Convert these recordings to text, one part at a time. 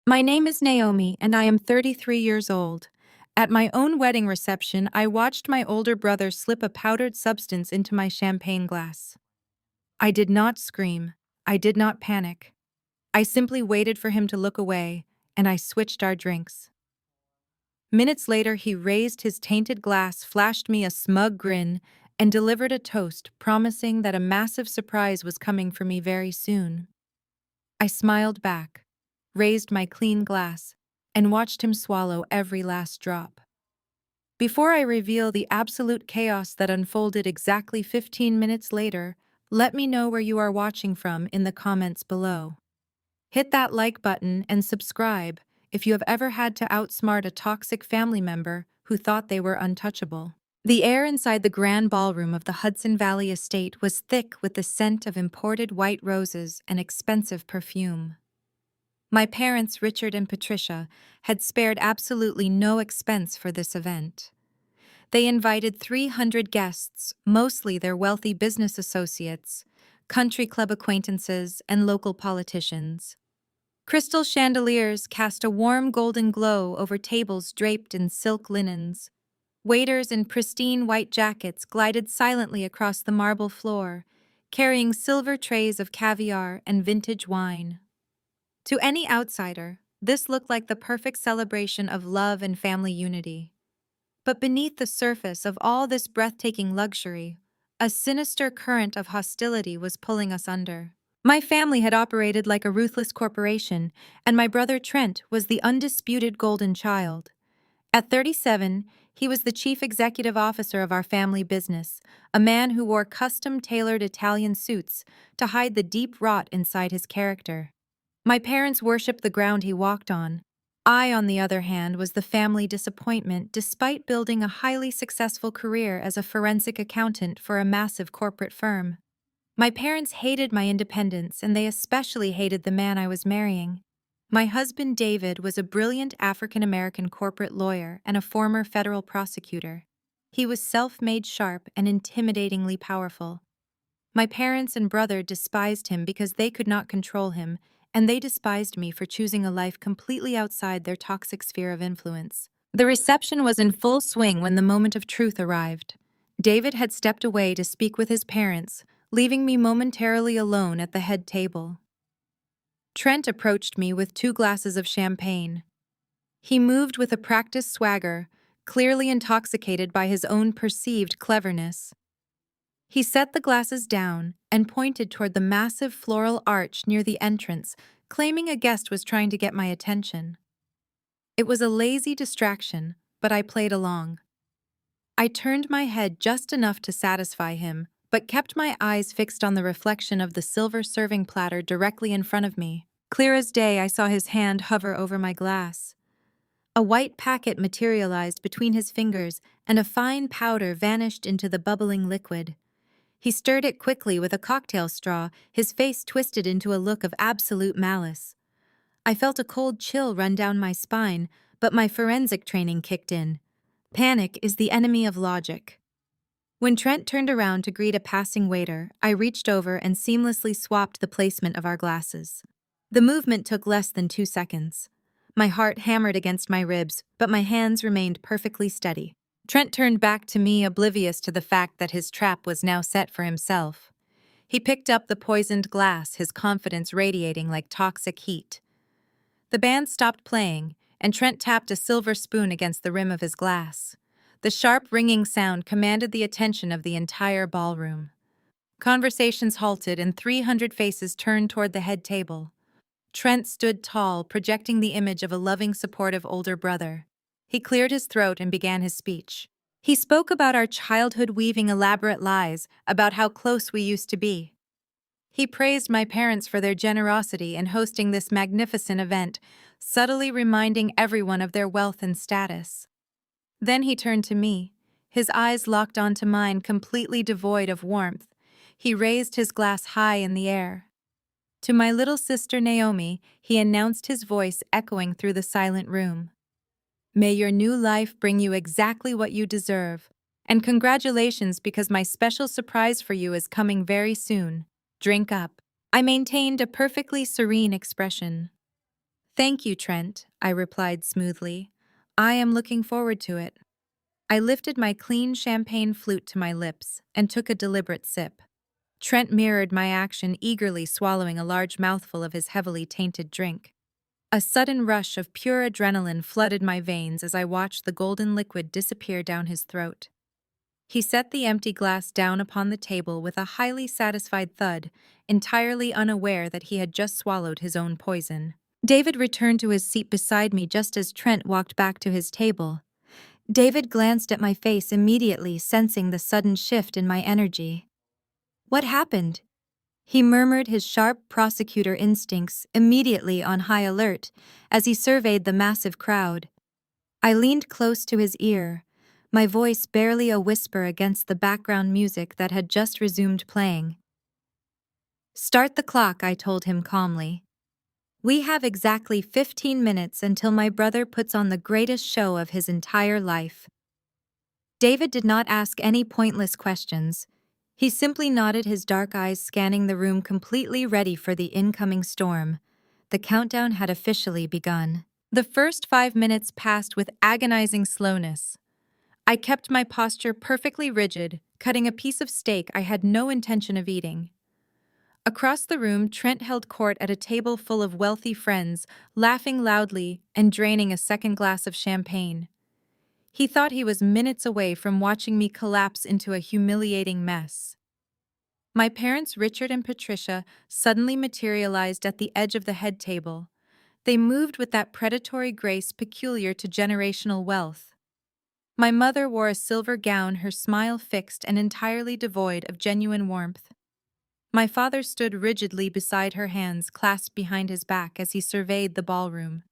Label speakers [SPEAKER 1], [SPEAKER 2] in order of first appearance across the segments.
[SPEAKER 1] My name is Naomi, and I am 33 years old. At my own wedding reception, I watched my older brother slip a powdered substance into my champagne glass. I did not scream. I did not panic. I simply waited for him to look away, and I switched our drinks. Minutes later, he raised his tainted glass, flashed me a smug grin, and delivered a toast, promising that a massive surprise was coming for me very soon. I smiled back, raised my clean glass, and watched him swallow every last drop. Before I reveal the absolute chaos that unfolded exactly 15 minutes later, let me know where you are watching from in the comments below. Hit that like button and subscribe if you have ever had to outsmart a toxic family member who thought they were untouchable. The air inside the grand ballroom of the Hudson Valley estate was thick with the scent of imported white roses and expensive perfume. My parents, Richard and Patricia, had spared absolutely no expense for this event. They invited 300 guests, mostly their wealthy business associates, country club acquaintances, and local politicians. Crystal chandeliers cast a warm golden glow over tables draped in silk linens. Waiters in pristine white jackets glided silently across the marble floor, carrying silver trays of caviar and vintage wine. To any outsider, this looked like the perfect celebration of love and family unity. But beneath the surface of all this breathtaking luxury, a sinister current of hostility was pulling us under. My family had operated like a ruthless corporation, and my brother Trent was the undisputed golden child. At 37, he was the chief executive officer of our family business, a man who wore custom-tailored Italian suits to hide the deep rot inside his character. My parents worshipped the ground he walked on. I, on the other hand, was the family disappointment despite building a highly successful career as a forensic accountant for a massive corporate firm. My parents hated my independence, and they especially hated the man I was marrying. My husband David was a brilliant African-American corporate lawyer and a former federal prosecutor. He was self-made sharp and intimidatingly powerful. My parents and brother despised him because they could not control him, and they despised me for choosing a life completely outside their toxic sphere of influence. The reception was in full swing when the moment of truth arrived. David had stepped away to speak with his parents, leaving me momentarily alone at the head table. Trent approached me with 2 glasses of champagne. He moved with a practiced swagger, clearly intoxicated by his own perceived cleverness. He set the glasses down and pointed toward the massive floral arch near the entrance, claiming a guest was trying to get my attention. It was a lazy distraction, but I played along. I turned my head just enough to satisfy him, but kept my eyes fixed on the reflection of the silver serving platter directly in front of me. Clear as day, I saw his hand hover over my glass. A white packet materialized between his fingers, and a fine powder vanished into the bubbling liquid. He stirred it quickly with a cocktail straw, his face twisted into a look of absolute malice. I felt a cold chill run down my spine, but my forensic training kicked in. Panic is the enemy of logic. When Trent turned around to greet a passing waiter, I reached over and seamlessly swapped the placement of our glasses. The movement took less than 2 seconds. My heart hammered against my ribs, but my hands remained perfectly steady. Trent turned back to me, oblivious to the fact that his trap was now set for himself. He picked up the poisoned glass, his confidence radiating like toxic heat. The band stopped playing, and Trent tapped a silver spoon against the rim of his glass. The sharp, ringing sound commanded the attention of the entire ballroom. Conversations halted, and 300 faces turned toward the head table. Trent stood tall, projecting the image of a loving, supportive older brother. He cleared his throat and began his speech. He spoke about our childhood weaving elaborate lies, about how close we used to be. He praised my parents for their generosity in hosting this magnificent event, subtly reminding everyone of their wealth and status. Then he turned to me, his eyes locked onto mine, completely devoid of warmth. He raised his glass high in the air. To my little sister Naomi, he announced, his voice echoing through the silent room. May your new life bring you exactly what you deserve. And congratulations, because my special surprise for you is coming very soon. Drink up. I maintained a perfectly serene expression. Thank you, Trent, I replied smoothly. I am looking forward to it. I lifted my clean champagne flute to my lips and took a deliberate sip. Trent mirrored my action, eagerly swallowing a large mouthful of his heavily tainted drink. A sudden rush of pure adrenaline flooded my veins as I watched the golden liquid disappear down his throat. He set the empty glass down upon the table with a highly satisfied thud, entirely unaware that he had just swallowed his own poison. David returned to his seat beside me just as Trent walked back to his table. David glanced at my face immediately, sensing the sudden shift in my energy. What happened? He murmured, his sharp prosecutor instincts immediately on high alert as he surveyed the massive crowd. I leaned close to his ear, my voice barely a whisper against the background music that had just resumed playing. Start the clock, I told him calmly. We have exactly 15 minutes until my brother puts on the greatest show of his entire life. David did not ask any pointless questions. He simply nodded, his dark eyes scanning the room, completely ready for the incoming storm. The countdown had officially begun. The first 5 minutes passed with agonizing slowness. I kept my posture perfectly rigid, cutting a piece of steak I had no intention of eating. Across the room, Trent held court at a table full of wealthy friends, laughing loudly and draining a second glass of champagne. He thought he was minutes away from watching me collapse into a humiliating mess. My parents, Richard and Patricia, suddenly materialized at the edge of the head table. They moved with that predatory grace peculiar to generational wealth. My mother wore a silver gown, her smile fixed and entirely devoid of genuine warmth. My father stood rigidly beside her, hands clasped behind his back as he surveyed the ballroom.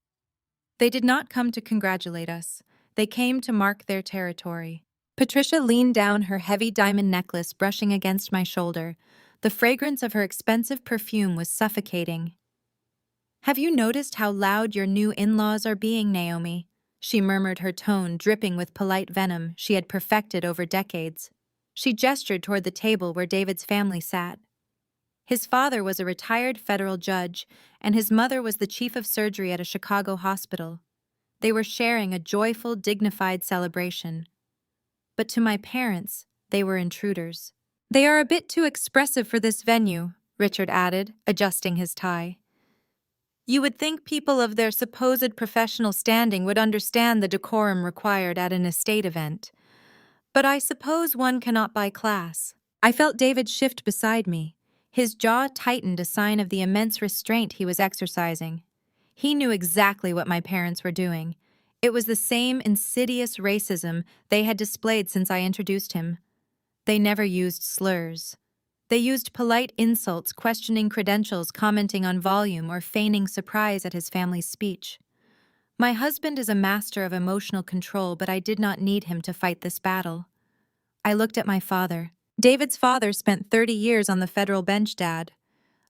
[SPEAKER 1] They did not come to congratulate us. They came to mark their territory. Patricia leaned down, her heavy diamond necklace brushing against my shoulder. The fragrance of her expensive perfume was suffocating. Have you noticed how loud your new in-laws are being, Naomi? She murmured, her tone dripping with polite venom she had perfected over decades. She gestured toward the table where David's family sat. His father was a retired federal judge, and his mother was the chief of surgery at a Chicago hospital. They were sharing a joyful, dignified celebration. But to my parents, they were intruders. They are a bit too expressive for this venue, Richard added, adjusting his tie. You would think people of their supposed professional standing would understand the decorum required at an estate event. But I suppose one cannot buy class. I felt David shift beside me. His jaw tightened, a sign of the immense restraint he was exercising. He knew exactly what my parents were doing. It was the same insidious racism they had displayed since I introduced him. They never used slurs. They used polite insults, questioning credentials, commenting on volume, or feigning surprise at his family's speech. My husband is a master of emotional control, but I did not need him to fight this battle. I looked at my father. David's father spent 30 years on the federal bench, Dad.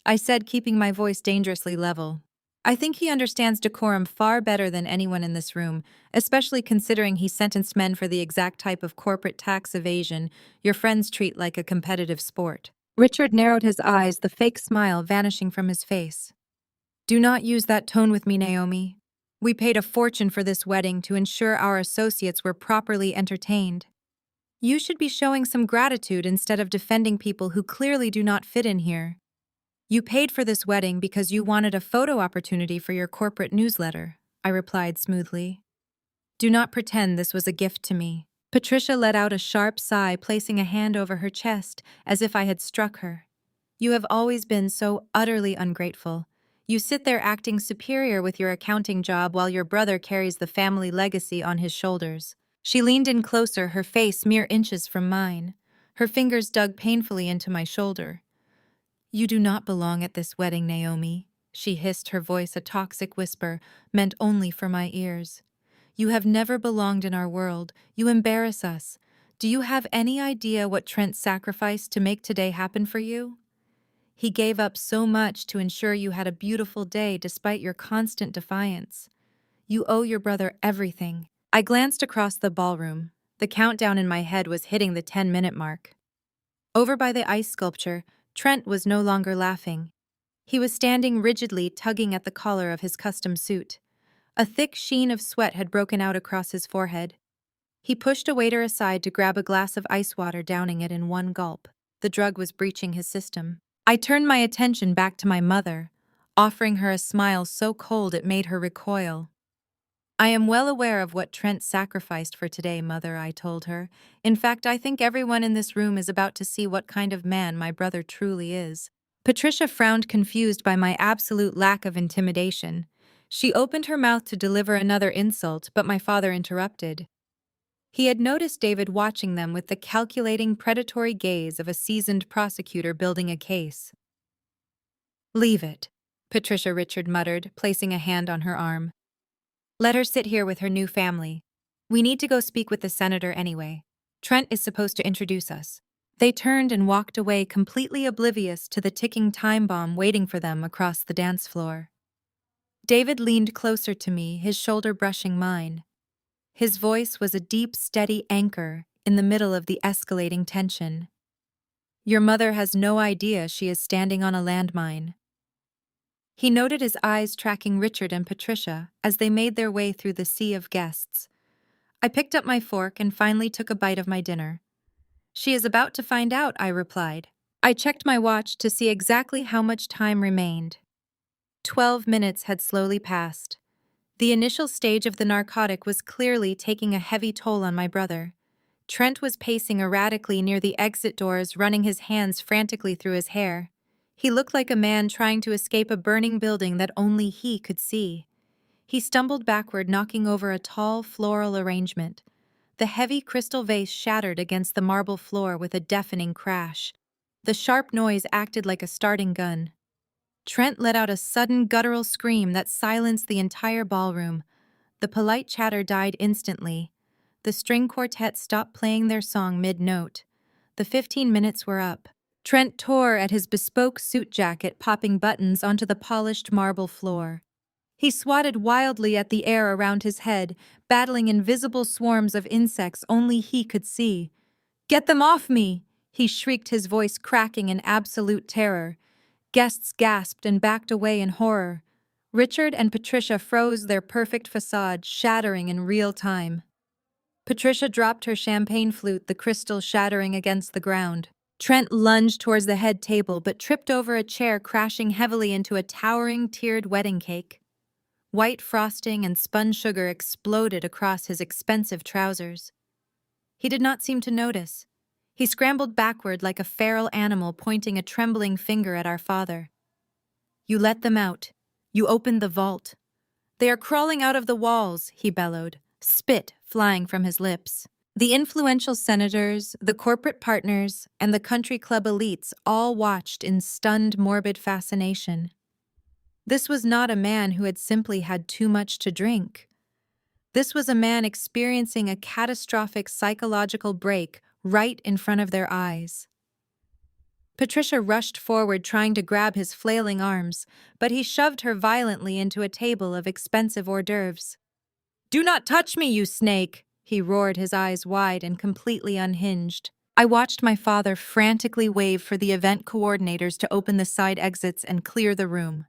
[SPEAKER 1] I said, keeping my voice dangerously level. I think he understands decorum far better than anyone in this room, especially considering he sentenced men for the exact type of corporate tax evasion your friends treat like a competitive sport. Richard narrowed his eyes, the fake smile vanishing from his face. Do not use that tone with me, Naomi. We paid a fortune for this wedding to ensure our associates were properly entertained. You should be showing some gratitude instead of defending people who clearly do not fit in here. You paid for this wedding because you wanted a photo opportunity for your corporate newsletter, I replied smoothly. Do not pretend this was a gift to me. Patricia let out a sharp sigh, placing a hand over her chest as if I had struck her. You have always been so utterly ungrateful. You sit there acting superior with your accounting job while your brother carries the family legacy on his shoulders. She leaned in closer, her face mere inches from mine. Her fingers dug painfully into my shoulder. You do not belong at this wedding, Naomi, she hissed, her voice a toxic whisper meant only for my ears. You have never belonged in our world. You embarrass us. Do you have any idea what Trent sacrificed to make today happen for you? He gave up so much to ensure you had a beautiful day despite your constant defiance. You owe your brother everything. I glanced across the ballroom. The countdown in my head was hitting the 10-minute mark. Over by the ice sculpture, Trent was no longer laughing. He was standing rigidly, tugging at the collar of his custom suit. A thick sheen of sweat had broken out across his forehead. He pushed a waiter aside to grab a glass of ice water, downing it in one gulp. The drug was breaching his system. I turned my attention back to my mother, offering her a smile so cold it made her recoil. I am well aware of what Trent sacrificed for today, Mother, I told her. In fact, I think everyone in this room is about to see what kind of man my brother truly is. Patricia frowned, confused by my absolute lack of intimidation. She opened her mouth to deliver another insult, but my father interrupted. He had noticed David watching them with the calculating, predatory gaze of a seasoned prosecutor building a case. "Leave it," Patricia Richard muttered, placing a hand on her arm. "Let her sit here with her new family. We need to go speak with the senator anyway. Trent is supposed to introduce us." They turned and walked away, completely oblivious to the ticking time bomb waiting for them across the dance floor. David leaned closer to me, his shoulder brushing mine. His voice was a deep, steady anchor in the middle of the escalating tension. "Your mother has no idea she is standing on a landmine." He noted his eyes tracking Richard and Patricia as they made their way through the sea of guests. I picked up my fork and finally took a bite of my dinner. "She is about to find out," I replied. I checked my watch to see exactly how much time remained. 12 minutes had slowly passed. The initial stage of the narcotic was clearly taking a heavy toll on my brother. Trent was pacing erratically near the exit doors, running his hands frantically through his hair. He looked like a man trying to escape a burning building that only he could see. He stumbled backward, knocking over a tall floral arrangement. The heavy crystal vase shattered against the marble floor with a deafening crash. The sharp noise acted like a starting gun. Trent let out a sudden guttural scream that silenced the entire ballroom. The polite chatter died instantly. The string quartet stopped playing their song mid-note. The 15 minutes were up. Trent tore at his bespoke suit jacket, popping buttons onto the polished marble floor. He swatted wildly at the air around his head, battling invisible swarms of insects only he could see. "Get them off me!" he shrieked, his voice cracking in absolute terror. Guests gasped and backed away in horror. Richard and Patricia froze, their perfect facade shattering in real time. Patricia dropped her champagne flute, the crystal shattering against the ground. Trent lunged towards the head table but tripped over a chair, crashing heavily into a towering tiered wedding cake. White frosting and spun sugar exploded across his expensive trousers. He did not seem to notice. He scrambled backward like a feral animal, pointing a trembling finger at our father. "You let them out. You opened the vault. They are crawling out of the walls," he bellowed, spit flying from his lips. The influential senators, the corporate partners, and the country club elites all watched in stunned, morbid fascination. This was not a man who had simply had too much to drink. This was a man experiencing a catastrophic psychological break right in front of their eyes. Patricia rushed forward, trying to grab his flailing arms, but he shoved her violently into a table of expensive hors d'oeuvres. "Do not touch me, you snake!" he roared, his eyes wide and completely unhinged. I watched my father frantically wave for the event coordinators to open the side exits and clear the room.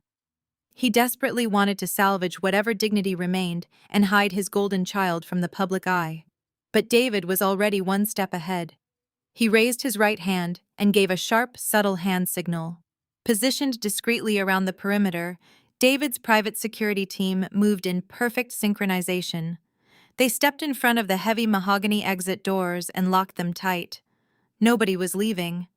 [SPEAKER 1] He desperately wanted to salvage whatever dignity remained and hide his golden child from the public eye. But David was already one step ahead. He raised his right hand and gave a sharp, subtle hand signal. Positioned discreetly around the perimeter, David's private security team moved in perfect synchronization. They stepped in front of the heavy mahogany exit doors and locked them tight. Nobody was leaving.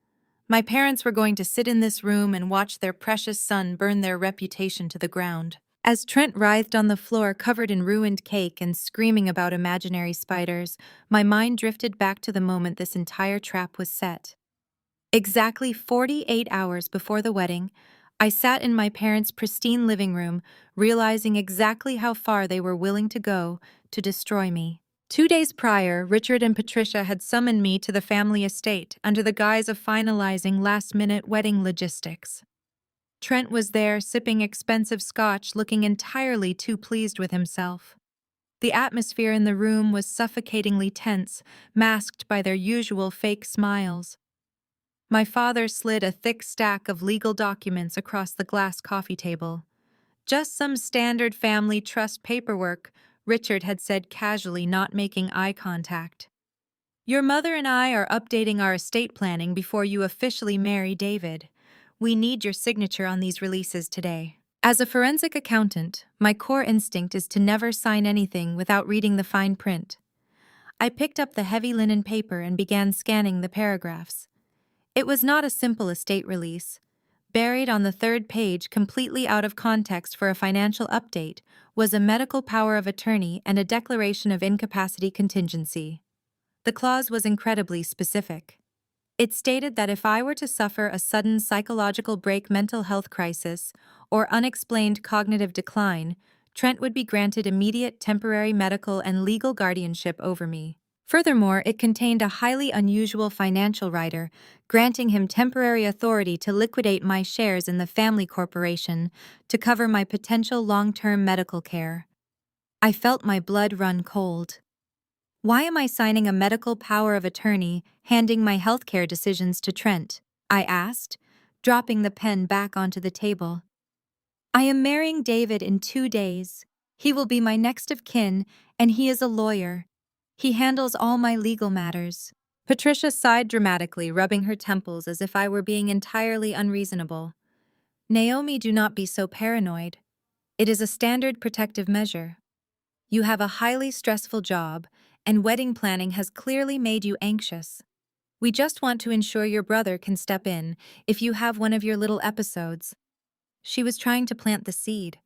[SPEAKER 1] My parents were going to sit in this room and watch their precious son burn their reputation to the ground. As Trent writhed on the floor, covered in ruined cake and screaming about imaginary spiders, my mind drifted back to the moment this entire trap was set. Exactly 48 hours before the wedding, I sat in my parents' pristine living room, realizing exactly how far they were willing to go to destroy me. 2 days prior, Richard and Patricia had summoned me to the family estate under the guise of finalizing last-minute wedding logistics. Trent was there, sipping expensive scotch, looking entirely too pleased with himself. The atmosphere in the room was suffocatingly tense, masked by their usual fake smiles. My father slid a thick stack of legal documents across the glass coffee table. Just some standard family trust paperwork, Richard had said casually, not making eye contact. Your mother and I are updating our estate planning before you officially marry David. We need your signature on these releases today. As a forensic accountant, my core instinct is to never sign anything without reading the fine print. I picked up the heavy linen paper and began scanning the paragraphs. It was not a simple estate release. Buried on the third page, completely out of context for a financial update, was a medical power of attorney and a declaration of incapacity contingency. The clause was incredibly specific. It stated that if I were to suffer a sudden psychological break, mental health crisis, or unexplained cognitive decline, Trent would be granted immediate temporary medical and legal guardianship over me. Furthermore, it contained a highly unusual financial rider, granting him temporary authority to liquidate my shares in the family corporation to cover my potential long-term medical care. I felt my blood run cold. Why am I signing a medical power of attorney, handing my healthcare decisions to Trent? I asked, dropping the pen back onto the table. I am marrying David in 2 days. He will be my next of kin, and he is a lawyer. He handles all my legal matters. Patricia sighed dramatically, rubbing her temples as if I were being entirely unreasonable. Naomi, do not be so paranoid. It is a standard protective measure. You have a highly stressful job, and wedding planning has clearly made you anxious. We just want to ensure your brother can step in if you have one of your little episodes. She was trying to plant the seed.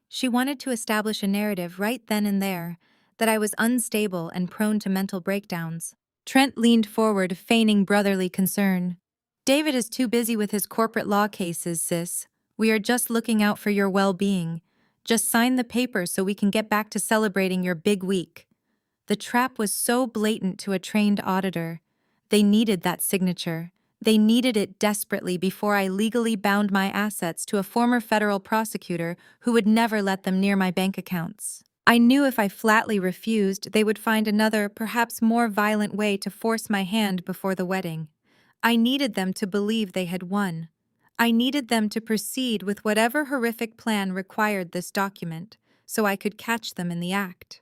[SPEAKER 1] She wanted to establish a narrative right then and there that I was unstable and prone to mental breakdowns. Trent leaned forward, feigning brotherly concern. David is too busy with his corporate law cases, sis. We are just looking out for your well-being. Just sign the paper so we can get back to celebrating your big week. The trap was so blatant to a trained auditor. They needed that signature. They needed it desperately before I legally bound my assets to a former federal prosecutor who would never let them near my bank accounts. I knew if I flatly refused, they would find another, perhaps more violent way to force my hand before the wedding. I needed them to believe they had won. I needed them to proceed with whatever horrific plan required this document, so I could catch them in the act.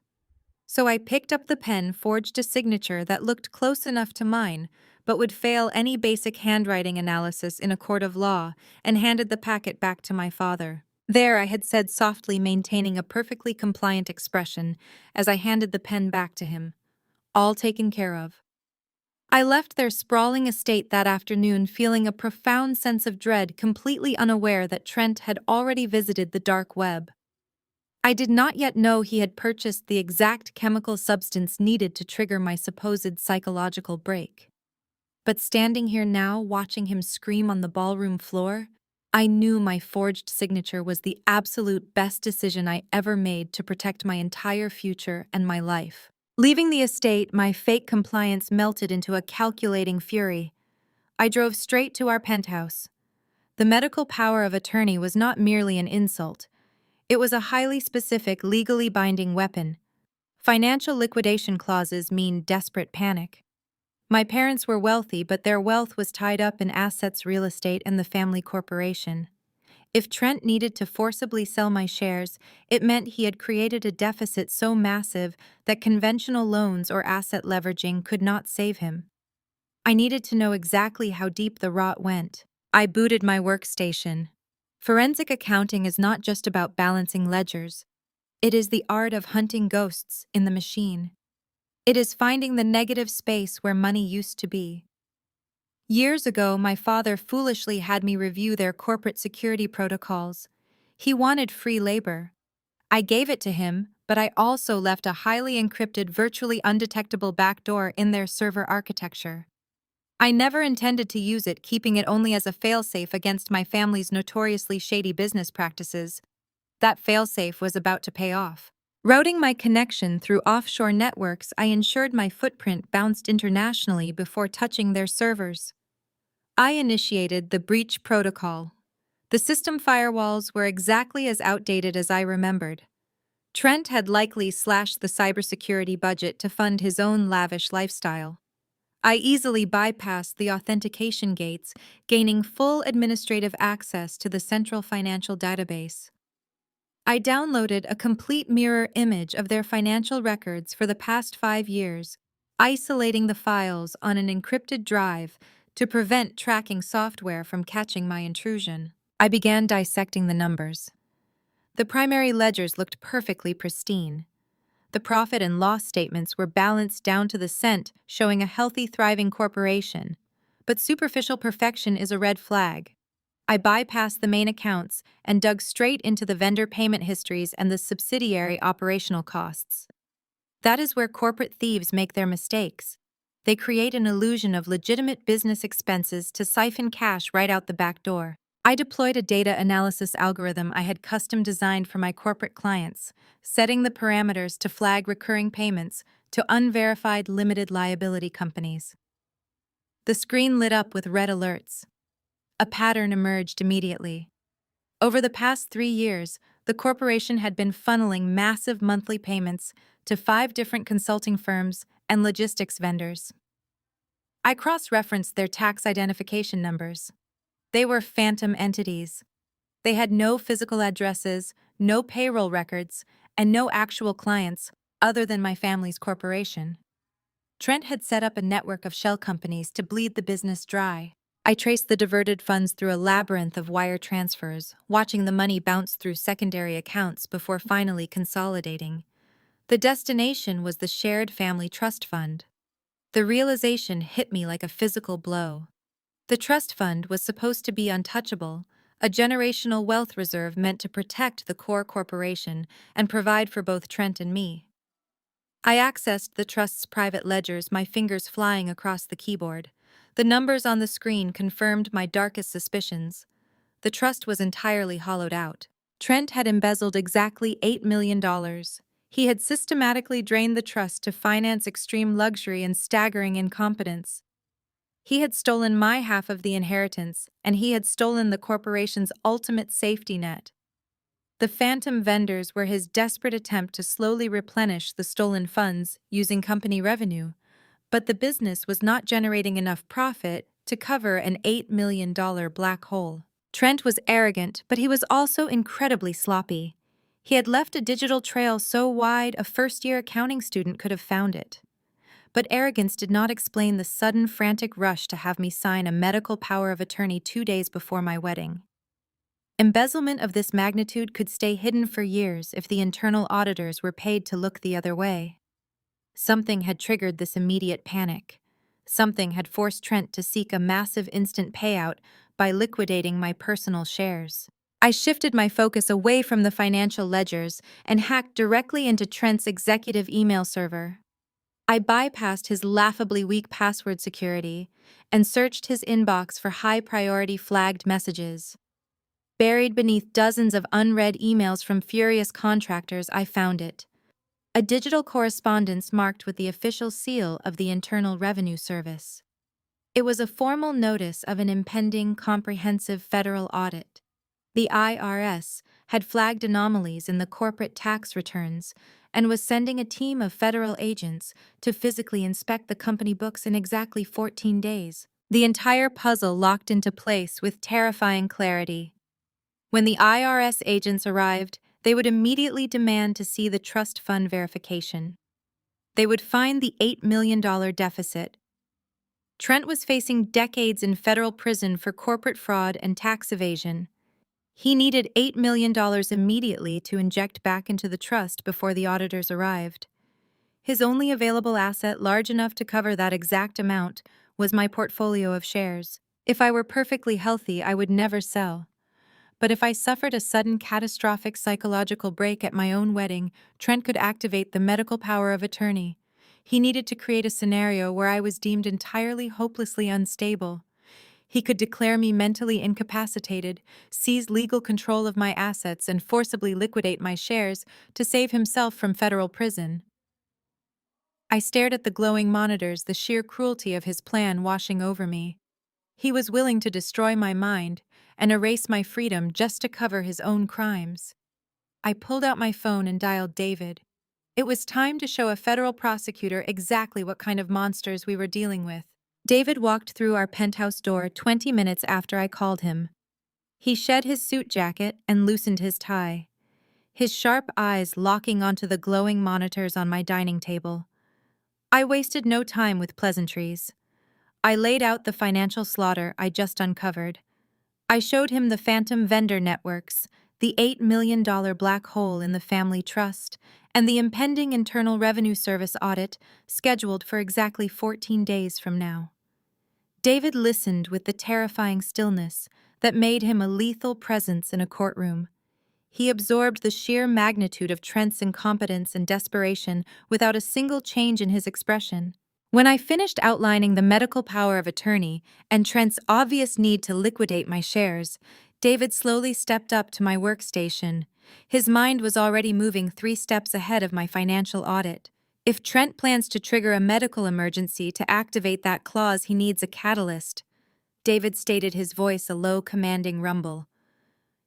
[SPEAKER 1] So I picked up the pen, forged a signature that looked close enough to mine, but would fail any basic handwriting analysis in a court of law, and handed the packet back to my father. There, I had said softly, maintaining a perfectly compliant expression as I handed the pen back to him. All taken care of. I left their sprawling estate that afternoon feeling a profound sense of dread, completely unaware that Trent had already visited the dark web. I did not yet know he had purchased the exact chemical substance needed to trigger my supposed psychological break. But standing here now, watching him scream on the ballroom floor, I knew my forged signature was the absolute best decision I ever made to protect my entire future and my life. Leaving the estate, my fake compliance melted into a calculating fury. I drove straight to our penthouse. The medical power of attorney was not merely an insult. It was a highly specific, legally binding weapon. Financial liquidation clauses mean desperate panic. My parents were wealthy, but their wealth was tied up in assets, real estate, and the family corporation. If Trent needed to forcibly sell my shares, it meant he had created a deficit so massive that conventional loans or asset leveraging could not save him. I needed to know exactly how deep the rot went. I booted my workstation. Forensic accounting is not just about balancing ledgers. It is the art of hunting ghosts in the machine. It is finding the negative space where money used to be. Years ago, my father foolishly had me review their corporate security protocols. He wanted free labor. I gave it to him, but I also left a highly encrypted, virtually undetectable backdoor in their server architecture. I never intended to use it, keeping it only as a failsafe against my family's notoriously shady business practices. That failsafe was about to pay off. Routing my connection through offshore networks, I ensured my footprint bounced internationally before touching their servers. I initiated the breach protocol. The system firewalls were exactly as outdated as I remembered. Trent had likely slashed the cybersecurity budget to fund his own lavish lifestyle. I easily bypassed the authentication gates, gaining full administrative access to the central financial database. I downloaded a complete mirror image of their financial records for the past 5 years, isolating the files on an encrypted drive to prevent tracking software from catching my intrusion. I began dissecting the numbers. The primary ledgers looked perfectly pristine. The profit and loss statements were balanced down to the cent, showing a healthy, thriving corporation. But superficial perfection is a red flag. I bypassed the main accounts and dug straight into the vendor payment histories and the subsidiary operational costs. That is where corporate thieves make their mistakes. They create an illusion of legitimate business expenses to siphon cash right out the back door. I deployed a data analysis algorithm I had custom designed for my corporate clients, setting the parameters to flag recurring payments to unverified limited liability companies. The screen lit up with red alerts. A pattern emerged immediately. Over the past 3 years, the corporation had been funneling massive monthly payments to 5 different consulting firms and logistics vendors. I cross-referenced their tax identification numbers. They were phantom entities. They had no physical addresses, no payroll records, and no actual clients other than my family's corporation. Trent had set up a network of shell companies to bleed the business dry. I traced the diverted funds through a labyrinth of wire transfers, watching the money bounce through secondary accounts before finally consolidating. The destination was the shared family trust fund. The realization hit me like a physical blow. The trust fund was supposed to be untouchable, a generational wealth reserve meant to protect the core corporation and provide for both Trent and me. I accessed the trust's private ledgers, my fingers flying across the keyboard. The numbers on the screen confirmed my darkest suspicions. The trust was entirely hollowed out. Trent had embezzled exactly $8 million. He had systematically drained the trust to finance extreme luxury and staggering incompetence. He had stolen my half of the inheritance, and he had stolen the corporation's ultimate safety net. The phantom vendors were his desperate attempt to slowly replenish the stolen funds using company revenue, but the business was not generating enough profit to cover an $8 million black hole. Trent was arrogant, but he was also incredibly sloppy. He had left a digital trail so wide a first-year accounting student could have found it. But arrogance did not explain the sudden frantic rush to have me sign a medical power of attorney 2 days before my wedding. Embezzlement of this magnitude could stay hidden for years if the internal auditors were paid to look the other way. Something had triggered this immediate panic. Something had forced Trent to seek a massive instant payout by liquidating my personal shares. I shifted my focus away from the financial ledgers and hacked directly into Trent's executive email server. I bypassed his laughably weak password security and searched his inbox for high-priority flagged messages. Buried beneath dozens of unread emails from furious contractors, I found it. A digital correspondence marked with the official seal of the Internal Revenue Service. It was a formal notice of an impending comprehensive federal audit. The IRS had flagged anomalies in the corporate tax returns and was sending a team of federal agents to physically inspect the company books in exactly 14 days. The entire puzzle locked into place with terrifying clarity. When the IRS agents arrived, they would immediately demand to see the trust fund verification. They would find the $8 million deficit. Trent was facing decades in federal prison for corporate fraud and tax evasion. He needed $8 million immediately to inject back into the trust before the auditors arrived. His only available asset large enough to cover that exact amount was my portfolio of shares. If I were perfectly healthy, I would never sell. But if I suffered a sudden catastrophic psychological break at my own wedding, Trent could activate the medical power of attorney. He needed to create a scenario where I was deemed entirely hopelessly unstable. He could declare me mentally incapacitated, seize legal control of my assets, and forcibly liquidate my shares to save himself from federal prison. I stared at the glowing monitors, the sheer cruelty of his plan washing over me. He was willing to destroy my mind and erase my freedom just to cover his own crimes. I pulled out my phone and dialed David. It was time to show a federal prosecutor exactly what kind of monsters we were dealing with. David walked through our penthouse door 20 minutes after I called him. He shed his suit jacket and loosened his tie, his sharp eyes locking onto the glowing monitors on my dining table. I wasted no time with pleasantries. I laid out the financial slaughter I just uncovered. I showed him the phantom vendor networks, the $8 million black hole in the family trust, and the impending Internal Revenue Service audit scheduled for exactly 14 days from now. David listened with the terrifying stillness that made him a lethal presence in a courtroom. He absorbed the sheer magnitude of Trent's incompetence and desperation without a single change in his expression. When I finished outlining the medical power of attorney and Trent's obvious need to liquidate my shares, David slowly stepped up to my workstation. His mind was already moving 3 steps ahead of my financial audit. If Trent plans to trigger a medical emergency to activate that clause, he needs a catalyst. David stated, his voice a low, commanding rumble.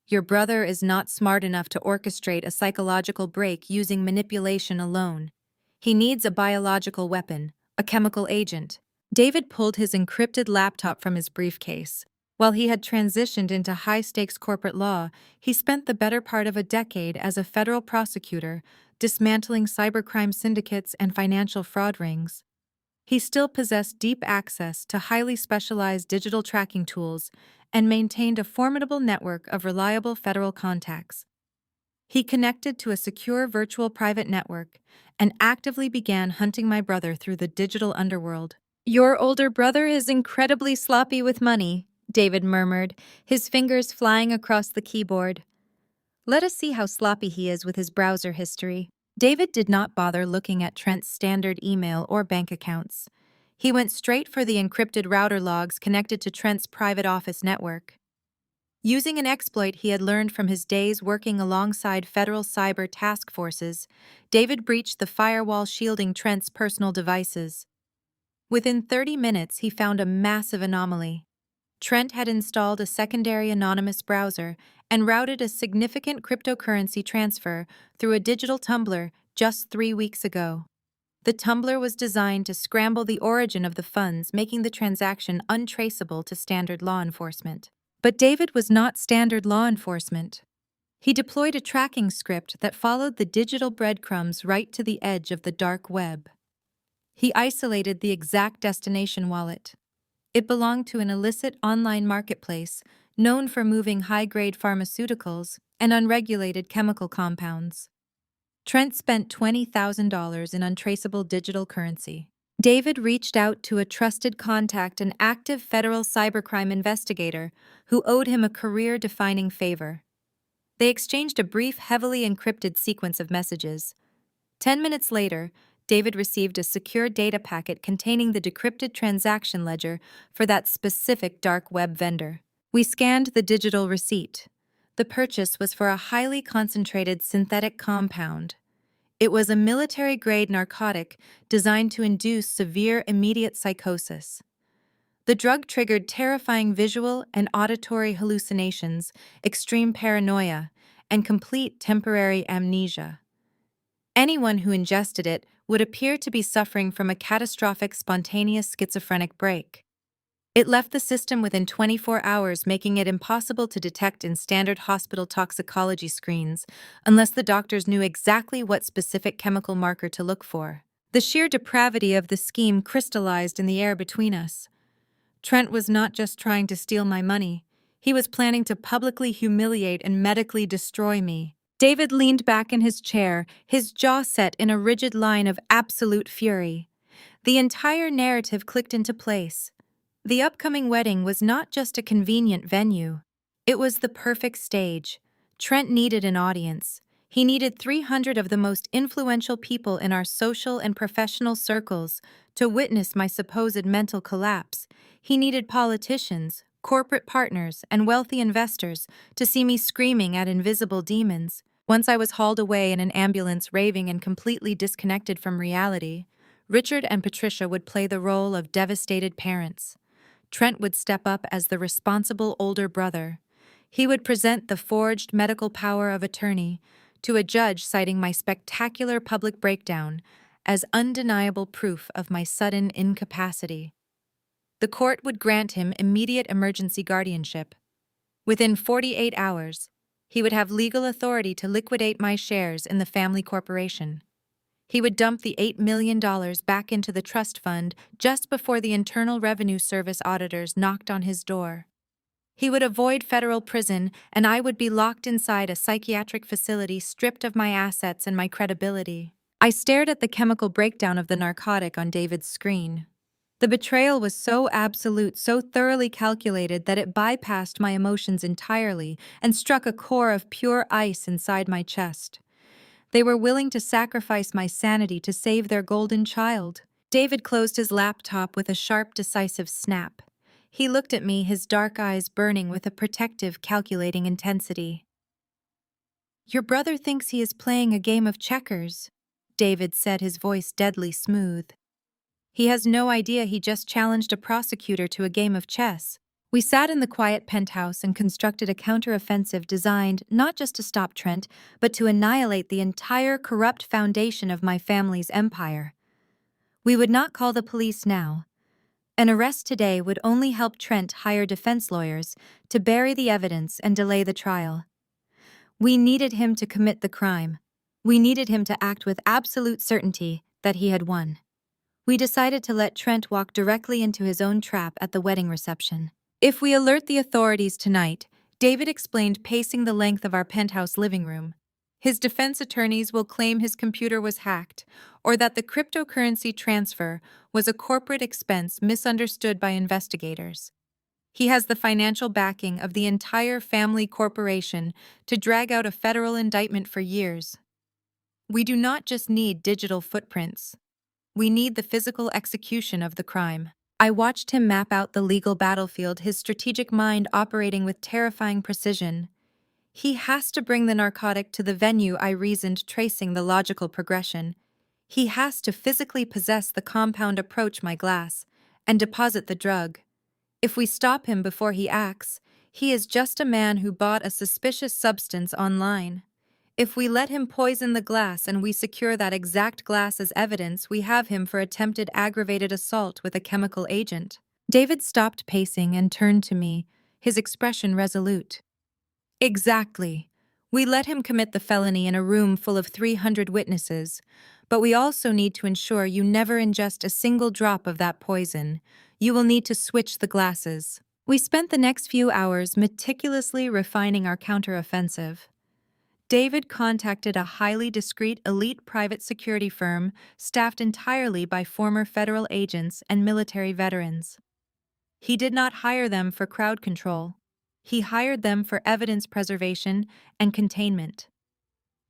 [SPEAKER 1] Your brother is not smart enough to orchestrate a psychological break using manipulation alone. He needs a biological weapon, a chemical agent. David pulled his encrypted laptop from his briefcase. While he had transitioned into high-stakes corporate law, he spent the better part of a decade as a federal prosecutor, dismantling cybercrime syndicates and financial fraud rings. He still possessed deep access to highly specialized digital tracking tools and maintained a formidable network of reliable federal contacts. He connected to a secure virtual private network and actively began hunting my brother through the digital underworld. Your older brother is incredibly sloppy with money, David murmured, his fingers flying across the keyboard. Let us see how sloppy he is with his browser history. David did not bother looking at Trent's standard email or bank accounts. He went straight for the encrypted router logs connected to Trent's private office network. Using an exploit he had learned from his days working alongside federal cyber task forces, David breached the firewall shielding Trent's personal devices. Within 30 minutes, he found a massive anomaly. Trent had installed a secondary anonymous browser and routed a significant cryptocurrency transfer through a digital tumbler just 3 weeks ago. The tumbler was designed to scramble the origin of the funds, making the transaction untraceable to standard law enforcement. But David was not standard law enforcement. He deployed a tracking script that followed the digital breadcrumbs right to the edge of the dark web. He isolated the exact destination wallet. It belonged to an illicit online marketplace known for moving high-grade pharmaceuticals and unregulated chemical compounds. Trent spent $20,000 in untraceable digital currency. David reached out to a trusted contact, an active federal cybercrime investigator who owed him a career-defining favor. They exchanged a brief, heavily encrypted sequence of messages. 10 minutes later, David received a secure data packet containing the decrypted transaction ledger for that specific dark web vendor. We scanned the digital receipt. The purchase was for a highly concentrated synthetic compound. It was a military-grade narcotic designed to induce severe immediate psychosis. The drug triggered terrifying visual and auditory hallucinations, extreme paranoia, and complete temporary amnesia. Anyone who ingested it would appear to be suffering from a catastrophic spontaneous schizophrenic break. It left the system within 24 hours, making it impossible to detect in standard hospital toxicology screens unless the doctors knew exactly what specific chemical marker to look for. The sheer depravity of the scheme crystallized in the air between us. Trent was not just trying to steal my money. He was planning to publicly humiliate and medically destroy me. David leaned back in his chair, his jaw set in a rigid line of absolute fury. The entire narrative clicked into place. The upcoming wedding was not just a convenient venue. It was the perfect stage. Trent needed an audience. He needed 300 of the most influential people in our social and professional circles to witness my supposed mental collapse. He needed politicians, corporate partners, and wealthy investors to see me screaming at invisible demons. Once I was hauled away in an ambulance, raving and completely disconnected from reality, Richard and Patricia would play the role of devastated parents. Trent would step up as the responsible older brother. He would present the forged medical power of attorney to a judge, citing my spectacular public breakdown as undeniable proof of my sudden incapacity. The court would grant him immediate emergency guardianship. Within 48 hours, he would have legal authority to liquidate my shares in the family corporation. He would dump the $8 million back into the trust fund just before the Internal Revenue Service auditors knocked on his door. He would avoid federal prison, and I would be locked inside a psychiatric facility stripped of my assets and my credibility. I stared at the chemical breakdown of the narcotic on David's screen. The betrayal was so absolute, so thoroughly calculated that it bypassed my emotions entirely and struck a core of pure ice inside my chest. They were willing to sacrifice my sanity to save their golden child. David closed his laptop with a sharp, decisive snap. He looked at me, his dark eyes burning with a protective, calculating intensity. "Your brother thinks he is playing a game of checkers," David said, his voice deadly smooth. "He has no idea he just challenged a prosecutor to a game of chess." We sat in the quiet penthouse and constructed a counteroffensive designed not just to stop Trent, but to annihilate the entire corrupt foundation of my family's empire. We would not call the police now. An arrest today would only help Trent hire defense lawyers to bury the evidence and delay the trial. We needed him to commit the crime. We needed him to act with absolute certainty that he had won. We decided to let Trent walk directly into his own trap at the wedding reception. "If we alert the authorities tonight," David explained, pacing the length of our penthouse living room, "his defense attorneys will claim his computer was hacked, or that the cryptocurrency transfer was a corporate expense misunderstood by investigators. He has the financial backing of the entire family corporation to drag out a federal indictment for years. We do not just need digital footprints. We need the physical execution of the crime." I watched him map out the legal battlefield, his strategic mind operating with terrifying precision. He has to bring the narcotic to the venue, I reasoned, tracing the logical progression. He has to physically possess the compound approach my glass and deposit the drug. If we stop him before he acts, he is just a man who bought a suspicious substance online. If we let him poison the glass and we secure that exact glass as evidence, we have him for attempted aggravated assault with a chemical agent. David stopped pacing and turned to me, his expression resolute. "Exactly. We let him commit the felony in a room full of 300 witnesses, but we also need to ensure you never ingest a single drop of that poison. You will need to switch the glasses." We spent the next few hours meticulously refining our counteroffensive. David contacted a highly discreet elite private security firm staffed entirely by former federal agents and military veterans. He did not hire them for crowd control. He hired them for evidence preservation and containment.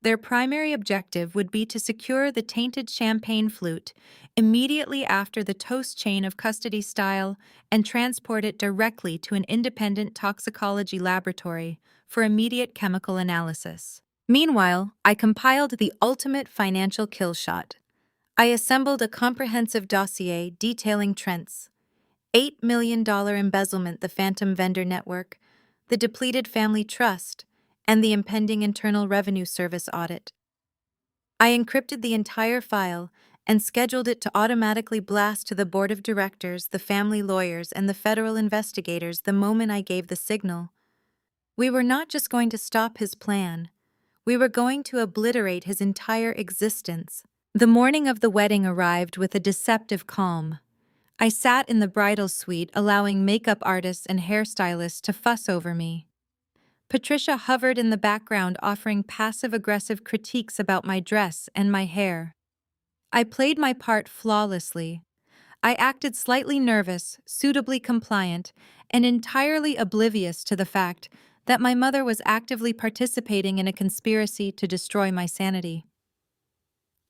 [SPEAKER 1] Their primary objective would be to secure the tainted champagne flute immediately after the toast chain of custody style and transport it directly to an independent toxicology laboratory for immediate chemical analysis. Meanwhile, I compiled the ultimate financial kill shot. I assembled a comprehensive dossier detailing Trent's $8 million embezzlement, the phantom vendor network, the depleted family trust, and the impending Internal Revenue Service audit. I encrypted the entire file and scheduled it to automatically blast to the board of directors, the family lawyers, and the federal investigators the moment I gave the signal. We were not just going to stop his plan. We were going to obliterate his entire existence. The morning of the wedding arrived with a deceptive calm. I sat in the bridal suite, allowing makeup artists and hairstylists to fuss over me. Patricia hovered in the background, offering passive-aggressive critiques about my dress and my hair. I played my part flawlessly. I acted slightly nervous, suitably compliant, and entirely oblivious to the fact that my mother was actively participating in a conspiracy to destroy my sanity.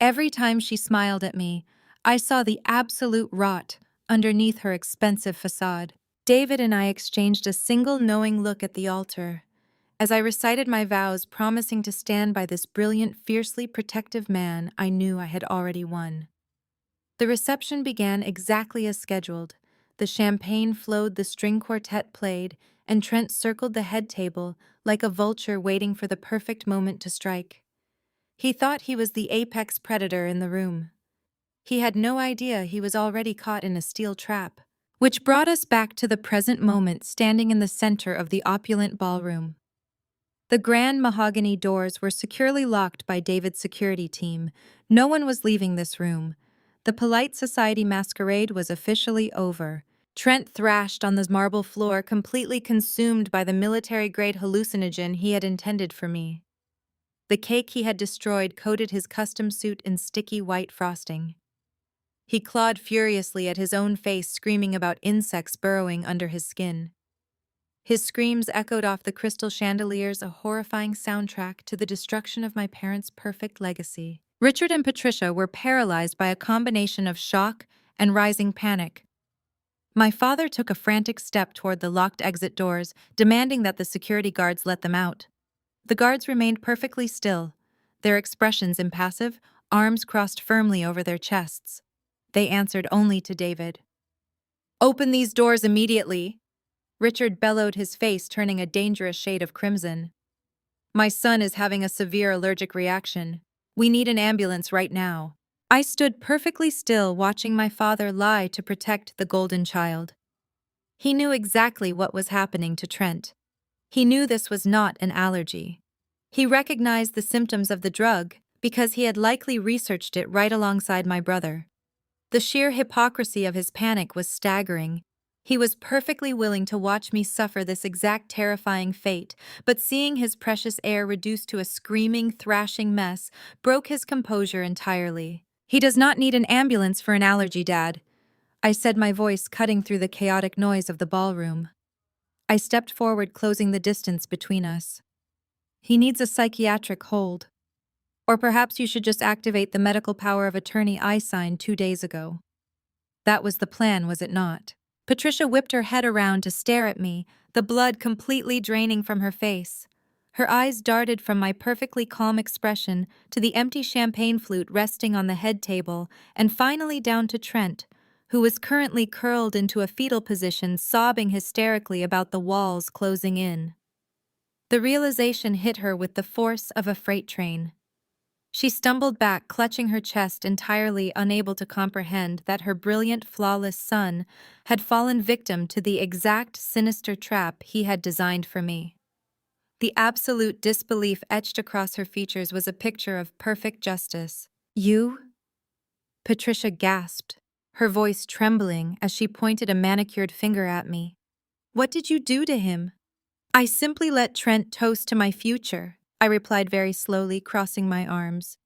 [SPEAKER 1] Every time she smiled at me, I saw the absolute rot underneath her expensive facade. David and I exchanged a single knowing look at the altar, as I recited my vows, promising to stand by this brilliant, fiercely protective man I knew I had already won. The reception began exactly as scheduled. The champagne flowed, the string quartet played, and Trent circled the head table like a vulture waiting for the perfect moment to strike. He thought he was the apex predator in the room. He had no idea he was already caught in a steel trap. Which brought us back to the present moment, standing in the center of the opulent ballroom. The grand mahogany doors were securely locked by David's security team. No one was leaving this room. The polite society masquerade was officially over. Trent thrashed on the marble floor, completely consumed by the military-grade hallucinogen he had intended for me. The cake he had destroyed coated his custom suit in sticky white frosting. He clawed furiously at his own face, screaming about insects burrowing under his skin. His screams echoed off the crystal chandeliers, a horrifying soundtrack to the destruction of my parents' perfect legacy. Richard and Patricia were paralyzed by a combination of shock and rising panic. My father took a frantic step toward the locked exit doors, demanding that the security guards let them out. The guards remained perfectly still, their expressions impassive, arms crossed firmly over their chests. They answered only to David. "Open these doors immediately!" Richard bellowed, his face turning a dangerous shade of crimson. "My son is having a severe allergic reaction. We need an ambulance right now." I stood perfectly still, watching my father lie to protect the golden child. He knew exactly what was happening to Trent. He knew this was not an allergy. He recognized the symptoms of the drug because he had likely researched it right alongside my brother. The sheer hypocrisy of his panic was staggering. He was perfectly willing to watch me suffer this exact terrifying fate, but seeing his precious heir reduced to a screaming, thrashing mess broke his composure entirely. "He does not need an ambulance for an allergy, Dad," I said, my voice cutting through the chaotic noise of the ballroom. I stepped forward, closing the distance between us. "He needs a psychiatric hold. Or perhaps you should just activate the medical power of attorney I signed 2 days ago." That was the plan, was it not? Patricia whipped her head around to stare at me, the blood completely draining from her face. Her eyes darted from my perfectly calm expression to the empty champagne flute resting on the head table, and finally down to Trent, who was currently curled into a fetal position, sobbing hysterically about the walls closing in. The realization hit her with the force of a freight train. She stumbled back, clutching her chest, entirely unable to comprehend that her brilliant, flawless son had fallen victim to the exact sinister trap he had designed for me. The absolute disbelief etched across her features was a picture of perfect justice. "You?" Patricia gasped, her voice trembling as she pointed a manicured finger at me. "What did you do to him?" "I simply let Trent toast to my future," I replied very slowly, crossing my arms.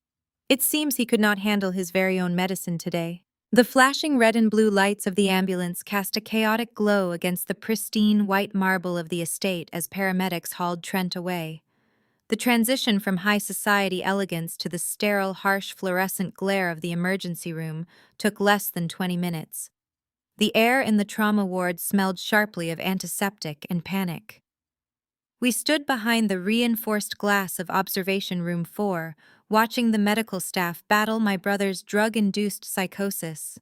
[SPEAKER 1] "It seems he could not handle his very own medicine today." The flashing red and blue lights of the ambulance cast a chaotic glow against the pristine white marble of the estate as paramedics hauled Trent away. The transition from high society elegance to the sterile, harsh fluorescent glare of the emergency room took less than 20 minutes. The air in the trauma ward smelled sharply of antiseptic and panic. We stood behind the reinforced glass of Observation Room 4, watching the medical staff battle my brother's drug-induced psychosis.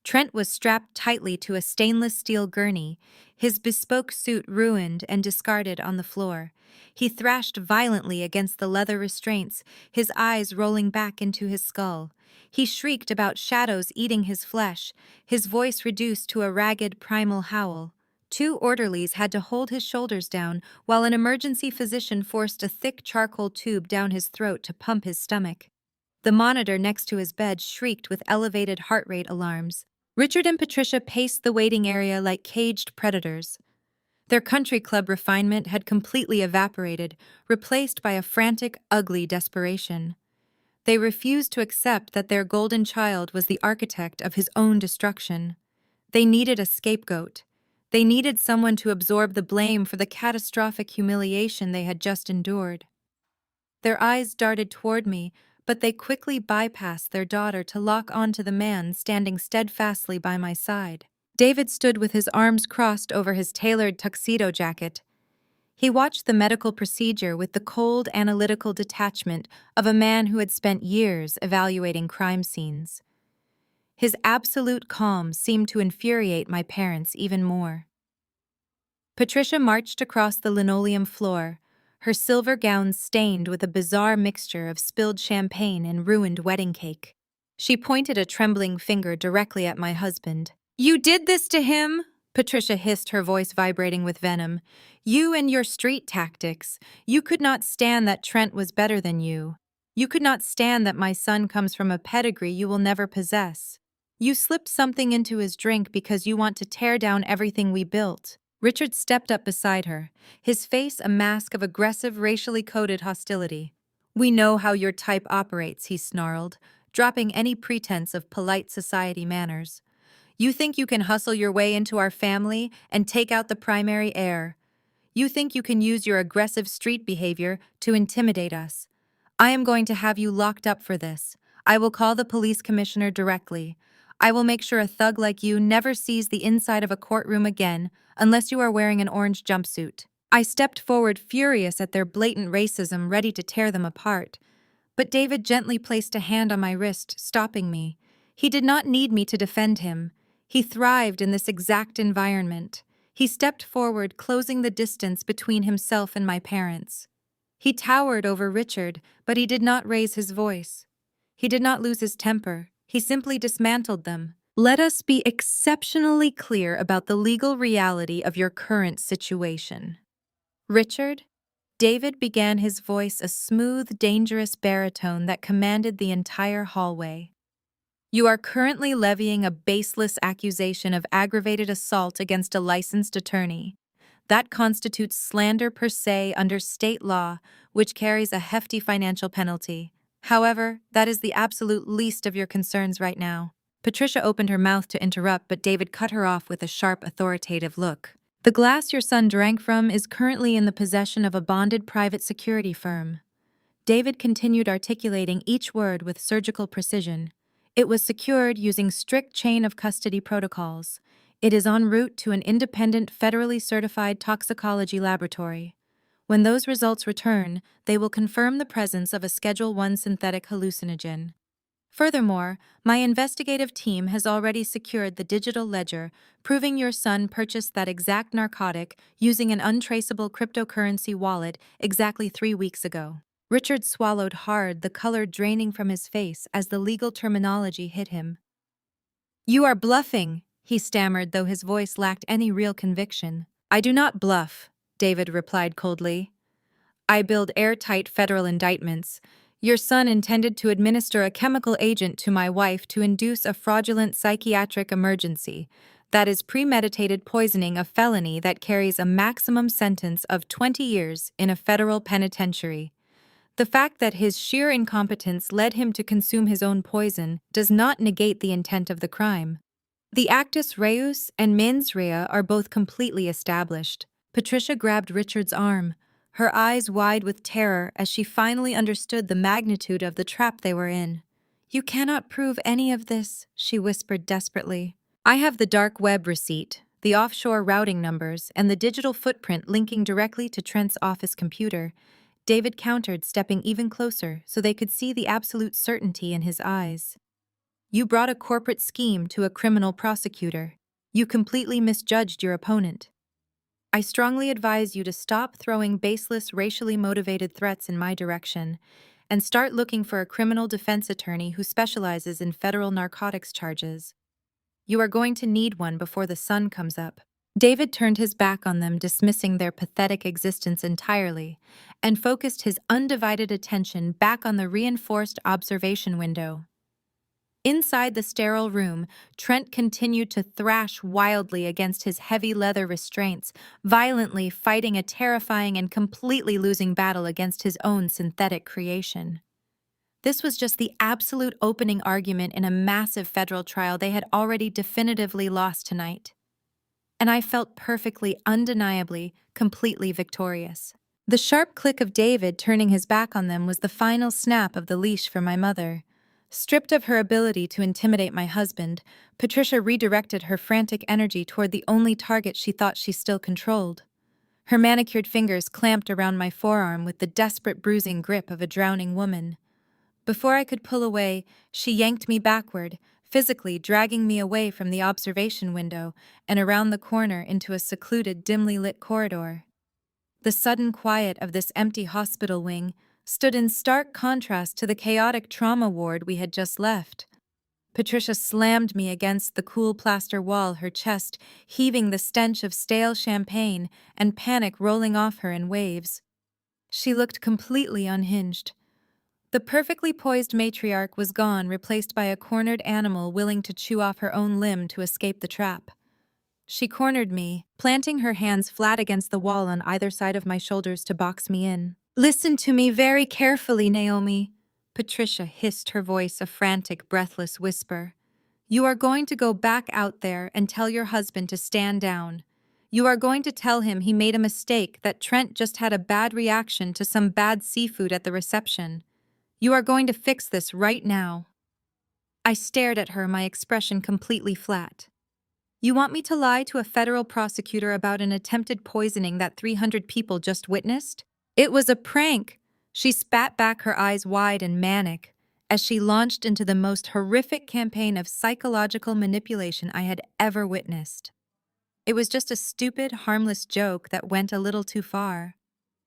[SPEAKER 1] Trent was strapped tightly to a stainless steel gurney, his bespoke suit ruined and discarded on the floor. He thrashed violently against the leather restraints, his eyes rolling back into his skull. He shrieked about shadows eating his flesh, his voice reduced to a ragged primal howl. 2 orderlies had to hold his shoulders down, while an emergency physician forced a thick charcoal tube down his throat to pump his stomach. The monitor next to his bed shrieked with elevated heart rate alarms. Richard and Patricia paced the waiting area like caged predators. Their country club refinement had completely evaporated, replaced by a frantic, ugly desperation. They refused to accept that their golden child was the architect of his own destruction. They needed a scapegoat. They needed someone to absorb the blame for the catastrophic humiliation they had just endured. Their eyes darted toward me, but they quickly bypassed their daughter to lock onto the man standing steadfastly by my side. David stood with his arms crossed over his tailored tuxedo jacket. He watched the medical procedure with the cold, analytical detachment of a man who had spent years evaluating crime scenes. His absolute calm seemed to infuriate my parents even more. Patricia marched across the linoleum floor, her silver gown stained with a bizarre mixture of spilled champagne and ruined wedding cake. She pointed a trembling finger directly at my husband. You did this to him? Patricia hissed, her voice vibrating with venom. You and your street tactics. You could not stand that Trent was better than you. You could not stand that my son comes from a pedigree you will never possess. You slipped something into his drink because you want to tear down everything we built. Richard stepped up beside her, his face a mask of aggressive, racially coded hostility. We know how your type operates, he snarled, dropping any pretense of polite society manners. You think you can hustle your way into our family and take out the primary heir. You think you can use your aggressive street behavior to intimidate us. I am going to have you locked up for this. I will call the police commissioner directly. I will make sure a thug like you never sees the inside of a courtroom again unless you are wearing an orange jumpsuit. I stepped forward, furious at their blatant racism, ready to tear them apart. But David gently placed a hand on my wrist, stopping me. He did not need me to defend him. He thrived in this exact environment. He stepped forward, closing the distance between himself and my parents. He towered over Richard, but he did not raise his voice. He did not lose his temper. He simply dismantled them. Let us be exceptionally clear about the legal reality of your current situation. Richard, David began, his voice a smooth, dangerous baritone that commanded the entire hallway. You are currently levying a baseless accusation of aggravated assault against a licensed attorney. That constitutes slander per se under state law, which carries a hefty financial penalty. However, that is the absolute least of your concerns right now. Patricia opened her mouth to interrupt, but David cut her off with a sharp, authoritative look. The glass your son drank from is currently in the possession of a bonded private security firm. David continued, articulating each word with surgical precision. It was secured using strict chain of custody protocols. It is en route to an independent, federally certified toxicology laboratory. When those results return, they will confirm the presence of a Schedule I synthetic hallucinogen. Furthermore, my investigative team has already secured the digital ledger, proving your son purchased that exact narcotic using an untraceable cryptocurrency wallet exactly 3 weeks ago. Richard swallowed hard, the color draining from his face as the legal terminology hit him. You are bluffing, he stammered, though his voice lacked any real conviction. I do not bluff, David replied coldly. I build airtight federal indictments. Your son intended to administer a chemical agent to my wife to induce a fraudulent psychiatric emergency. That is premeditated poisoning, a felony that carries a maximum sentence of 20 years in a federal penitentiary. The fact that his sheer incompetence led him to consume his own poison does not negate the intent of the crime. The actus reus and mens rea are both completely established. Patricia grabbed Richard's arm, her eyes wide with terror as she finally understood the magnitude of the trap they were in. You cannot prove any of this, she whispered desperately. I have the dark web receipt, the offshore routing numbers, and the digital footprint linking directly to Trent's office computer. David countered, stepping even closer so they could see the absolute certainty in his eyes. You brought a corporate scheme to a criminal prosecutor. You completely misjudged your opponent. I strongly advise you to stop throwing baseless, racially motivated threats in my direction and start looking for a criminal defense attorney who specializes in federal narcotics charges. You are going to need one before the sun comes up. David turned his back on them, dismissing their pathetic existence entirely, and focused his undivided attention back on the reinforced observation window. Inside the sterile room, Trent continued to thrash wildly against his heavy leather restraints, violently fighting a terrifying and completely losing battle against his own synthetic creation. This was just the absolute opening argument in a massive federal trial they had already definitively lost tonight. And I felt perfectly, undeniably, completely victorious. The sharp click of David turning his back on them was the final snap of the leash for my mother. Stripped of her ability to intimidate my husband, Patricia redirected her frantic energy toward the only target she thought she still controlled. Her manicured fingers clamped around my forearm with the desperate, bruising grip of a drowning woman. Before I could pull away, she yanked me backward, physically dragging me away from the observation window and around the corner into a secluded, dimly lit corridor. The sudden quiet of this empty hospital wing stood in stark contrast to the chaotic trauma ward we had just left. Patricia slammed me against the cool plaster wall, her chest heaving, the stench of stale champagne and panic rolling off her in waves. She looked completely unhinged. The perfectly poised matriarch was gone, replaced by a cornered animal willing to chew off her own limb to escape the trap. She cornered me, planting her hands flat against the wall on either side of my shoulders to box me in. "Listen to me very carefully, Naomi," Patricia hissed, her voice a frantic, breathless whisper. "You are going to go back out there and tell your husband to stand down. You are going to tell him he made a mistake, that Trent just had a bad reaction to some bad seafood at the reception. You are going to fix this right now." I stared at her, my expression completely flat. "You want me to lie to a federal prosecutor about an attempted poisoning that 300 people just witnessed? It was a prank." She spat back, her eyes wide and manic, as she launched into the most horrific campaign of psychological manipulation I had ever witnessed. "It was just a stupid, harmless joke that went a little too far.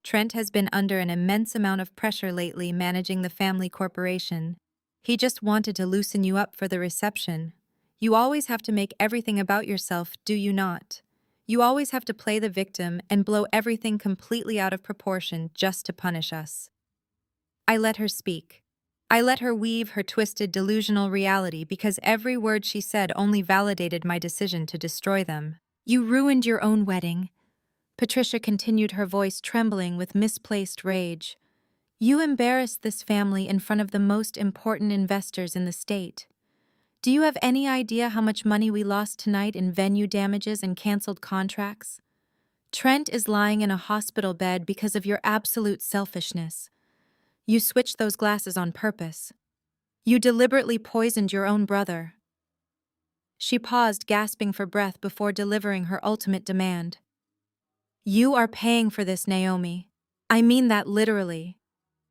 [SPEAKER 1] Trent has been under an immense amount of pressure lately managing the family corporation. He just wanted to loosen you up for the reception. You always have to make everything about yourself, do you not? You always have to play the victim and blow everything completely out of proportion just to punish us." I let her speak. I let her weave her twisted, delusional reality, because every word she said only validated my decision to destroy them. "You ruined your own wedding," Patricia continued, her voice trembling with misplaced rage. "You embarrassed this family in front of the most important investors in the state. Do you have any idea how much money we lost tonight in venue damages and canceled contracts? Trent is lying in a hospital bed because of your absolute selfishness. You switched those glasses on purpose. You deliberately poisoned your own brother." She paused, gasping for breath before delivering her ultimate demand. "You are paying for this, Naomi. I mean that literally.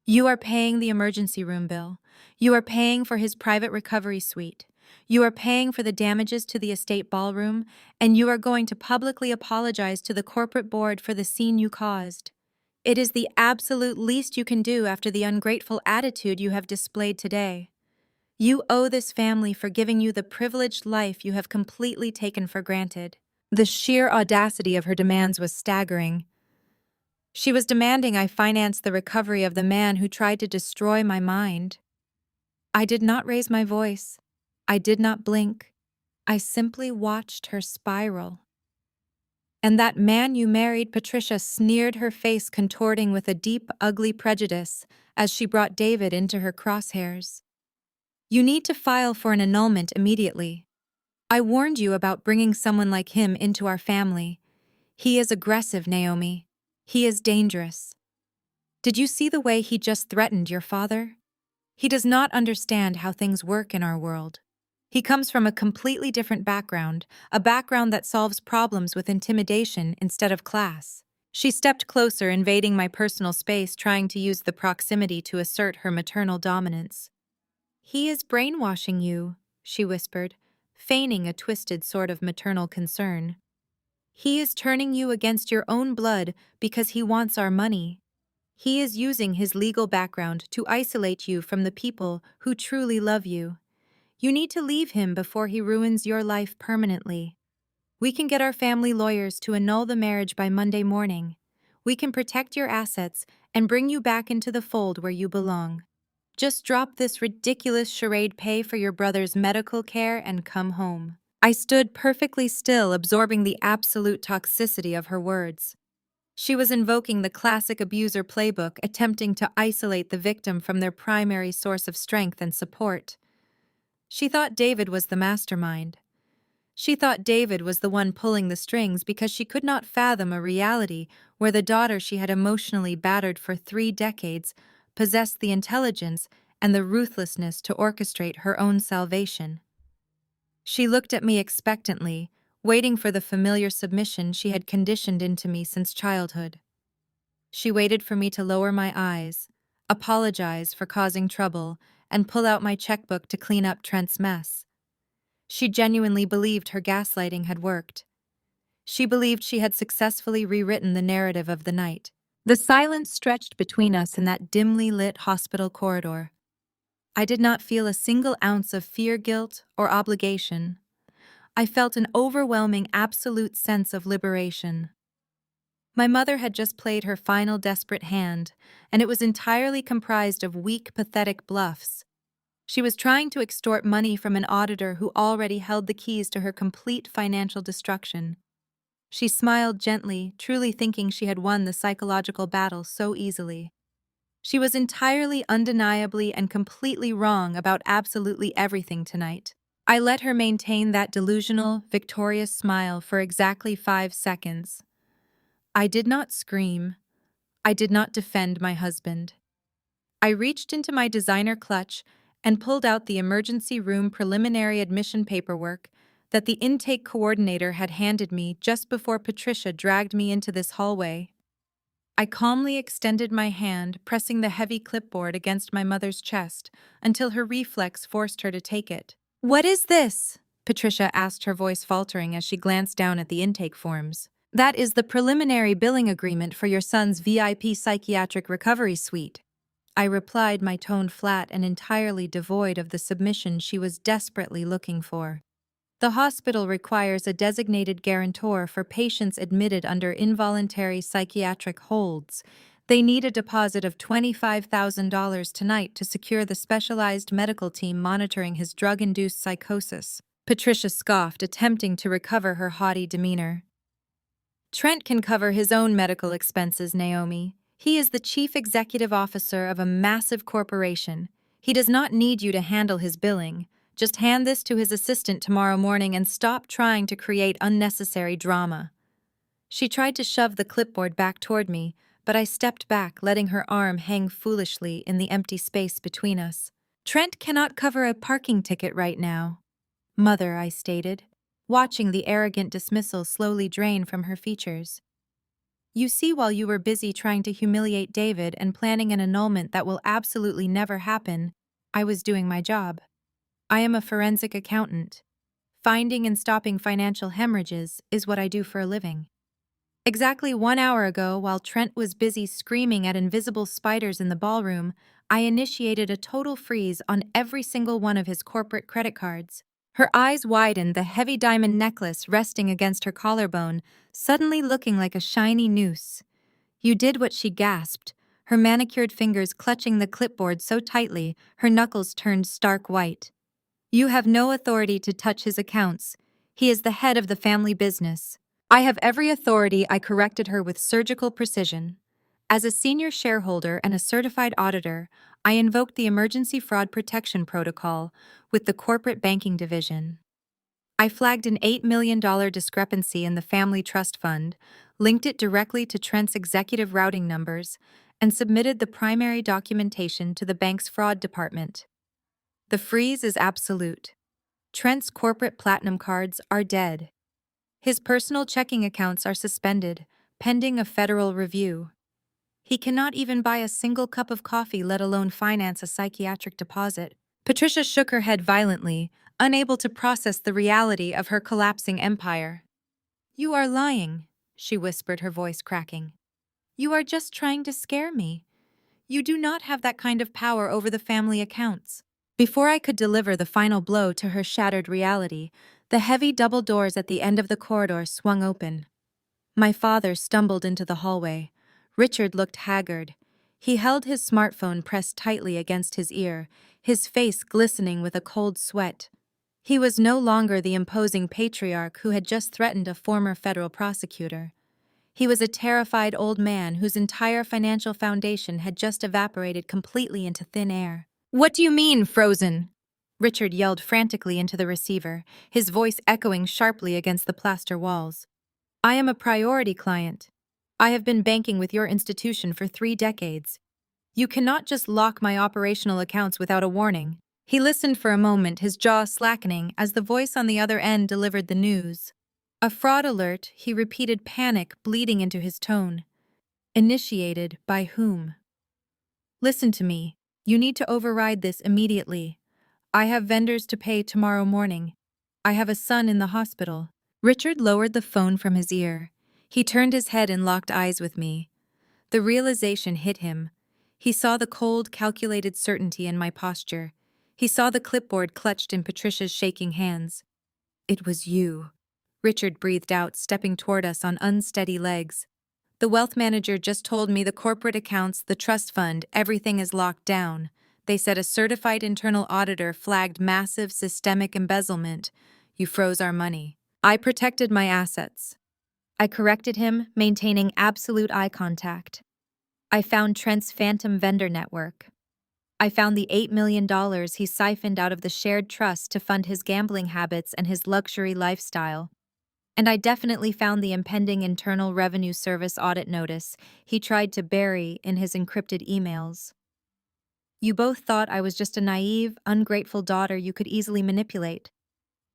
[SPEAKER 1] You are paying the emergency room bill. You are paying for his private recovery suite. You are paying for the damages to the estate ballroom, and you are going to publicly apologize to the corporate board for the scene you caused. It is the absolute least you can do after the ungrateful attitude you have displayed today. You owe this family for giving you the privileged life you have completely taken for granted." The sheer audacity of her demands was staggering. She was demanding I finance the recovery of the man who tried to destroy my mind. I did not raise my voice. I did not blink. I simply watched her spiral. "And that man you married," Patricia sneered, her face contorting with a deep, ugly prejudice as she brought David into her crosshairs. "You need to file for an annulment immediately. I warned you about bringing someone like him into our family. He is aggressive, Naomi. He is dangerous. Did you see the way he just threatened your father? He does not understand how things work in our world. He comes from a completely different background, a background that solves problems with intimidation instead of class." She stepped closer, invading my personal space, trying to use the proximity to assert her maternal dominance. "He is brainwashing you," she whispered, feigning a twisted sort of maternal concern. "He is turning you against your own blood because he wants our money. He is using his legal background to isolate you from the people who truly love you. You need to leave him before he ruins your life permanently. We can get our family lawyers to annul the marriage by Monday morning. We can protect your assets and bring you back into the fold where you belong. Just drop this ridiculous charade, pay for your brother's medical care, and come home." I stood perfectly still, absorbing the absolute toxicity of her words. She was invoking the classic abuser playbook, attempting to isolate the victim from their primary source of strength and support. She thought David was the mastermind. She thought David was the one pulling the strings because she could not fathom a reality where the daughter she had emotionally battered for 3 decades possessed the intelligence and the ruthlessness to orchestrate her own salvation. She looked at me expectantly, waiting for the familiar submission she had conditioned into me since childhood. She waited for me to lower my eyes, apologize for causing trouble, and pull out my checkbook to clean up Trent's mess. She genuinely believed her gaslighting had worked. She believed she had successfully rewritten the narrative of the night. The silence stretched between us in that dimly lit hospital corridor. I did not feel a single ounce of fear, guilt, or obligation. I felt an overwhelming absolute sense of liberation. My mother had just played her final desperate hand, and it was entirely comprised of weak, pathetic bluffs. She was trying to extort money from an auditor who already held the keys to her complete financial destruction. She smiled gently, truly thinking she had won the psychological battle so easily. She was entirely, undeniably, and completely wrong about absolutely everything tonight. I let her maintain that delusional, victorious smile for exactly 5 seconds. I did not scream. I did not defend my husband. I reached into my designer clutch and pulled out the emergency room preliminary admission paperwork that the intake coordinator had handed me just before Patricia dragged me into this hallway. I calmly extended my hand, pressing the heavy clipboard against my mother's chest until her reflex forced her to take it. "What is this?" Patricia asked, her voice faltering as she glanced down at the intake forms. "That is the preliminary billing agreement for your son's VIP psychiatric recovery suite." I replied, my tone flat and entirely devoid of the submission she was desperately looking for. The hospital requires a designated guarantor for patients admitted under involuntary psychiatric holds. They need a deposit of $25,000 tonight to secure the specialized medical team monitoring his drug-induced psychosis. Patricia scoffed, attempting to recover her haughty demeanor. "Trent can cover his own medical expenses, Naomi. He is the chief executive officer of a massive corporation. He does not need you to handle his billing. Just hand this to his assistant tomorrow morning and stop trying to create unnecessary drama." She tried to shove the clipboard back toward me, but I stepped back, letting her arm hang foolishly in the empty space between us. "Trent cannot cover a parking ticket right now." "Mother," I stated, watching the arrogant dismissal slowly drain from her features. "You see, while you were busy trying to humiliate David and planning an annulment that will absolutely never happen, I was doing my job. I am a forensic accountant. Finding and stopping financial hemorrhages is what I do for a living." Exactly 1 hour ago, while Trent was busy screaming at invisible spiders in the ballroom, I initiated a total freeze on every single one of his corporate credit cards. Her eyes widened, the heavy diamond necklace resting against her collarbone, suddenly looking like a shiny noose. "You did what?" she gasped, her manicured fingers clutching the clipboard so tightly her knuckles turned stark white. "You have no authority to touch his accounts. He is the head of the family business." "I have every authority," I corrected her with surgical precision. "As a senior shareholder and a certified auditor, I invoked the Emergency Fraud Protection Protocol with the Corporate Banking Division. I flagged an $8 million discrepancy in the family trust fund, linked it directly to Trent's executive routing numbers, and submitted the primary documentation to the bank's fraud department. The freeze is absolute. Trent's corporate platinum cards are dead. His personal checking accounts are suspended, pending a federal review. He cannot even buy a single cup of coffee, let alone finance a psychiatric deposit." Patricia shook her head violently, unable to process the reality of her collapsing empire. "You are lying," she whispered, her voice cracking. "You are just trying to scare me. You do not have that kind of power over the family accounts." Before I could deliver the final blow to her shattered reality, the heavy double doors at the end of the corridor swung open. My father stumbled into the hallway. Richard looked haggard. He held his smartphone pressed tightly against his ear, his face glistening with a cold sweat. He was no longer the imposing patriarch who had just threatened a former federal prosecutor. He was a terrified old man whose entire financial foundation had just evaporated completely into thin air. "What do you mean, frozen?" Richard yelled frantically into the receiver, his voice echoing sharply against the plaster walls. "I am a priority client. I have been banking with your institution for 3 decades. You cannot just lock my operational accounts without a warning." He listened for a moment, his jaw slackening as the voice on the other end delivered the news. "A fraud alert," he repeated, panic bleeding into his tone. "Initiated by whom? Listen to me. You need to override this immediately. I have vendors to pay tomorrow morning. I have a son in the hospital." Richard lowered the phone from his ear. He turned his head and locked eyes with me. The realization hit him. He saw the cold, calculated certainty in my posture. He saw the clipboard clutched in Patricia's shaking hands. "It was you," Richard breathed out, stepping toward us on unsteady legs. "The wealth manager just told me the corporate accounts, the trust fund, everything is locked down. They said a certified internal auditor flagged massive systemic embezzlement. You froze our money." I protected my assets. I corrected him, maintaining absolute eye contact. I found Trent's phantom vendor network. I found the $8 million he siphoned out of the shared trust to fund his gambling habits and his luxury lifestyle. And I definitely found the impending Internal Revenue Service audit notice he tried to bury in his encrypted emails. You both thought I was just a naive, ungrateful daughter you could easily manipulate.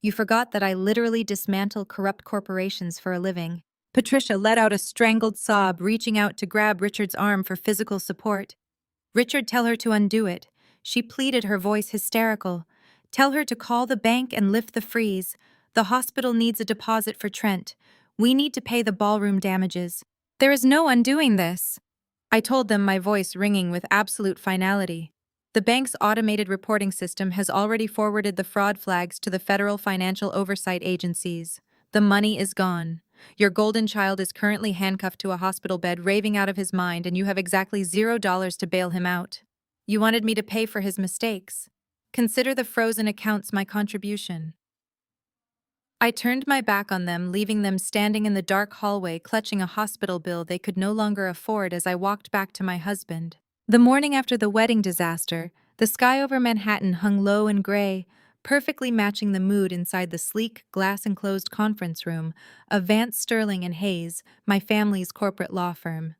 [SPEAKER 1] You forgot that I literally dismantle corrupt corporations for a living. Patricia let out a strangled sob, reaching out to grab Richard's arm for physical support. "Richard, tell her to undo it," she pleaded, her voice hysterical. "Tell her to call the bank and lift the freeze. The hospital needs a deposit for Trent. We need to pay the ballroom damages." "There is no undoing this," I told them, my voice ringing with absolute finality. "The bank's automated reporting system has already forwarded the fraud flags to the federal financial oversight agencies. The money is gone. Your golden child is currently handcuffed to a hospital bed, raving out of his mind, and you have exactly $0 to bail him out. You wanted me to pay for his mistakes. Consider the frozen accounts my contribution." I turned my back on them, leaving them standing in the dark hallway, clutching a hospital bill they could no longer afford as I walked back to my husband. The morning after the wedding disaster, the sky over Manhattan hung low and gray, perfectly matching the mood inside the sleek, glass-enclosed conference room of Vance Sterling and Hayes, my family's corporate law firm.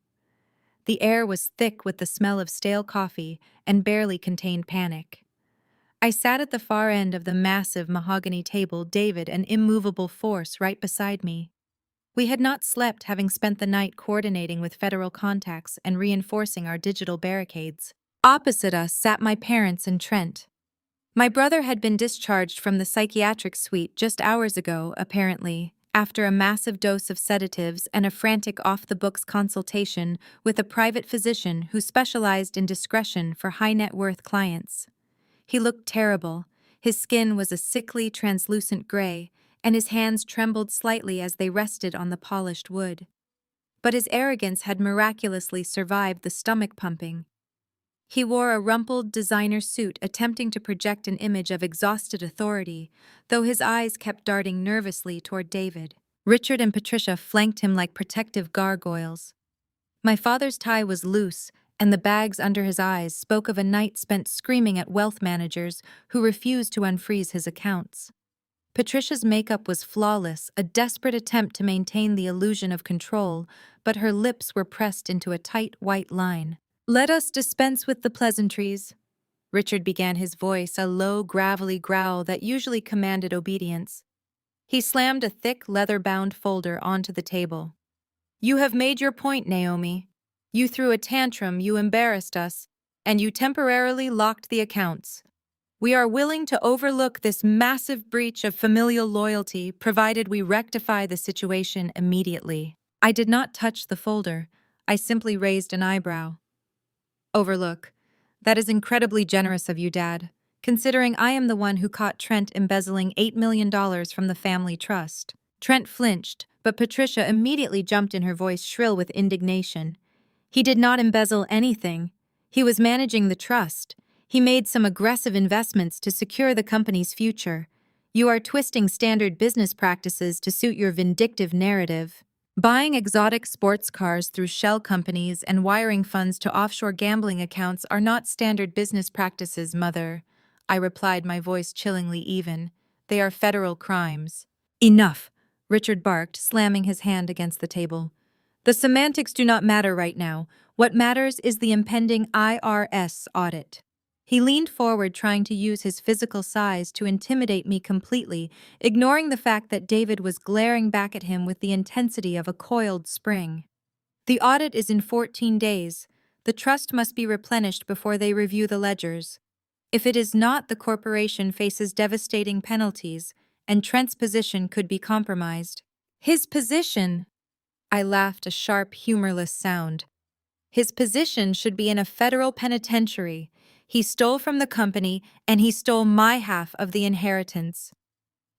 [SPEAKER 1] The air was thick with the smell of stale coffee and barely contained panic. I sat at the far end of the massive mahogany table, David, an immovable force, right beside me. We had not slept, having spent the night coordinating with federal contacts and reinforcing our digital barricades. Opposite us sat my parents and Trent. My brother had been discharged from the psychiatric suite just hours ago, apparently, after a massive dose of sedatives and a frantic off-the-books consultation with a private physician who specialized in discretion for high-net-worth clients. He looked terrible. His skin was a sickly, translucent gray, and his hands trembled slightly as they rested on the polished wood. But his arrogance had miraculously survived the stomach pumping. He wore a rumpled designer suit, attempting to project an image of exhausted authority, though his eyes kept darting nervously toward David. Richard and Patricia flanked him like protective gargoyles. My father's tie was loose, and the bags under his eyes spoke of a night spent screaming at wealth managers who refused to unfreeze his accounts. Patricia's makeup was flawless, a desperate attempt to maintain the illusion of control, but her lips were pressed into a tight white line. "Let us dispense with the pleasantries," Richard began, his voice a low, gravelly growl that usually commanded obedience. He slammed a thick, leather-bound folder onto the table. "You have made your point, Naomi. You threw a tantrum, you embarrassed us, and you temporarily locked the accounts. We are willing to overlook this massive breach of familial loyalty, provided we rectify the situation immediately." I did not touch the folder. I simply raised an eyebrow. "Overlook. That is incredibly generous of you, Dad, considering I am the one who caught Trent embezzling $8 million from the family trust." Trent flinched, but Patricia immediately jumped in, her voice shrill with indignation. "He did not embezzle anything. He was managing the trust. He made some aggressive investments to secure the company's future. You are twisting standard business practices to suit your vindictive narrative. Buying exotic sports cars through shell companies and wiring funds to offshore gambling accounts are not standard business practices, Mother," I replied, my voice chillingly even. "They are federal crimes." "Enough," Richard barked, slamming his hand against the table. "The semantics do not matter right now. What matters is the impending IRS audit." He leaned forward, trying to use his physical size to intimidate me completely, ignoring the fact that David was glaring back at him with the intensity of a coiled spring. "The audit is in 14 days. The trust must be replenished before they review the ledgers. If it is not, the corporation faces devastating penalties, and Trent's position could be compromised." "His position?" I laughed, a sharp, humorless sound. "His position should be in a federal penitentiary. He stole from the company, and he stole my half of the inheritance.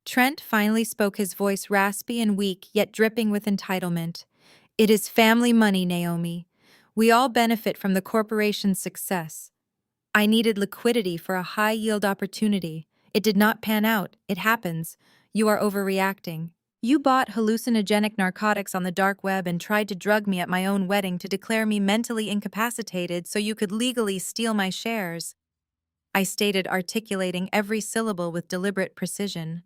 [SPEAKER 1] Trent finally spoke, his voice raspy and weak, yet dripping with entitlement. It is family money, Naomi. We all benefit from the corporation's success. I needed liquidity for a high-yield opportunity. It did not pan out. It happens. You are overreacting. You bought hallucinogenic narcotics on the dark web and tried to drug me at my own wedding to declare me mentally incapacitated so you could legally steal my shares. I stated, articulating every syllable with deliberate precision.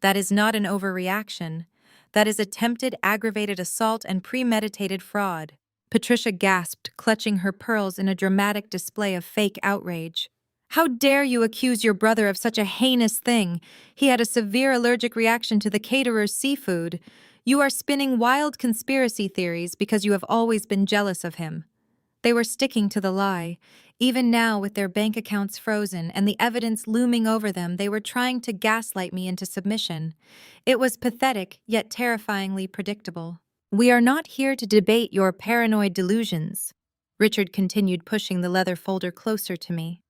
[SPEAKER 1] That is not an overreaction. That is attempted aggravated assault and premeditated fraud. Patricia gasped, clutching her pearls in a dramatic display of fake outrage. How dare you accuse your brother of such a heinous thing? He had a severe allergic reaction to the caterer's seafood. You are spinning wild conspiracy theories because you have always been jealous of him. They were sticking to the lie. Even now, with their bank accounts frozen and the evidence looming over them, they were trying to gaslight me into submission. It was pathetic, yet terrifyingly predictable. We are not here to debate your paranoid delusions. Richard continued, pushing the leather folder closer to me.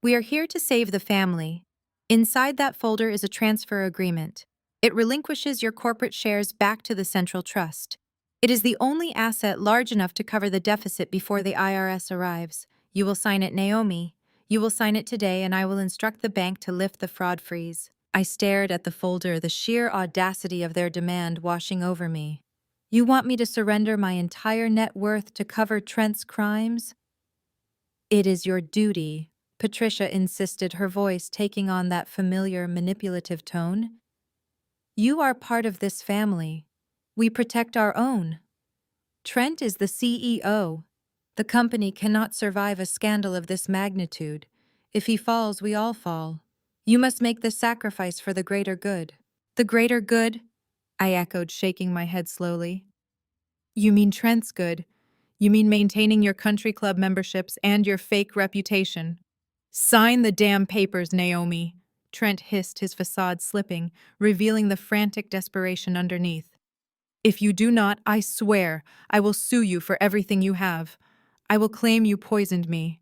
[SPEAKER 1] We are here to save the family. Inside that folder is a transfer agreement. It relinquishes your corporate shares back to the Central Trust. It is the only asset large enough to cover the deficit before the IRS arrives. You will sign it, Naomi. You will sign it today, and I will instruct the bank to lift the fraud freeze. I stared at the folder, the sheer audacity of their demand washing over me. You want me to surrender my entire net worth to cover Trent's crimes? It is your duty, Patricia insisted, her voice taking on that familiar, manipulative tone. You are part of this family. We protect our own. Trent is the CEO. The company cannot survive a scandal of this magnitude. If he falls, we all fall. You must make this sacrifice for the greater good. The greater good? I echoed, shaking my head slowly. You mean Trent's good. You mean maintaining your country club memberships and your fake reputation. Sign the damn papers, Naomi, Trent hissed, his facade slipping, revealing the frantic desperation underneath. If you do not, I swear, I will sue you for everything you have. I will claim you poisoned me.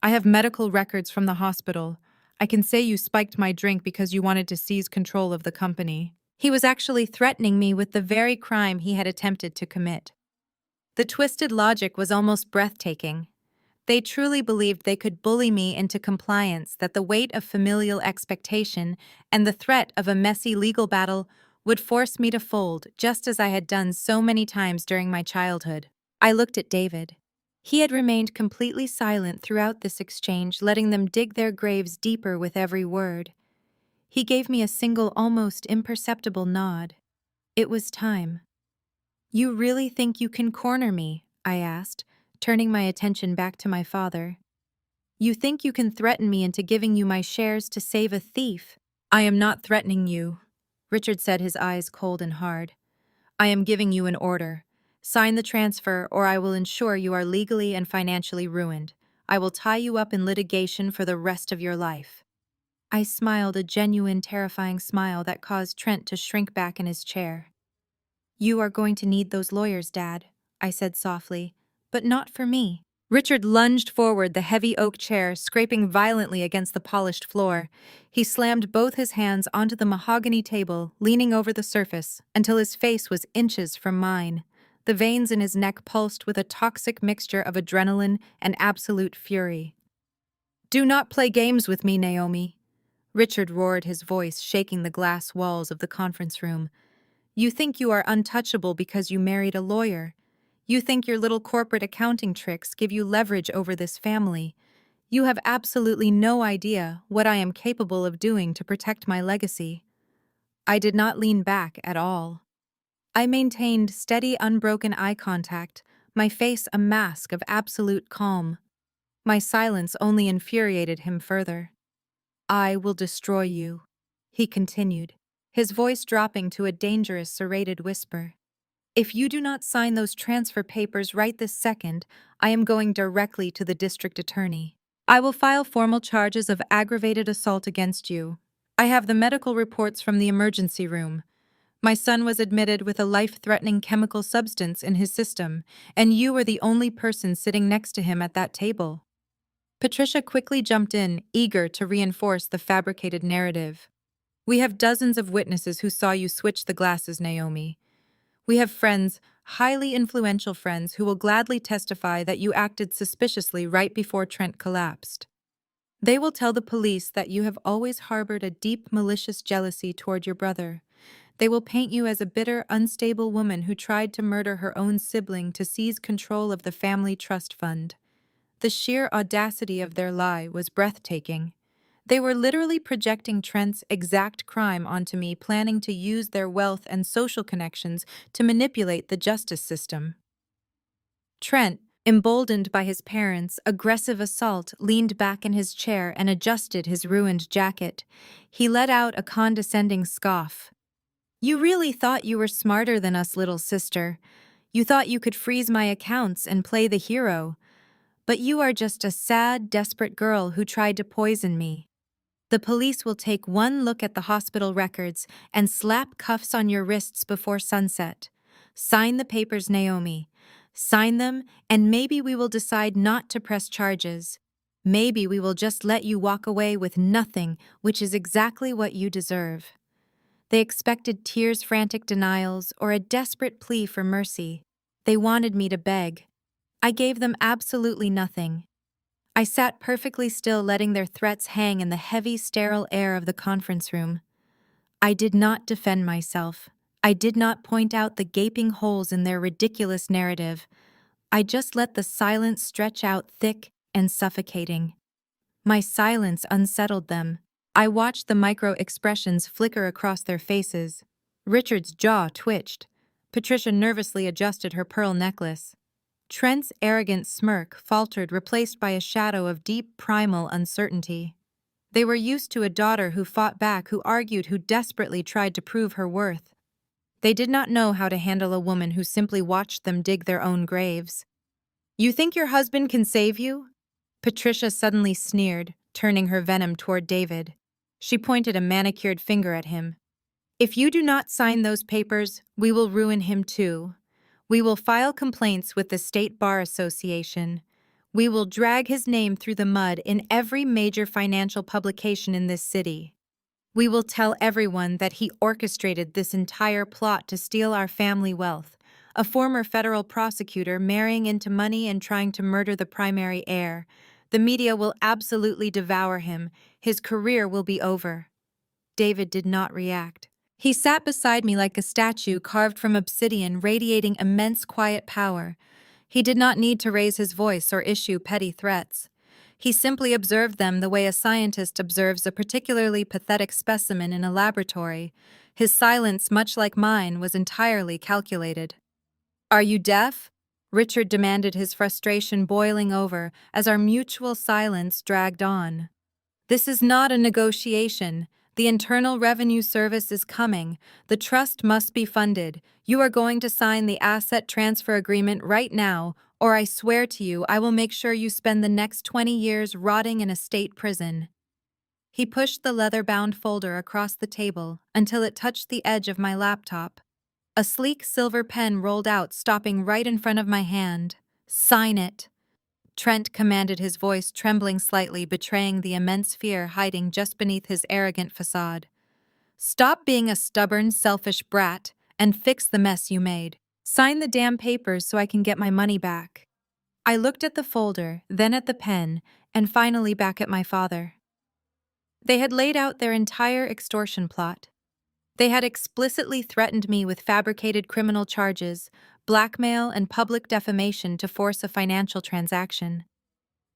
[SPEAKER 1] I have medical records from the hospital. I can say you spiked my drink because you wanted to seize control of the company. He was actually threatening me with the very crime he had attempted to commit. The twisted logic was almost breathtaking. They truly believed they could bully me into compliance, that the weight of familial expectation and the threat of a messy legal battle would force me to fold, just as I had done so many times during my childhood. I looked at David. He had remained completely silent throughout this exchange, letting them dig their graves deeper with every word. He gave me a single, almost imperceptible nod. It was time. You really think you can corner me? I asked, turning my attention back to my father. You think you can threaten me into giving you my shares to save a thief? I am not threatening you, Richard said, his eyes cold and hard. I am giving you an order. Sign the transfer, or I will ensure you are legally and financially ruined. I will tie you up in litigation for the rest of your life. I smiled, a genuine, terrifying smile that caused Trent to shrink back in his chair. You are going to need those lawyers, Dad, I said softly, but not for me. Richard lunged forward, the heavy oak chair scraping violently against the polished floor. He slammed both his hands onto the mahogany table, leaning over the surface, until his face was inches from mine. The veins in his neck pulsed with a toxic mixture of adrenaline and absolute fury. Do not play games with me, Naomi, Richard roared, his voice shaking the glass walls of the conference room. You think you are untouchable because you married a lawyer. You think your little corporate accounting tricks give you leverage over this family. You have absolutely no idea what I am capable of doing to protect my legacy. I did not lean back at all. I maintained steady, unbroken eye contact, my face a mask of absolute calm. My silence only infuriated him further. I will destroy you, he continued, his voice dropping to a dangerous, serrated whisper. If you do not sign those transfer papers right this second, I am going directly to the district attorney. I will file formal charges of aggravated assault against you. I have the medical reports from the emergency room. My son was admitted with a life-threatening chemical substance in his system, and you are the only person sitting next to him at that table. Patricia quickly jumped in, eager to reinforce the fabricated narrative. We have dozens of witnesses who saw you switch the glasses, Naomi. We have friends, highly influential friends, who will gladly testify that you acted suspiciously right before Trent collapsed. They will tell the police that you have always harbored a deep, malicious jealousy toward your brother. They will paint you as a bitter, unstable woman who tried to murder her own sibling to seize control of the family trust fund. The sheer audacity of their lie was breathtaking. They were literally projecting Trent's exact crime onto me, planning to use their wealth and social connections to manipulate the justice system. Trent, emboldened by his parents' aggressive assault, leaned back in his chair and adjusted his ruined jacket. He let out a condescending scoff. "You really thought you were smarter than us, little sister. You thought you could freeze my accounts and play the hero. But you are just a sad, desperate girl who tried to poison me. The police will take one look at the hospital records and slap cuffs on your wrists before sunset. Sign the papers, Naomi. Sign them, and maybe we will decide not to press charges. Maybe we will just let you walk away with nothing, which is exactly what you deserve." They expected tears, frantic denials, or a desperate plea for mercy. They wanted me to beg. I gave them absolutely nothing. I sat perfectly still, letting their threats hang in the heavy, sterile air of the conference room. I did not defend myself. I did not point out the gaping holes in their ridiculous narrative. I just let the silence stretch out thick and suffocating. My silence unsettled them. I watched the micro-expressions flicker across their faces. Richard's jaw twitched. Patricia nervously adjusted her pearl necklace. Trent's arrogant smirk faltered, replaced by a shadow of deep primal uncertainty. They were used to a daughter who fought back, who argued, who desperately tried to prove her worth. They did not know how to handle a woman who simply watched them dig their own graves. "You think your husband can save you?" Patricia suddenly sneered, turning her venom toward David. She pointed a manicured finger at him. "If you do not sign those papers, we will ruin him too. We will file complaints with the State Bar Association. We will drag his name through the mud in every major financial publication in this city. We will tell everyone that he orchestrated this entire plot to steal our family wealth, a former federal prosecutor marrying into money and trying to murder the primary heir. The media will absolutely devour him. His career will be over." David did not react. He sat beside me like a statue carved from obsidian, radiating immense quiet power. He did not need to raise his voice or issue petty threats. He simply observed them the way a scientist observes a particularly pathetic specimen in a laboratory. His silence, much like mine, was entirely calculated. "Are you deaf?" Richard demanded, his frustration boiling over as our mutual silence dragged on. "This is not a negotiation. The Internal Revenue Service is coming. The trust must be funded. You are going to sign the asset transfer agreement right now, or I swear to you I will make sure you spend the next 20 years rotting in a state prison." He pushed the leather-bound folder across the table until it touched the edge of my laptop. A sleek silver pen rolled out, stopping right in front of my hand. "Sign it." Trent commanded, his voice trembling slightly, betraying the immense fear hiding just beneath his arrogant facade. "Stop being a stubborn, selfish brat and fix the mess you made. Sign the damn papers so I can get my money back." I looked at the folder, then at the pen, and finally back at my father. They had laid out their entire extortion plot. They had explicitly threatened me with fabricated criminal charges, blackmail, and public defamation to force a financial transaction.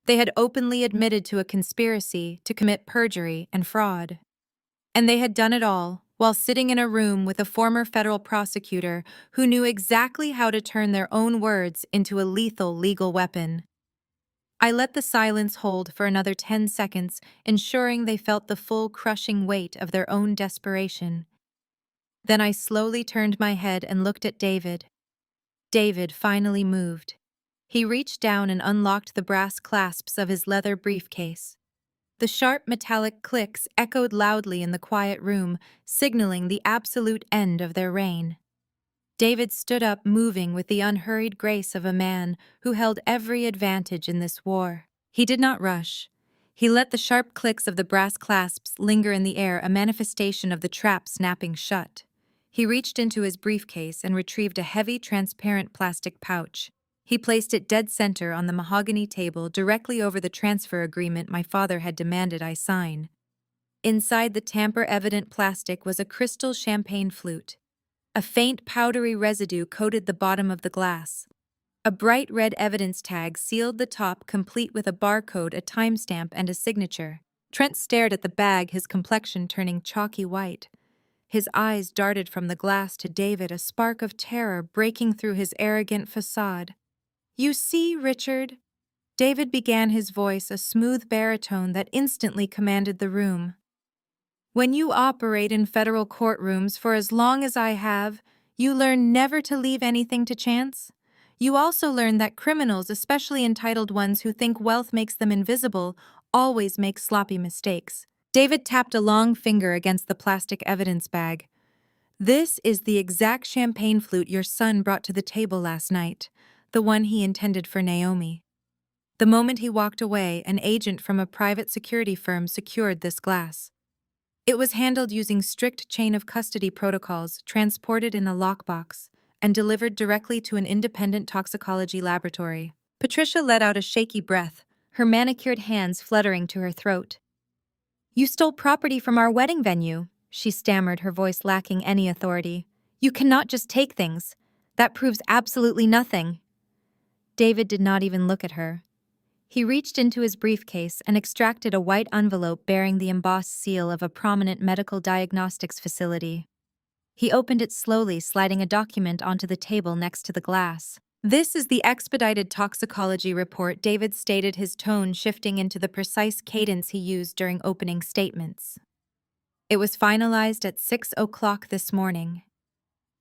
[SPEAKER 1] They had openly admitted to a conspiracy to commit perjury and fraud. And they had done it all while sitting in a room with a former federal prosecutor who knew exactly how to turn their own words into a lethal legal weapon. I let the silence hold for another 10 seconds, ensuring they felt the full crushing weight of their own desperation. Then I slowly turned my head and looked at David. David finally moved. He reached down and unlocked the brass clasps of his leather briefcase. The sharp metallic clicks echoed loudly in the quiet room, signaling the absolute end of their reign. David stood up, moving with the unhurried grace of a man who held every advantage in this war. He did not rush. He let the sharp clicks of the brass clasps linger in the air, a manifestation of the trap snapping shut. He reached into his briefcase and retrieved a heavy, transparent plastic pouch. He placed it dead center on the mahogany table, directly over the transfer agreement my father had demanded I sign. Inside the tamper-evident plastic was a crystal champagne flute. A faint, powdery residue coated the bottom of the glass. A bright red evidence tag sealed the top, complete with a barcode, a timestamp, and a signature. Trent stared at the bag, his complexion turning chalky white. His eyes darted from the glass to David, a spark of terror breaking through his arrogant facade. "You see, Richard," David began, his voice a smooth baritone that instantly commanded the room. "When you operate in federal courtrooms for as long as I have, you learn never to leave anything to chance. You also learn that criminals, especially entitled ones who think wealth makes them invisible, always make sloppy mistakes." David tapped a long finger against the plastic evidence bag. "This is the exact champagne flute your son brought to the table last night, the one he intended for Naomi." The moment he walked away, an agent from a private security firm secured this glass. It was handled using strict chain of custody protocols, transported in a lockbox, and delivered directly to an independent toxicology laboratory. Patricia let out a shaky breath, her manicured hands fluttering to her throat. "You stole property from our wedding venue," she stammered, her voice lacking any authority. "You cannot just take things. That proves absolutely nothing." David did not even look at her. He reached into his briefcase and extracted a white envelope bearing the embossed seal of a prominent medical diagnostics facility. He opened it slowly, sliding a document onto the table next to the glass. "This is the expedited toxicology report," David stated, his tone shifting into the precise cadence he used during opening statements. "It was finalized at 6 o'clock this morning.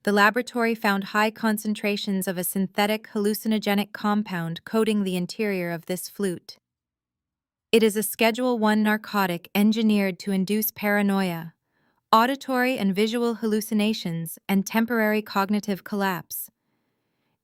[SPEAKER 1] The laboratory found high concentrations of a synthetic hallucinogenic compound coating the interior of this flute. It is a Schedule I narcotic engineered to induce paranoia, auditory and visual hallucinations, and temporary cognitive collapse.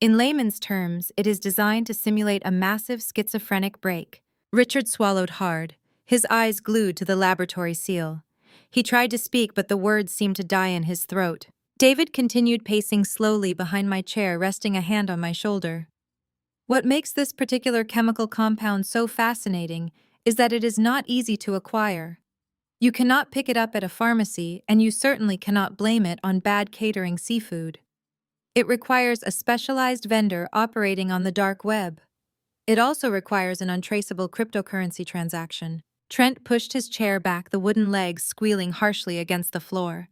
[SPEAKER 1] In layman's terms, it is designed to simulate a massive schizophrenic break." Richard swallowed hard, his eyes glued to the laboratory seal. He tried to speak, but the words seemed to die in his throat. David continued pacing slowly behind my chair, resting a hand on my shoulder. "What makes this particular chemical compound so fascinating is that it is not easy to acquire. You cannot pick it up at a pharmacy, and you certainly cannot blame it on bad catering seafood. It requires a specialized vendor operating on the dark web. It also requires an untraceable cryptocurrency transaction." Trent pushed his chair back, the wooden legs squealing harshly against the floor.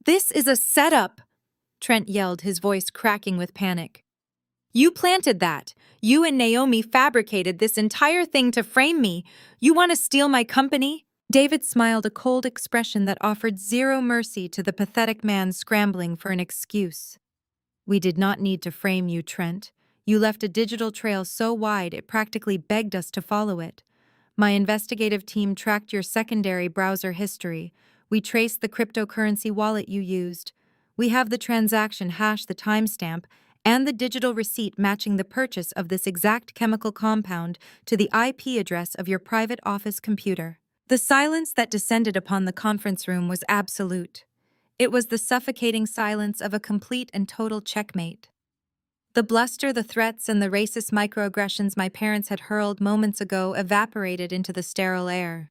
[SPEAKER 1] "This is a setup!" Trent yelled, his voice cracking with panic. "You planted that. You and Naomi fabricated this entire thing to frame me. You want to steal my company?" David smiled, a cold expression that offered zero mercy to the pathetic man scrambling for an excuse. "We did not need to frame you, Trent. You left a digital trail so wide it practically begged us to follow it. My investigative team tracked your secondary browser history. We traced the cryptocurrency wallet you used. We have the transaction hash, the timestamp, and the digital receipt matching the purchase of this exact chemical compound to the IP address of your private office computer." The silence that descended upon the conference room was absolute. It was the suffocating silence of a complete and total checkmate. The bluster, the threats, and the racist microaggressions my parents had hurled moments ago evaporated into the sterile air.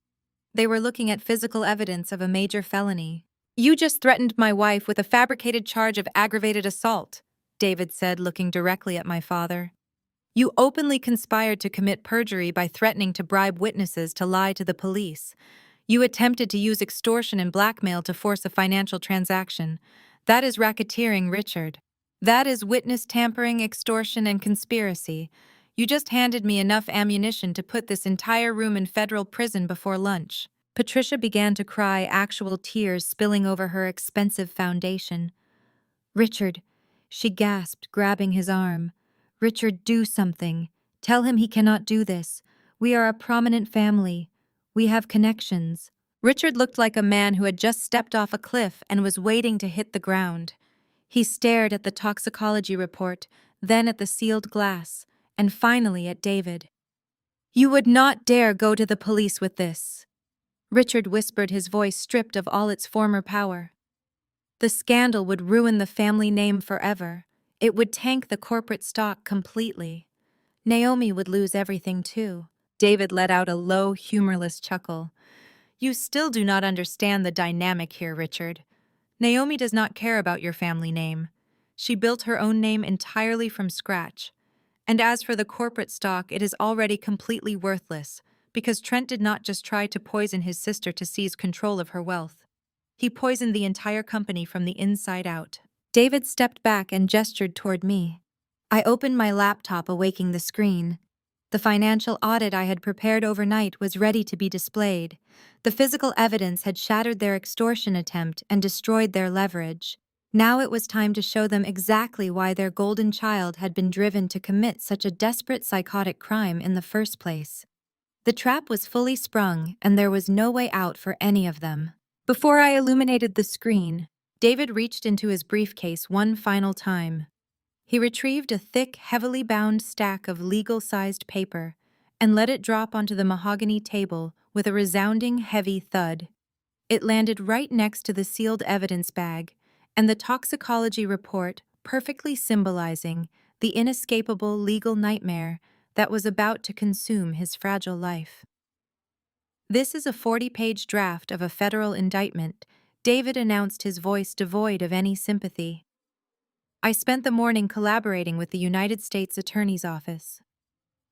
[SPEAKER 1] They were looking at physical evidence of a major felony. "You just threatened my wife with a fabricated charge of aggravated assault," David said, looking directly at my father. "You openly conspired to commit perjury by threatening to bribe witnesses to lie to the police. You attempted to use extortion and blackmail to force a financial transaction. That is racketeering, Richard. That is witness tampering, extortion, and conspiracy. You just handed me enough ammunition to put this entire room in federal prison before lunch." Patricia began to cry, actual tears spilling over her expensive foundation. "Richard," she gasped, grabbing his arm. "Richard, do something. Tell him he cannot do this. We are a prominent family. We have connections." Richard looked like a man who had just stepped off a cliff and was waiting to hit the ground. He stared at the toxicology report, then at the sealed glass, and finally at David. You would not dare go to the police with this. Richard whispered, his voice stripped of all its former power. The scandal would ruin the family name forever. It would tank the corporate stock completely. Naomi would lose everything too. David let out a low, humorless chuckle. You still do not understand the dynamic here, Richard. Naomi does not care about your family name. She built her own name entirely from scratch. And as for the corporate stock, it is already completely worthless, because Trent did not just try to poison his sister to seize control of her wealth. He poisoned the entire company from the inside out. David stepped back and gestured toward me. I opened my laptop, awaking the screen. The financial audit I had prepared overnight was ready to be displayed. The physical evidence had shattered their extortion attempt and destroyed their leverage. Now it was time to show them exactly why their golden child had been driven to commit such a desperate psychotic crime in the first place. The trap was fully sprung, and there was no way out for any of them. Before I illuminated the screen, David reached into his briefcase one final time. He retrieved a thick, heavily bound stack of legal-sized paper and let it drop onto the mahogany table with a resounding, heavy thud. It landed right next to the sealed evidence bag and the toxicology report, perfectly symbolizing the inescapable legal nightmare that was about to consume his fragile life. This is a 40-page draft of a federal indictment, David announced, his voice devoid of any sympathy. I spent the morning collaborating with the United States Attorney's Office.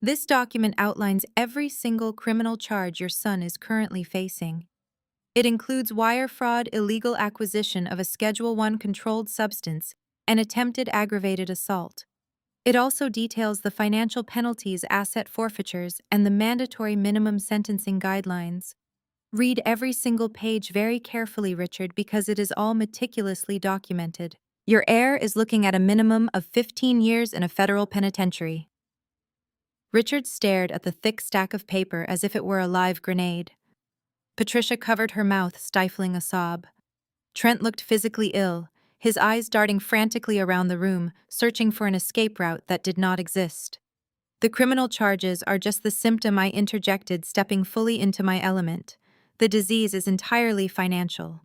[SPEAKER 1] This document outlines every single criminal charge your son is currently facing. It includes wire fraud, illegal acquisition of a Schedule I controlled substance, and attempted aggravated assault. It also details the financial penalties, asset forfeitures, and the mandatory minimum sentencing guidelines. Read every single page very carefully, Richard, because it is all meticulously documented. Your heir is looking at a minimum of 15 years in a federal penitentiary. Richard stared at the thick stack of paper as if it were a live grenade. Patricia covered her mouth, stifling a sob. Trent looked physically ill, his eyes darting frantically around the room, searching for an escape route that did not exist. The criminal charges are just the symptom, I interjected, stepping fully into my element. The disease is entirely financial.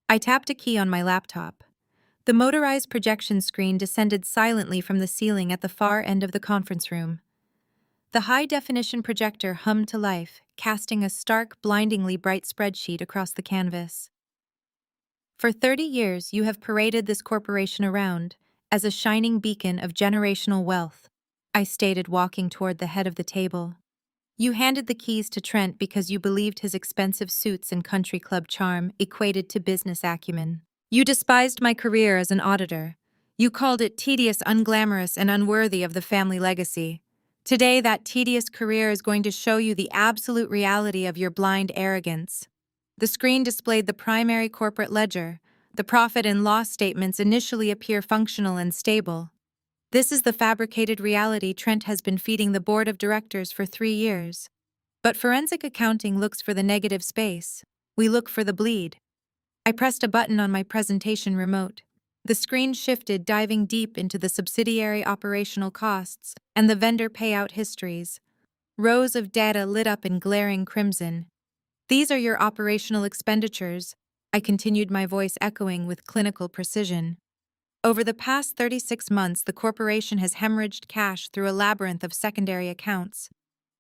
[SPEAKER 1] I tapped a key on my laptop. The motorized projection screen descended silently from the ceiling at the far end of the conference room. The high-definition projector hummed to life, casting a stark, blindingly bright spreadsheet across the canvas. For 30 years, you have paraded this corporation around as a shining beacon of generational wealth, I stated, walking toward the head of the table. You handed the keys to Trent because you believed his expensive suits and country club charm equated to business acumen. You despised my career as an auditor. You called it tedious, unglamorous, and unworthy of the family legacy. Today, that tedious career is going to show you the absolute reality of your blind arrogance. The screen displayed the primary corporate ledger. The profit and loss statements initially appear functional and stable. This is the fabricated reality Trent has been feeding the board of directors for 3 years. But forensic accounting looks for the negative space. We look for the bleed. I pressed a button on my presentation remote. The screen shifted, diving deep into the subsidiary operational costs and the vendor payout histories. Rows of data lit up in glaring crimson. These are your operational expenditures, I continued, my voice echoing with clinical precision. Over the past 36 months, the corporation has hemorrhaged cash through a labyrinth of secondary accounts.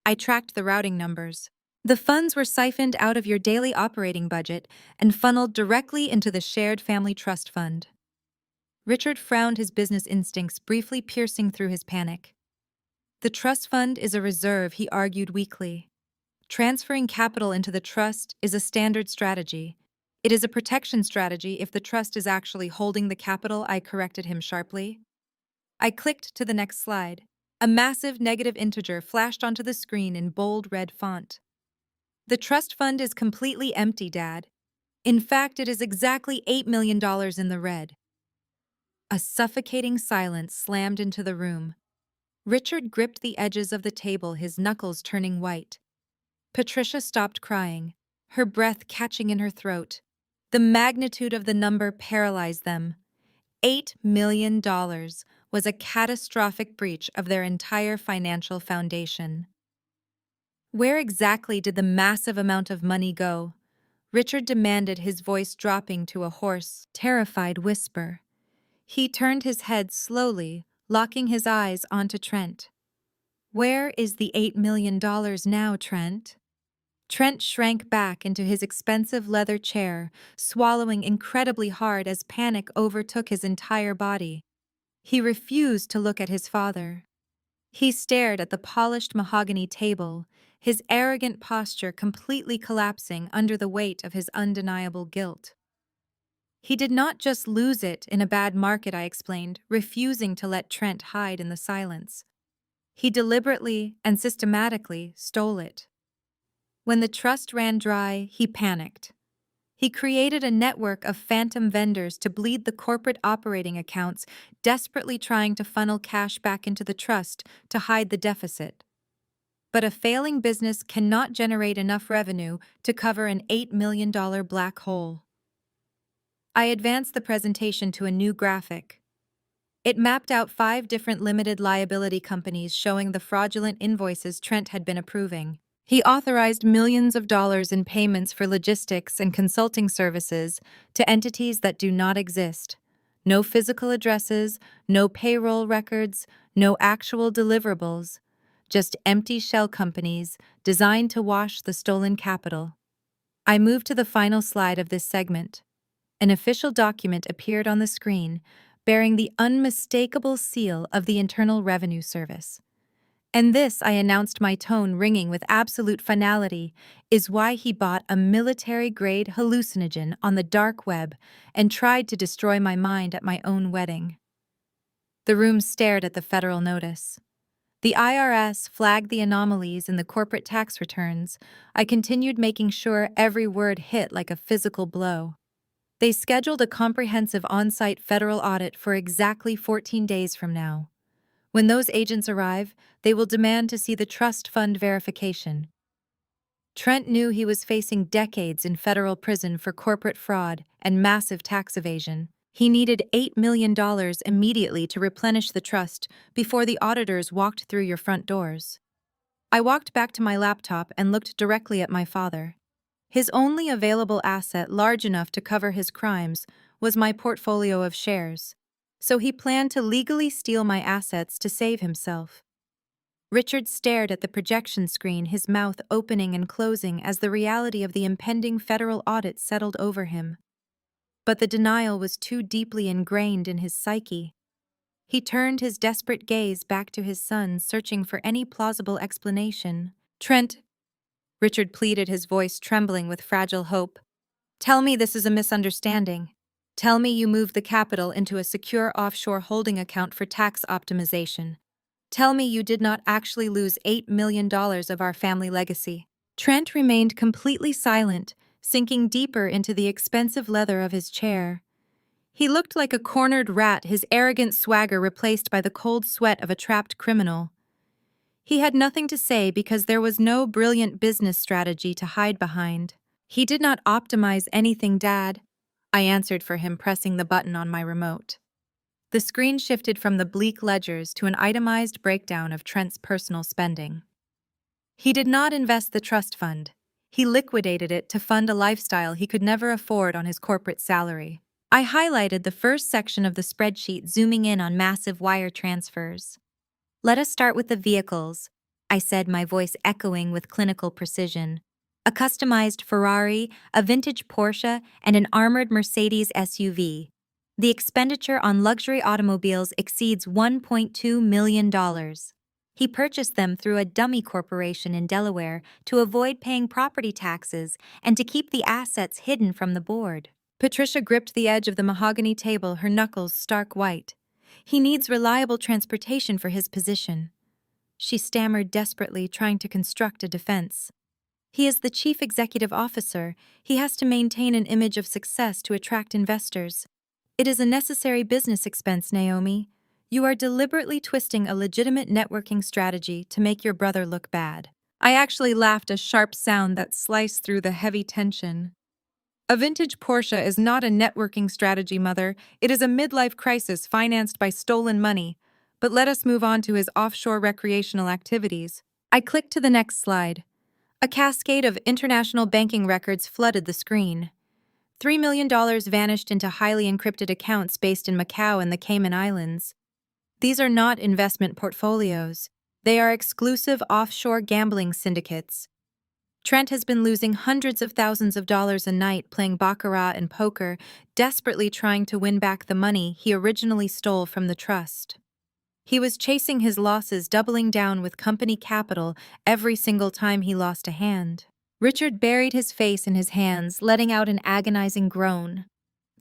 [SPEAKER 1] I tracked the routing numbers. The funds were siphoned out of your daily operating budget and funneled directly into the shared family trust fund. Richard frowned, his business instincts briefly piercing through his panic. The trust fund is a reserve, he argued weakly. Transferring capital into the trust is a standard strategy. It is a protection strategy if the trust is actually holding the capital, I corrected him sharply. I clicked to the next slide. A massive negative integer flashed onto the screen in bold red font. The trust fund is completely empty, Dad. In fact, it is exactly $8 million in the red. A suffocating silence slammed into the room. Richard gripped the edges of the table, his knuckles turning white. Patricia stopped crying, her breath catching in her throat. The magnitude of the number paralyzed them. $8 million was a catastrophic breach of their entire financial foundation. Where exactly did the massive amount of money go? Richard demanded, his voice dropping to a hoarse, terrified whisper. He turned his head slowly, locking his eyes onto Trent. Where is the $8 million now, Trent? Trent shrank back into his expensive leather chair, swallowing incredibly hard as panic overtook his entire body. He refused to look at his father. He stared at the polished mahogany table, his arrogant posture completely collapsing under the weight of his undeniable guilt. He did not just lose it in a bad market, I explained, refusing to let Trent hide in the silence. He deliberately and systematically stole it. When the trust ran dry, he panicked. He created a network of phantom vendors to bleed the corporate operating accounts, desperately trying to funnel cash back into the trust to hide the deficit. But a failing business cannot generate enough revenue to cover an $8 million black hole. I advanced the presentation to a new graphic. It mapped out 5 different limited liability companies showing the fraudulent invoices Trent had been approving. He authorized millions of dollars in payments for logistics and consulting services to entities that do not exist. No physical addresses, no payroll records, no actual deliverables. Just empty shell companies designed to wash the stolen capital. I moved to the final slide of this segment. An official document appeared on the screen, bearing the unmistakable seal of the Internal Revenue Service. And this, I announced, my tone ringing with absolute finality, is why he bought a military-grade hallucinogen on the dark web and tried to destroy my mind at my own wedding. The room stared at the federal notice. The IRS flagged the anomalies in the corporate tax returns. I continued making sure every word hit like a physical blow. They scheduled a comprehensive on-site federal audit for exactly 14 days from now. When those agents arrive, they will demand to see the trust fund verification. Trent knew he was facing decades in federal prison for corporate fraud and massive tax evasion. He needed $8 million immediately to replenish the trust before the auditors walked through your front doors. I walked back to my laptop and looked directly at my father. His only available asset large enough to cover his crimes was my portfolio of shares, so he planned to legally steal my assets to save himself. Richard stared at the projection screen, his mouth opening and closing as the reality of the impending federal audit settled over him. But the denial was too deeply ingrained in his psyche. He turned his desperate gaze back to his son, searching for any plausible explanation. "Trent," Richard pleaded, his voice trembling with fragile hope. "Tell me this is a misunderstanding. Tell me you moved the capital into a secure offshore holding account for tax optimization. Tell me you did not actually lose $8 million of our family legacy." Trent remained completely silent, sinking deeper into the expensive leather of his chair. He looked like a cornered rat, his arrogant swagger replaced by the cold sweat of a trapped criminal. He had nothing to say because there was no brilliant business strategy to hide behind. "He did not optimize anything, Dad," I answered for him, pressing the button on my remote. The screen shifted from the bleak ledgers to an itemized breakdown of Trent's personal spending. He did not invest the trust fund. He liquidated it to fund a lifestyle he could never afford on his corporate salary. I highlighted the first section of the spreadsheet, zooming in on massive wire transfers. "Let us start with the vehicles," I said, my voice echoing with clinical precision. "A customized Ferrari, a vintage Porsche, and an armored Mercedes SUV. The expenditure on luxury automobiles exceeds $1.2 million. He purchased them through a dummy corporation in Delaware to avoid paying property taxes and to keep the assets hidden from the board." Patricia gripped the edge of the mahogany table, her knuckles stark white. "He needs reliable transportation for his position." She stammered desperately, trying to construct a defense. "He is the chief executive officer. He has to maintain an image of success to attract investors. It is a necessary business expense, Naomi. You are deliberately twisting a legitimate networking strategy to make your brother look bad." I actually laughed, a sharp sound that sliced through the heavy tension. "A vintage Porsche is not a networking strategy, Mother. It is a midlife crisis financed by stolen money. But let us move on to his offshore recreational activities." I clicked to the next slide. A cascade of international banking records flooded the screen. $3 million vanished into highly encrypted accounts based in Macau and the Cayman Islands. These are not investment portfolios. They are exclusive offshore gambling syndicates. Trent has been losing hundreds of thousands of dollars a night playing baccarat and poker, desperately trying to win back the money he originally stole from the trust. He was chasing his losses, doubling down with company capital every single time he lost a hand. Richard buried his face in his hands, letting out an agonizing groan.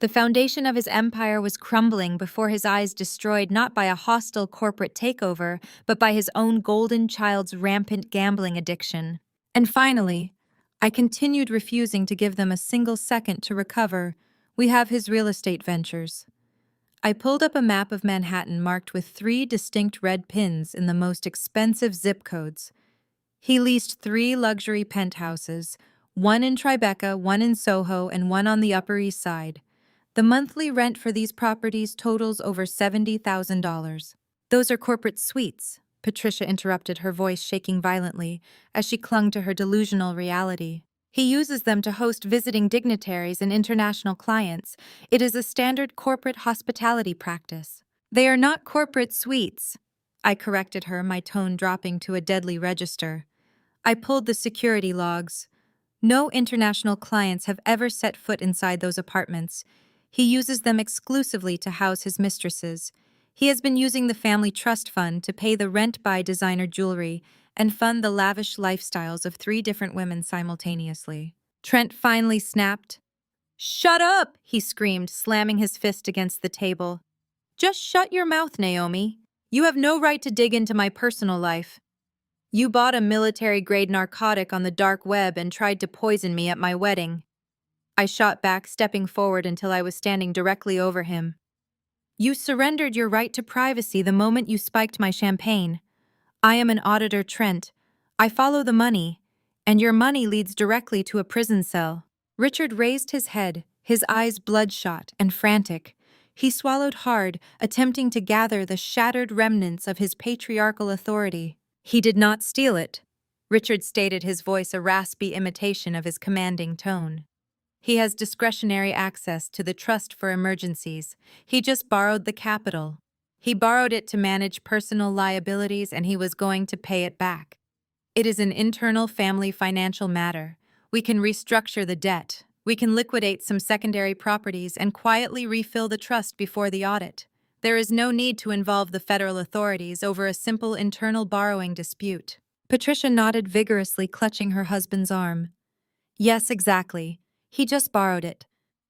[SPEAKER 1] The foundation of his empire was crumbling before his eyes, destroyed not by a hostile corporate takeover, but by his own golden child's rampant gambling addiction. And finally, I continued refusing to give them a single second to recover. We have his real estate ventures. I pulled up a map of Manhattan marked with 3 distinct red pins in the most expensive zip codes. He leased 3 luxury penthouses, one in Tribeca, one in Soho, and one on the Upper East Side. The monthly rent for these properties totals over $70,000. Those are corporate suites, Patricia interrupted, her voice shaking violently as she clung to her delusional reality. He uses them to host visiting dignitaries and international clients. It is a standard corporate hospitality practice. They are not corporate suites, I corrected her, my tone dropping to a deadly register. I pulled the security logs. No international clients have ever set foot inside those apartments. He uses them exclusively to house his mistresses. He has been using the family trust fund to pay the rent, buy designer jewelry, and fund the lavish lifestyles of 3 different women simultaneously. Trent finally snapped. "Shut up!" he screamed, slamming his fist against the table. "Just shut your mouth, Naomi. You have no right to dig into my personal life. You bought a military-grade narcotic on the dark web and tried to poison me at my wedding." I shot back, stepping forward until I was standing directly over him. "You surrendered your right to privacy the moment you spiked my champagne. I am an auditor, Trent. I follow the money, and your money leads directly to a prison cell." Richard raised his head, his eyes bloodshot and frantic. He swallowed hard, attempting to gather the shattered remnants of his patriarchal authority. "He did not steal it," Richard stated, his voice a raspy imitation of his commanding tone. "He has discretionary access to the trust for emergencies. He just borrowed the capital. He borrowed it to manage personal liabilities, and he was going to pay it back. It is an internal family financial matter. We can restructure the debt. We can liquidate some secondary properties and quietly refill the trust before the audit. There is no need to involve the federal authorities over a simple internal borrowing dispute." Patricia nodded vigorously, clutching her husband's arm. "Yes, exactly. He just borrowed it.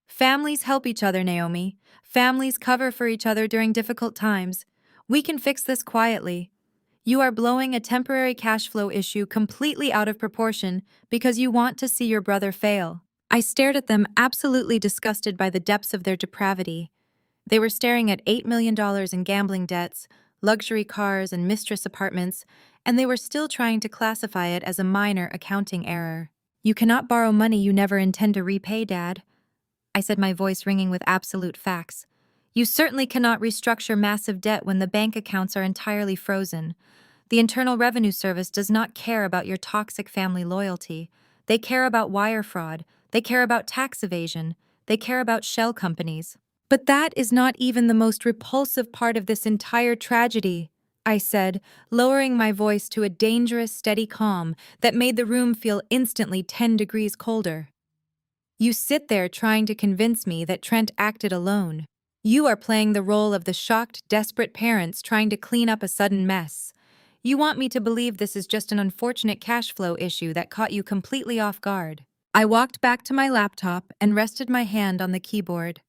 [SPEAKER 1] Families help each other, Naomi. Families cover for each other during difficult times. We can fix this quietly. You are blowing a temporary cash flow issue completely out of proportion because you want to see your brother fail." I stared at them, absolutely disgusted by the depths of their depravity. They were staring at $8 million in gambling debts, luxury cars, and mistress apartments, and they were still trying to classify it as a minor accounting error. "You cannot borrow money you never intend to repay, Dad," I said, my voice ringing with absolute facts. "You certainly cannot restructure massive debt when the bank accounts are entirely frozen. The Internal Revenue Service does not care about your toxic family loyalty. They care about wire fraud. They care about tax evasion. They care about shell companies." "But that is not even the most repulsive part of this entire tragedy," I said, lowering my voice to a dangerous, steady calm that made the room feel instantly 10 degrees colder. "You sit there trying to convince me that Trent acted alone. You are playing the role of the shocked, desperate parents trying to clean up a sudden mess. You want me to believe this is just an unfortunate cash flow issue that caught you completely off guard." I walked back to my laptop and rested my hand on the keyboard.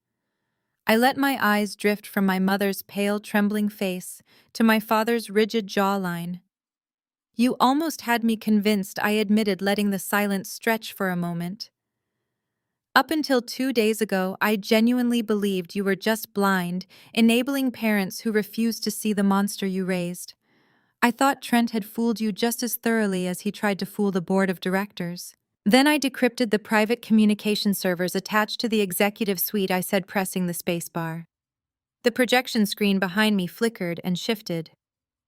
[SPEAKER 1] I let my eyes drift from my mother's pale, trembling face to my father's rigid jawline. "You almost had me convinced," I admitted, letting the silence stretch for a moment. "Up until 2 days ago, I genuinely believed you were just blind, enabling parents who refused to see the monster you raised. I thought Trent had fooled you just as thoroughly as he tried to fool the board of directors." Then I decrypted the private communication servers attached to the executive suite, I said, pressing the spacebar. The projection screen behind me flickered and shifted.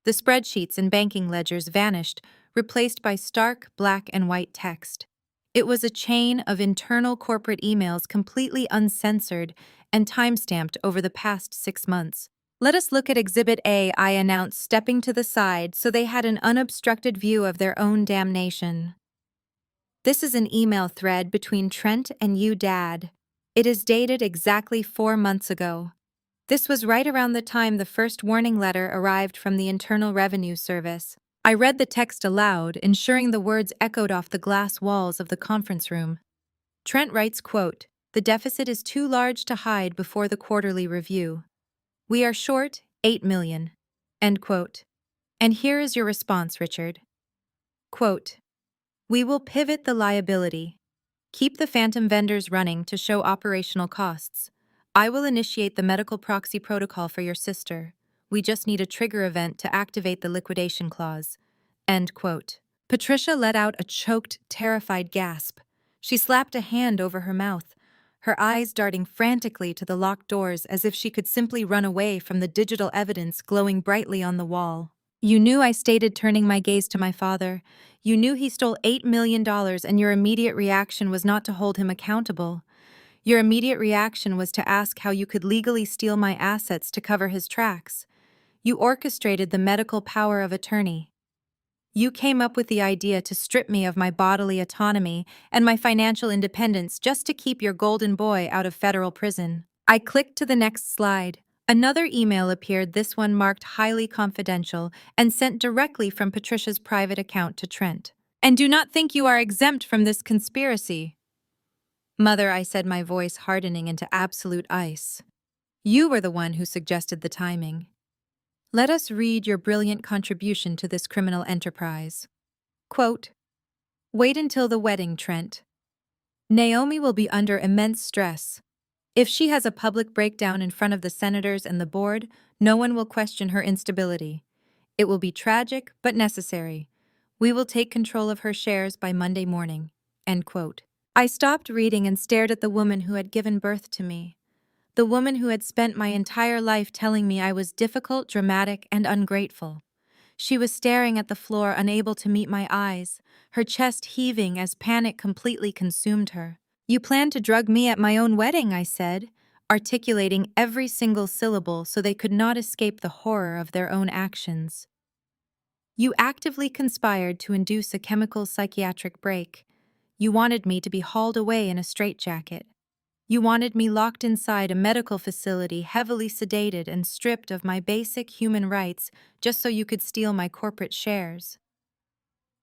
[SPEAKER 1] The spreadsheets and banking ledgers vanished, replaced by stark black and white text. It was a chain of internal corporate emails completely uncensored and timestamped over the past 6 months. Let us look at Exhibit A, I announced, stepping to the side so they had an unobstructed view of their own damnation. This is an email thread between Trent and you, Dad. It is dated exactly 4 months ago. This was right around the time the first warning letter arrived from the Internal Revenue Service. I read the text aloud, ensuring the words echoed off the glass walls of the conference room. Trent writes, quote, "The deficit is too large to hide before the quarterly review. We are short 8 million." End quote. And here is your response, Richard. Quote, "We will pivot the liability. Keep the phantom vendors running to show operational costs. I will initiate the medical proxy protocol for your sister. We just need a trigger event to activate the liquidation clause." End quote. Patricia let out a choked, terrified gasp. She slapped a hand over her mouth, her eyes darting frantically to the locked doors as if she could simply run away from the digital evidence glowing brightly on the wall. "You knew," I stated, turning my gaze to my father. "You knew he stole $8 million and your immediate reaction was not to hold him accountable. Your immediate reaction was to ask how you could legally steal my assets to cover his tracks. You orchestrated the medical power of attorney. You came up with the idea to strip me of my bodily autonomy and my financial independence just to keep your golden boy out of federal prison." I clicked to the next slide. Another email appeared, this one marked highly confidential and sent directly from Patricia's private account to Trent. "And do not think you are exempt from this conspiracy." "Mother," I said, my voice hardening into absolute ice. "You were the one who suggested the timing. Let us read your brilliant contribution to this criminal enterprise." Quote, "Wait until the wedding, Trent. Naomi will be under immense stress. If she has a public breakdown in front of the senators and the board, no one will question her instability. It will be tragic, but necessary. We will take control of her shares by Monday morning." End quote. I stopped reading and stared at the woman who had given birth to me. The woman who had spent my entire life telling me I was difficult, dramatic, and ungrateful. She was staring at the floor, unable to meet my eyes, her chest heaving as panic completely consumed her. "You plan to drug me at my own wedding," I said, articulating every single syllable so they could not escape the horror of their own actions. "You actively conspired to induce a chemical psychiatric break. You wanted me to be hauled away in a straitjacket. You wanted me locked inside a medical facility, heavily sedated and stripped of my basic human rights just so you could steal my corporate shares.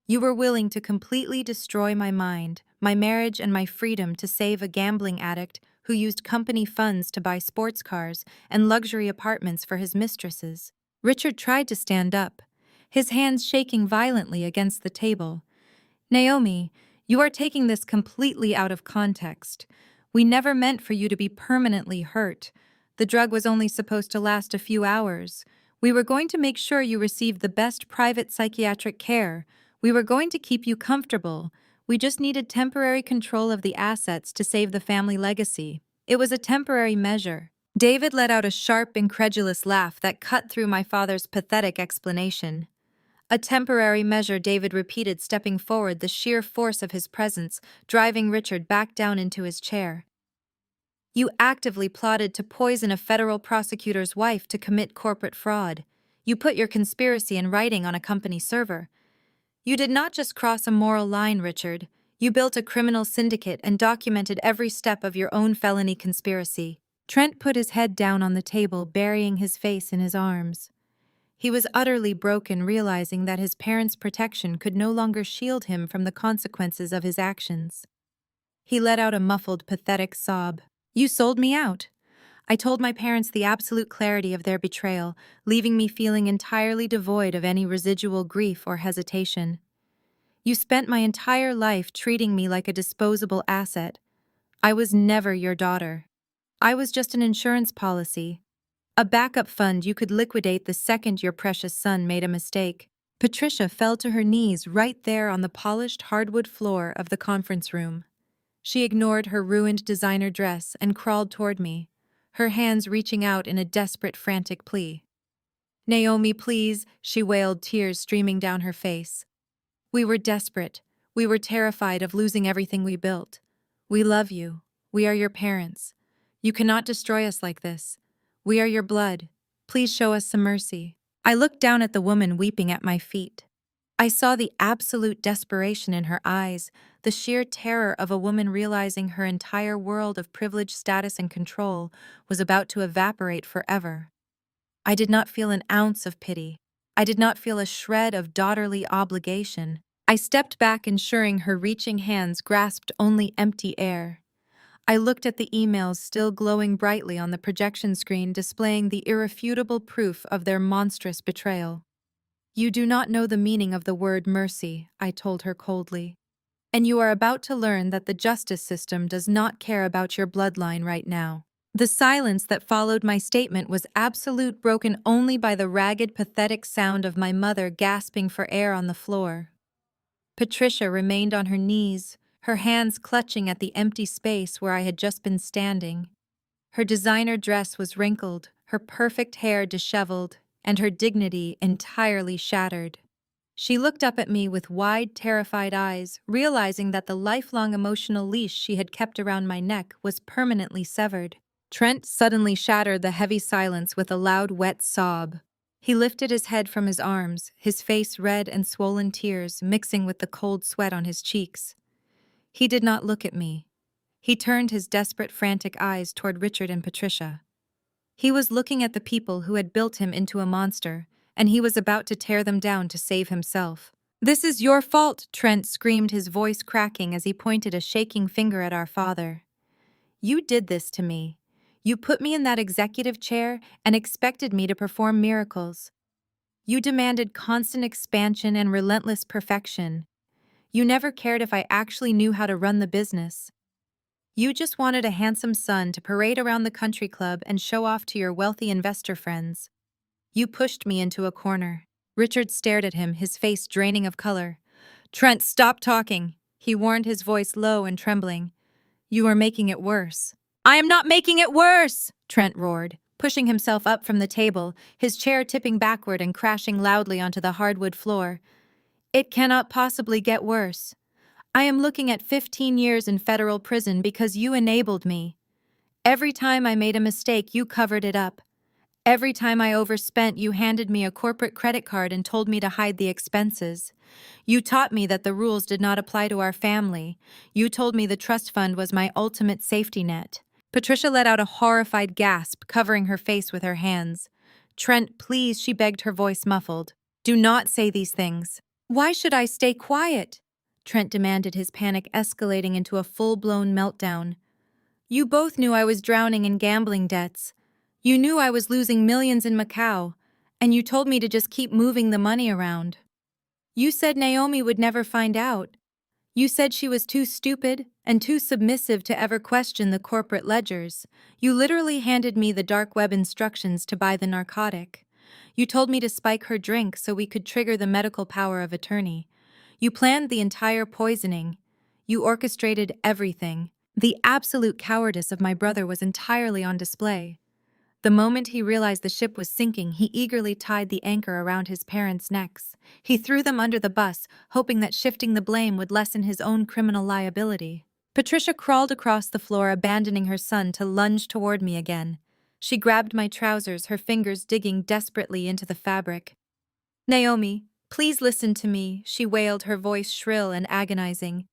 [SPEAKER 1] You were willing to completely destroy my mind, my marriage, and my freedom to save a gambling addict who used company funds to buy sports cars and luxury apartments for his mistresses." Richard tried to stand up, his hands shaking violently against the table. "Naomi, you are taking this completely out of context. We never meant for you to be permanently hurt. The drug was only supposed to last a few hours. We were going to make sure you received the best private psychiatric care. We were going to keep you comfortable. We just needed temporary control of the assets to save the family legacy. It was a temporary measure." David let out a sharp, incredulous laugh that cut through my father's pathetic explanation. "A temporary measure," David repeated, stepping forward, the sheer force of his presence driving Richard back down into his chair. "You actively plotted to poison a federal prosecutor's wife to commit corporate fraud. You put your conspiracy in writing on a company server. You did not just cross a moral line, Richard. You built a criminal syndicate and documented every step of your own felony conspiracy." Trent put his head down on the table, burying his face in his arms. He was utterly broken, realizing that his parents' protection could no longer shield him from the consequences of his actions. He let out a muffled, pathetic sob. "You sold me out. I told my parents the absolute clarity of their betrayal, leaving me feeling entirely devoid of any residual grief or hesitation. You spent my entire life treating me like a disposable asset. I was never your daughter. I was just an insurance policy. A backup fund you could liquidate the second your precious son made a mistake." Patricia fell to her knees right there on the polished hardwood floor of the conference room. She ignored her ruined designer dress and crawled toward me, her hands reaching out in a desperate, frantic plea. "Naomi, please," she wailed, tears streaming down her face. We were desperate. We were terrified of losing everything we built. We love you. We are your parents. You cannot destroy us like this. We are your blood. Please show us some mercy. I looked down at the woman weeping at my feet. I saw the absolute desperation in her eyes, the sheer terror of a woman realizing her entire world of privilege, status, and control was about to evaporate forever. I did not feel an ounce of pity. I did not feel a shred of daughterly obligation. I stepped back, ensuring her reaching hands grasped only empty air. I looked at the emails still glowing brightly on the projection screen, displaying the irrefutable proof of their monstrous betrayal. You do not know the meaning of the word mercy, I told her coldly. And you are about to learn that the justice system does not care about your bloodline right now. The silence that followed my statement was absolute, broken only by the ragged, pathetic sound of my mother gasping for air on the floor. Patricia remained on her knees, her hands clutching at the empty space where I had just been standing. Her designer dress was wrinkled, her perfect hair disheveled, and her dignity entirely shattered. She looked up at me with wide, terrified eyes, realizing that the lifelong emotional leash she had kept around my neck was permanently severed. Trent suddenly shattered the heavy silence with a loud, wet sob. He lifted his head from his arms, his face red and swollen, tears mixing with the cold sweat on his cheeks. He did not look at me. He turned his desperate, frantic eyes toward Richard and Patricia. He was looking at the people who had built him into a monster, and he was about to tear them down to save himself. "This is your fault," Trent screamed, his voice cracking as he pointed a shaking finger at our father. "You did this to me. You put me in that executive chair and expected me to perform miracles. You demanded constant expansion and relentless perfection. You never cared if I actually knew how to run the business. You just wanted a handsome son to parade around the country club and show off to your wealthy investor friends. You pushed me into a corner." Richard stared at him, his face draining of color. "Trent, stop talking," he warned, his voice low and trembling. "You are making it worse." "I am not making it worse!" Trent roared, pushing himself up from the table, his chair tipping backward and crashing loudly onto the hardwood floor. "It cannot possibly get worse. I am looking at 15 years in federal prison because you enabled me. Every time I made a mistake, you covered it up. Every time I overspent, you handed me a corporate credit card and told me to hide the expenses. You taught me that the rules did not apply to our family. You told me the trust fund was my ultimate safety net." Patricia let out a horrified gasp, covering her face with her hands. "Trent, please," she begged, her voice muffled. "Do not say these things." "Why should I stay quiet?" Trent demanded, his panic escalating into a full-blown meltdown. "You both knew I was drowning in gambling debts. You knew I was losing millions in Macau, and you told me to just keep moving the money around. You said Naomi would never find out. You said she was too stupid and too submissive to ever question the corporate ledgers. You literally handed me the dark web instructions to buy the narcotic. You told me to spike her drink so we could trigger the medical power of attorney. You planned the entire poisoning. You orchestrated everything." The absolute cowardice of my brother was entirely on display. The moment he realized the ship was sinking, he eagerly tied the anchor around his parents' necks. He threw them under the bus, hoping that shifting the blame would lessen his own criminal liability. Patricia crawled across the floor, abandoning her son to lunge toward me again. She grabbed my trousers, her fingers digging desperately into the fabric. "Naomi, please listen to me," she wailed, her voice shrill and agonizing.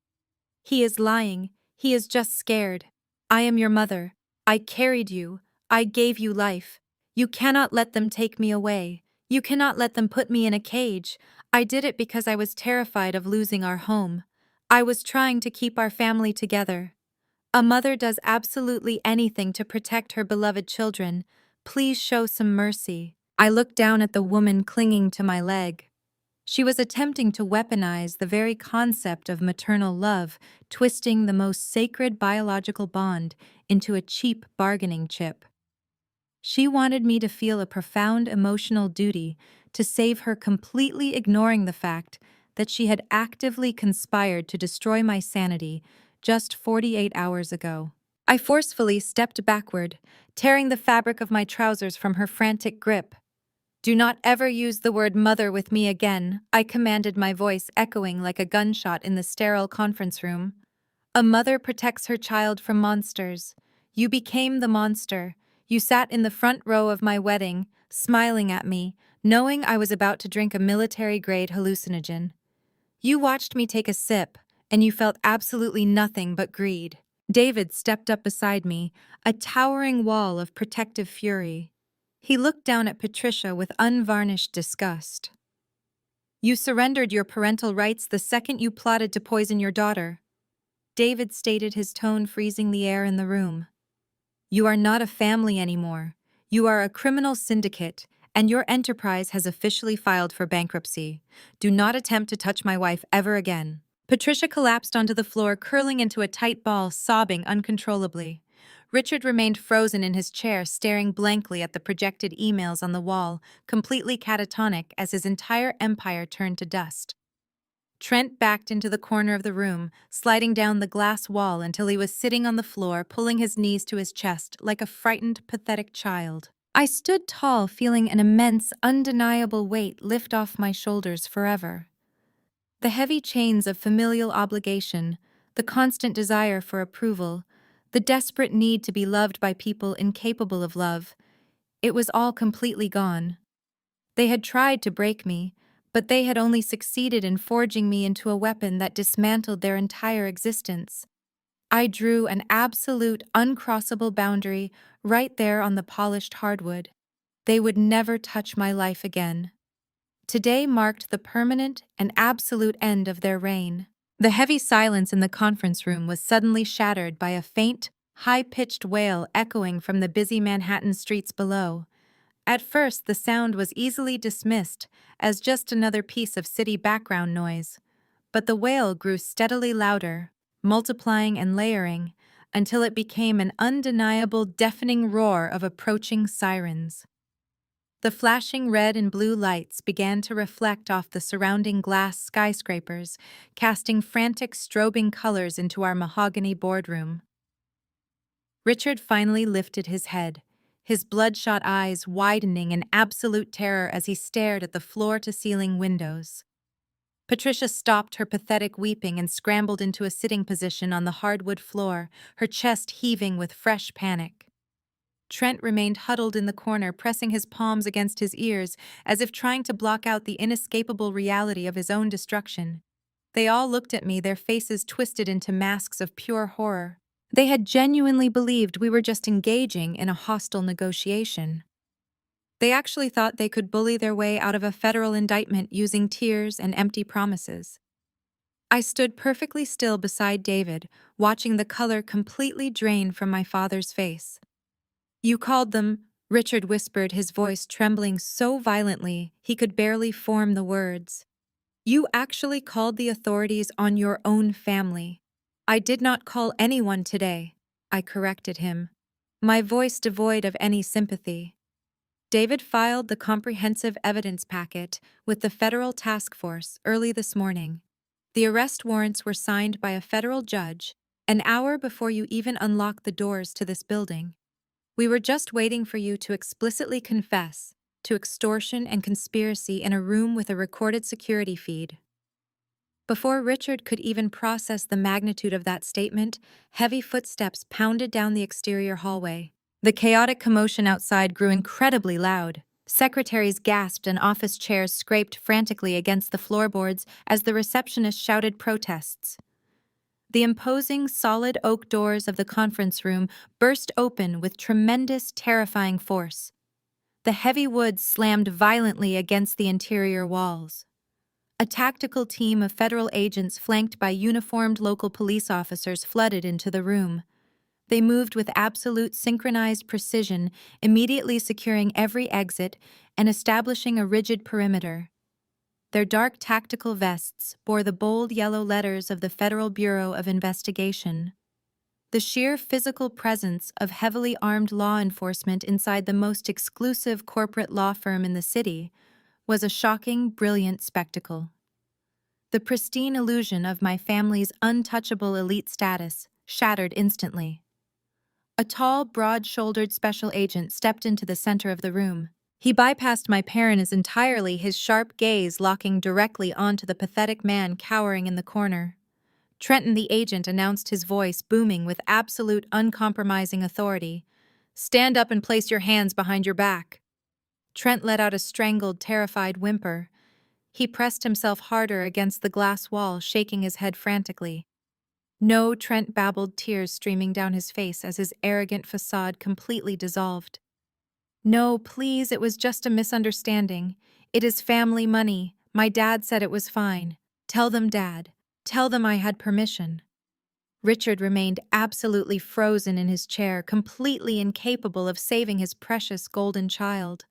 [SPEAKER 1] "He is lying. He is just scared. I am your mother. I carried you. I gave you life. You cannot let them take me away. You cannot let them put me in a cage. I did it because I was terrified of losing our home. I was trying to keep our family together. A mother does absolutely anything to protect her beloved children. Please show some mercy." I looked down at the woman clinging to my leg. She was attempting to weaponize the very concept of maternal love, twisting the most sacred biological bond into a cheap bargaining chip. She wanted me to feel a profound emotional duty to save her, completely ignoring the fact that she had actively conspired to destroy my sanity just 48 hours ago. I forcefully stepped backward, tearing the fabric of my trousers from her frantic grip. Do not ever use the word mother with me again, I commanded, my voice echoing like a gunshot in the sterile conference room. A mother protects her child from monsters. You became the monster. You sat in the front row of my wedding, smiling at me, knowing I was about to drink a military-grade hallucinogen. You watched me take a sip, and you felt absolutely nothing but greed. David stepped up beside me, a towering wall of protective fury. He looked down at Patricia with unvarnished disgust. You surrendered your parental rights the second you plotted to poison your daughter. David stated, his tone freezing the air in the room. You are not a family anymore. You are a criminal syndicate, and your enterprise has officially filed for bankruptcy. Do not attempt to touch my wife ever again. Patricia collapsed onto the floor, curling into a tight ball, sobbing uncontrollably. Richard remained frozen in his chair, staring blankly at the projected emails on the wall, completely catatonic as his entire empire turned to dust. Trent backed into the corner of the room, sliding down the glass wall until he was sitting on the floor, pulling his knees to his chest like a frightened, pathetic child. I stood tall, feeling an immense, undeniable weight lift off my shoulders forever. The heavy chains of familial obligation, the constant desire for approval, the desperate need to be loved by people incapable of love, it was all completely gone. They had tried to break me, but they had only succeeded in forging me into a weapon that dismantled their entire existence. I drew an absolute, uncrossable boundary right there on the polished hardwood. They would never touch my life again. Today marked the permanent and absolute end of their reign. The heavy silence in the conference room was suddenly shattered by a faint, high-pitched wail echoing from the busy Manhattan streets below. At first, the sound was easily dismissed as just another piece of city background noise, but the wail grew steadily louder, multiplying and layering, until it became an undeniable, deafening roar of approaching sirens. The flashing red and blue lights began to reflect off the surrounding glass skyscrapers, casting frantic, strobing colors into our mahogany boardroom. Richard finally lifted his head, his bloodshot eyes widening in absolute terror as he stared at the floor-to-ceiling windows. Patricia stopped her pathetic weeping and scrambled into a sitting position on the hardwood floor, her chest heaving with fresh panic. Trent remained huddled in the corner, pressing his palms against his ears, as if trying to block out the inescapable reality of his own destruction. They all looked at me, their faces twisted into masks of pure horror. They had genuinely believed we were just engaging in a hostile negotiation. They actually thought they could bully their way out of a federal indictment using tears and empty promises. I stood perfectly still beside David, watching the color completely drain from my father's face. You called them, Richard whispered, his voice trembling so violently he could barely form the words. You actually called the authorities on your own family. I did not call anyone today, I corrected him, my voice devoid of any sympathy. David filed the comprehensive evidence packet with the federal task force early this morning. The arrest warrants were signed by a federal judge an hour before you even unlocked the doors to this building. We were just waiting for you to explicitly confess to extortion and conspiracy in a room with a recorded security feed. Before Richard could even process the magnitude of that statement, heavy footsteps pounded down the exterior hallway. The chaotic commotion outside grew incredibly loud. Secretaries gasped and office chairs scraped frantically against the floorboards as the receptionist shouted protests. The imposing, solid oak doors of the conference room burst open with tremendous, terrifying force. The heavy wood slammed violently against the interior walls. A tactical team of federal agents flanked by uniformed local police officers flooded into the room. They moved with absolute synchronized precision, immediately securing every exit and establishing a rigid perimeter. Their dark tactical vests bore the bold yellow letters of the Federal Bureau of Investigation. The sheer physical presence of heavily armed law enforcement inside the most exclusive corporate law firm in the city was a shocking, brilliant spectacle. The pristine illusion of my family's untouchable elite status shattered instantly. A tall, broad-shouldered special agent stepped into the center of the room. He bypassed my parents entirely, his sharp gaze locking directly onto the pathetic man cowering in the corner. Trenton the agent announced, his voice booming with absolute uncompromising authority. "Stand up and place your hands behind your back." Trent let out a strangled, terrified whimper. He pressed himself harder against the glass wall, shaking his head frantically. "No," Trent babbled, tears streaming down his face as his arrogant facade completely dissolved. "No, please, it was just a misunderstanding. It is family money. My dad said it was fine. Tell them, Dad. Tell them I had permission." Richard remained absolutely frozen in his chair, completely incapable of saving his precious golden child.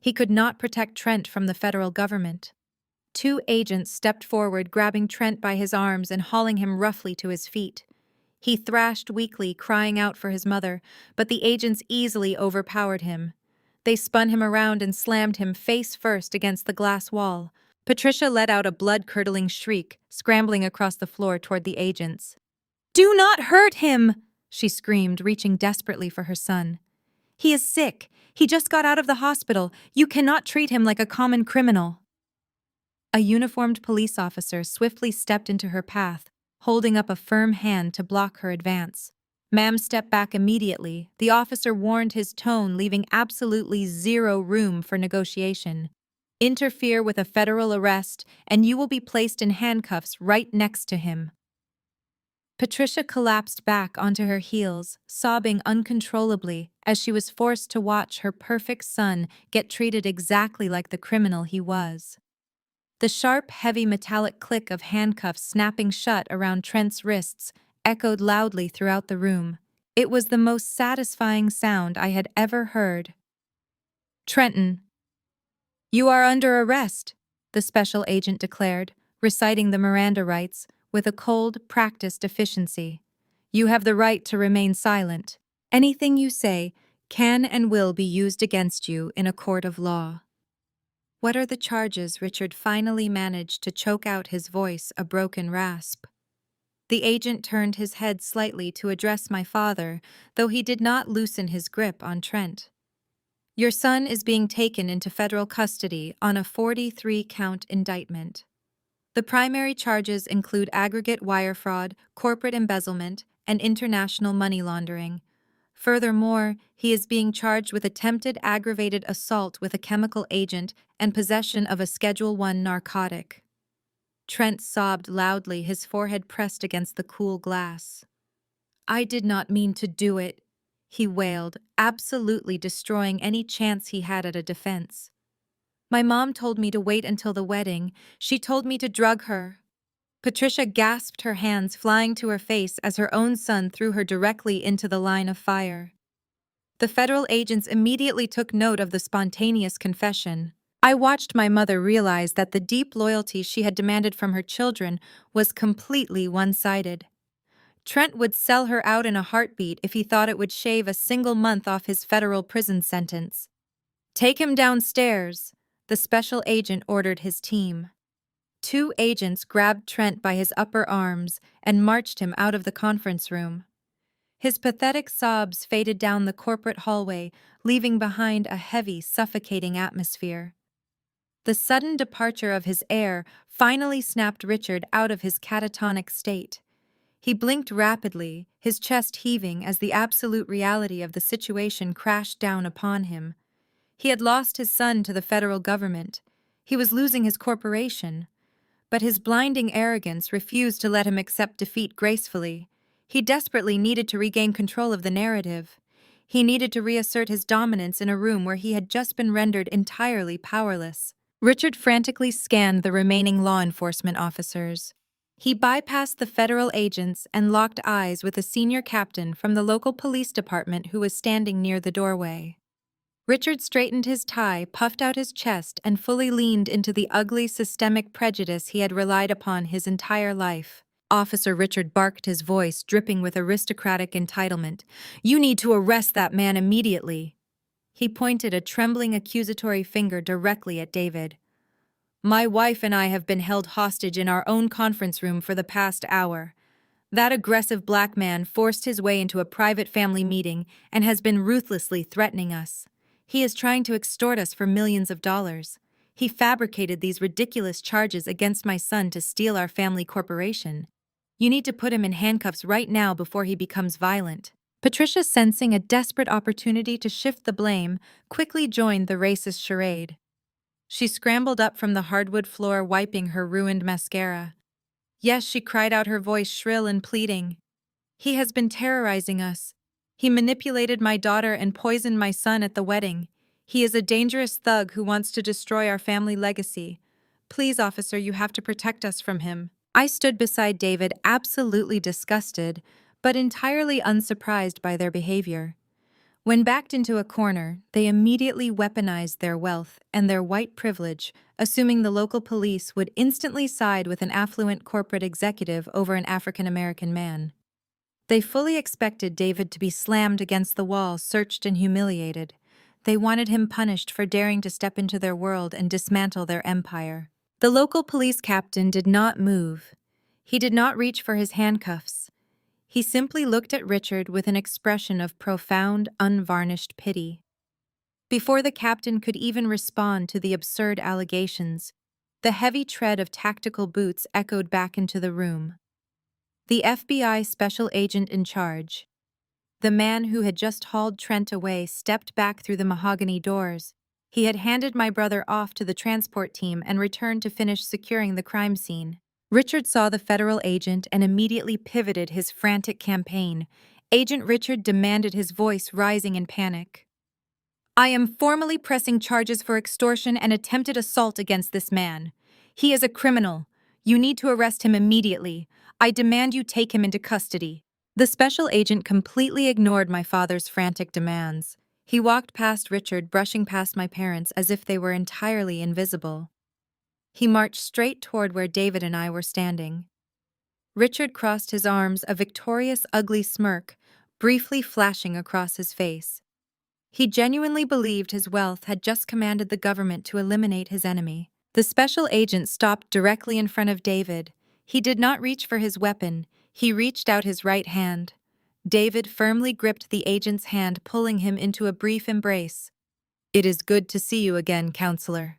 [SPEAKER 1] He could not protect Trent from the federal government. Two agents stepped forward, grabbing Trent by his arms and hauling him roughly to his feet. He thrashed weakly, crying out for his mother, but the agents easily overpowered him. They spun him around and slammed him face first against the glass wall. Patricia let out a blood-curdling shriek, scrambling across the floor toward the agents. "Do not hurt him!" she screamed, reaching desperately for her son. "He is sick. He just got out of the hospital. You cannot treat him like a common criminal." A uniformed police officer swiftly stepped into her path, holding up a firm hand to block her advance. "Ma'am, step back immediately," the officer warned, his tone leaving absolutely zero room for negotiation. "Interfere with a federal arrest, and you will be placed in handcuffs right next to him." Patricia collapsed back onto her heels, sobbing uncontrollably as she was forced to watch her perfect son get treated exactly like the criminal he was. The sharp, heavy metallic click of handcuffs snapping shut around Trent's wrists echoed loudly throughout the room. It was the most satisfying sound I had ever heard. "Trenton, you are under arrest," the special agent declared, reciting the Miranda rights with a cold, practiced efficiency. "You have the right to remain silent. Anything you say can and will be used against you in a court of law." "What are the charges?" Richard finally managed to choke out, his voice a broken rasp. The agent turned his head slightly to address my father, though he did not loosen his grip on Trent. "Your son is being taken into federal custody on a 43-count indictment. The primary charges include aggregate wire fraud, corporate embezzlement, and international money laundering. Furthermore, he is being charged with attempted aggravated assault with a chemical agent and possession of a Schedule I narcotic." Trent sobbed loudly, his forehead pressed against the cool glass. "I did not mean to do it," he wailed, absolutely destroying any chance he had at a defense. "My mom told me to wait until the wedding. She told me to drug her." Patricia gasped, her hands flying to her face as her own son threw her directly into the line of fire. The federal agents immediately took note of the spontaneous confession. I watched my mother realize that the deep loyalty she had demanded from her children was completely one-sided. Trent would sell her out in a heartbeat if he thought it would shave a single month off his federal prison sentence. "Take him downstairs," the special agent ordered his team. Two agents grabbed Trent by his upper arms and marched him out of the conference room. His pathetic sobs faded down the corporate hallway, leaving behind a heavy, suffocating atmosphere. The sudden departure of his heir finally snapped Richard out of his catatonic state. He blinked rapidly, his chest heaving as the absolute reality of the situation crashed down upon him. He had lost his son to the federal government. He was losing his corporation. But his blinding arrogance refused to let him accept defeat gracefully. He desperately needed to regain control of the narrative. He needed to reassert his dominance in a room where he had just been rendered entirely powerless. Richard frantically scanned the remaining law enforcement officers. He bypassed the federal agents and locked eyes with a senior captain from the local police department who was standing near the doorway. Richard straightened his tie, puffed out his chest, and fully leaned into the ugly systemic prejudice he had relied upon his entire life. Officer Richard barked, his voice dripping with aristocratic entitlement. "You need to arrest that man immediately." He pointed a trembling accusatory finger directly at David. "My wife and I have been held hostage in our own conference room for the past hour. That aggressive black man forced his way into a private family meeting and has been ruthlessly threatening us. He is trying to extort us for millions of dollars. He fabricated these ridiculous charges against my son to steal our family corporation. You need to put him in handcuffs right now before he becomes violent." Patricia, sensing a desperate opportunity to shift the blame, quickly joined the racist charade. She scrambled up from the hardwood floor, wiping her ruined mascara. "Yes," she cried out, her voice shrill and pleading. "He has been terrorizing us. He manipulated my daughter and poisoned my son at the wedding. He is a dangerous thug who wants to destroy our family legacy. Please, officer, you have to protect us from him." I stood beside David, absolutely disgusted, but entirely unsurprised by their behavior. When backed into a corner, they immediately weaponized their wealth and their white privilege, assuming the local police would instantly side with an affluent corporate executive over an African-American man. They fully expected David to be slammed against the wall, searched and humiliated. They wanted him punished for daring to step into their world and dismantle their empire. The local police captain did not move. He did not reach for his handcuffs. He simply looked at Richard with an expression of profound, unvarnished pity. Before the captain could even respond to the absurd allegations, the heavy tread of tactical boots echoed back into the room. The FBI special agent in charge, the man who had just hauled Trent away, stepped back through the mahogany doors. He had handed my brother off to the transport team and returned to finish securing the crime scene. Richard saw the federal agent and immediately pivoted his frantic campaign. Agent Richard demanded, his voice rising in panic. "I am formally pressing charges for extortion and attempted assault against this man. He is a criminal. You need to arrest him immediately. I demand you take him into custody." The special agent completely ignored my father's frantic demands. He walked past Richard, brushing past my parents as if they were entirely invisible. He marched straight toward where David and I were standing. Richard crossed his arms, a victorious, ugly smirk briefly flashing across his face. He genuinely believed his wealth had just commanded the government to eliminate his enemy. The special agent stopped directly in front of David. He did not reach for his weapon. He reached out his right hand. David firmly gripped the agent's hand, pulling him into a brief embrace. "It is good to see you again, counselor,"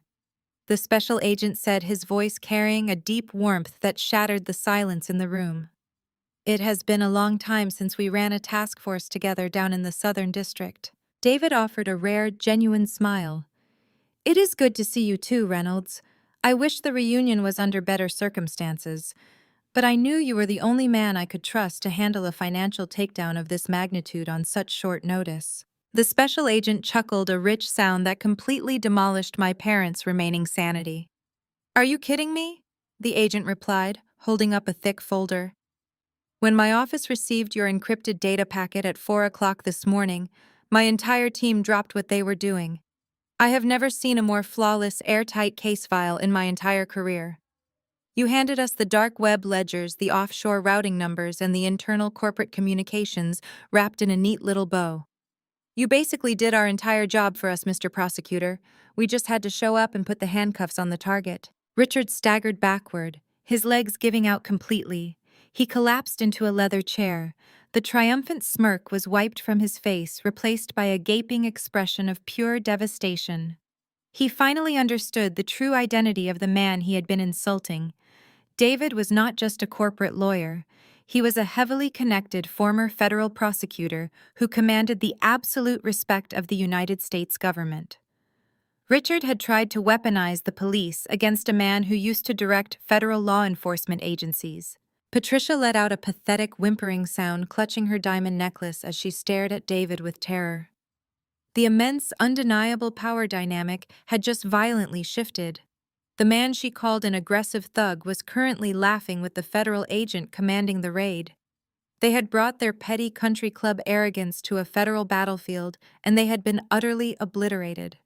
[SPEAKER 1] the special agent said, his voice carrying a deep warmth that shattered the silence in the room. "It has been a long time since we ran a task force together down in the Southern District." David offered a rare, genuine smile. "It is good to see you too, Reynolds. I wish the reunion was under better circumstances, but I knew you were the only man I could trust to handle a financial takedown of this magnitude on such short notice." The special agent chuckled, a rich sound that completely demolished my parents' remaining sanity. "Are you kidding me?" the agent replied, holding up a thick folder. "When my office received your encrypted data packet at 4 o'clock this morning, my entire team dropped what they were doing. I have never seen a more flawless, airtight case file in my entire career. You handed us the dark web ledgers, the offshore routing numbers, and the internal corporate communications wrapped in a neat little bow. You basically did our entire job for us, Mr. Prosecutor. We just had to show up and put the handcuffs on the target." Richard staggered backward, his legs giving out completely. He collapsed into a leather chair. The triumphant smirk was wiped from his face, replaced by a gaping expression of pure devastation. He finally understood the true identity of the man he had been insulting. David was not just a corporate lawyer. He was a heavily connected former federal prosecutor who commanded the absolute respect of the United States government. Richard had tried to weaponize the police against a man who used to direct federal law enforcement agencies. Patricia let out a pathetic whimpering sound, clutching her diamond necklace as she stared at David with terror. The immense, undeniable power dynamic had just violently shifted. The man she called an aggressive thug was currently laughing with the federal agent commanding the raid. They had brought their petty country club arrogance to a federal battlefield, and they had been utterly obliterated.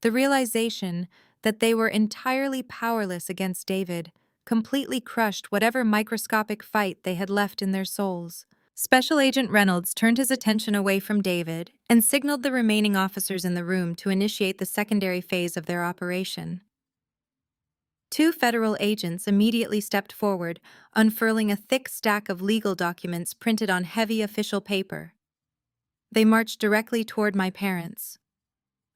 [SPEAKER 1] The realization that they were entirely powerless against David completely crushed whatever microscopic fight they had left in their souls. Special Agent Reynolds turned his attention away from David and signaled the remaining officers in the room to initiate the secondary phase of their operation. Two federal agents immediately stepped forward, unfurling a thick stack of legal documents printed on heavy official paper. They marched directly toward my parents.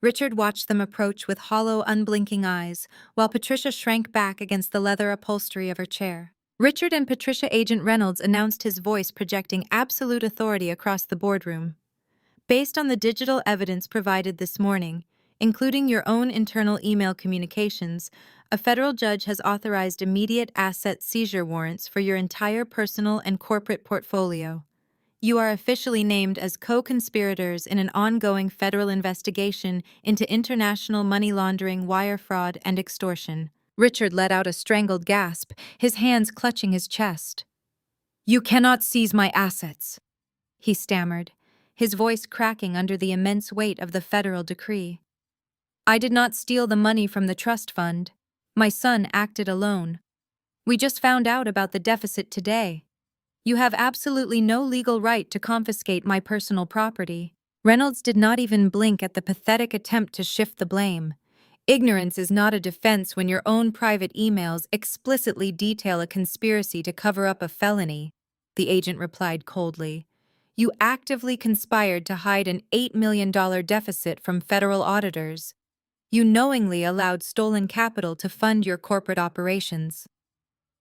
[SPEAKER 1] Richard watched them approach with hollow, unblinking eyes, while Patricia shrank back against the leather upholstery of her chair. Richard and Patricia Agent Reynolds announced, his voice projecting absolute authority across the boardroom. Based on the digital evidence provided this morning, including your own internal email communications, a federal judge has authorized immediate asset seizure warrants for your entire personal and corporate portfolio. You are officially named as co-conspirators in an ongoing federal investigation into international money laundering, wire fraud, and extortion. Richard let out a strangled gasp, his hands clutching his chest. "You cannot seize my assets," he stammered, his voice cracking under the immense weight of the federal decree. "I did not steal the money from the trust fund. My son acted alone. We just found out about the deficit today. You have absolutely no legal right to confiscate my personal property." Reynolds did not even blink at the pathetic attempt to shift the blame. "Ignorance is not a defense when your own private emails explicitly detail a conspiracy to cover up a felony," the agent replied coldly. "You actively conspired to hide an $8 million deficit from federal auditors. You knowingly allowed stolen capital to fund your corporate operations.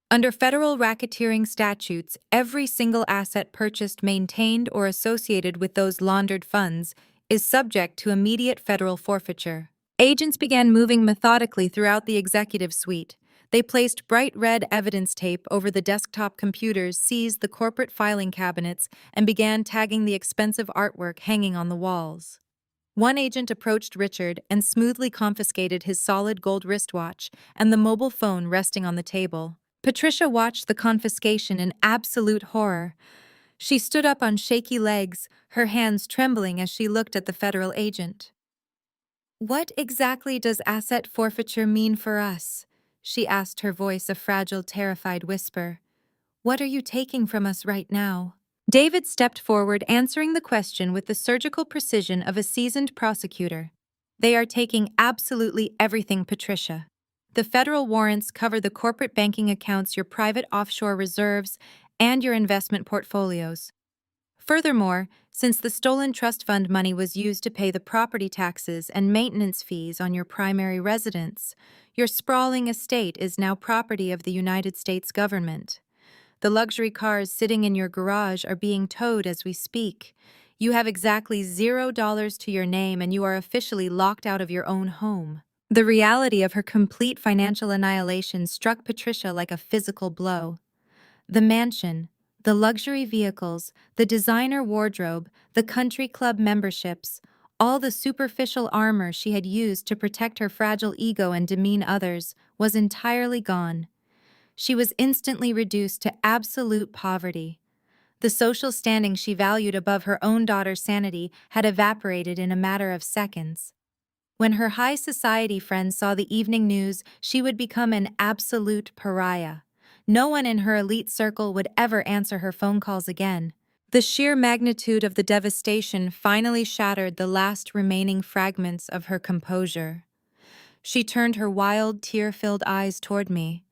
[SPEAKER 1] Under federal racketeering statutes, every single asset purchased, maintained, or associated with those laundered funds is subject to immediate federal forfeiture." Agents began moving methodically throughout the executive suite. They placed bright red evidence tape over the desktop computers, seized the corporate filing cabinets, and began tagging the expensive artwork hanging on the walls. One agent approached Richard and smoothly confiscated his solid gold wristwatch and the mobile phone resting on the table. Patricia watched the confiscation in absolute horror. She stood up on shaky legs, her hands trembling as she looked at the federal agent. "What exactly does asset forfeiture mean for us?" she asked, her voice a fragile, terrified whisper. "What are you taking from us right now?" David stepped forward, answering the question with the surgical precision of a seasoned prosecutor. "They are taking absolutely everything, Patricia. The federal warrants cover the corporate banking accounts, your private offshore reserves, and your investment portfolios. Furthermore, since the stolen trust fund money was used to pay the property taxes and maintenance fees on your primary residence, your sprawling estate is now property of the United States government. The luxury cars sitting in your garage are being towed as we speak. You have exactly $0 to your name, and you are officially locked out of your own home." The reality of her complete financial annihilation struck Patricia like a physical blow. The mansion, the luxury vehicles, the designer wardrobe, the country club memberships, all the superficial armor she had used to protect her fragile ego and demean others, was entirely gone. She was instantly reduced to absolute poverty. The social standing she valued above her own daughter's sanity had evaporated in a matter of seconds. When her high society friends saw the evening news, she would become an absolute pariah. No one in her elite circle would ever answer her phone calls again. The sheer magnitude of the devastation finally shattered the last remaining fragments of her composure. She turned her wild, tear-filled eyes toward me,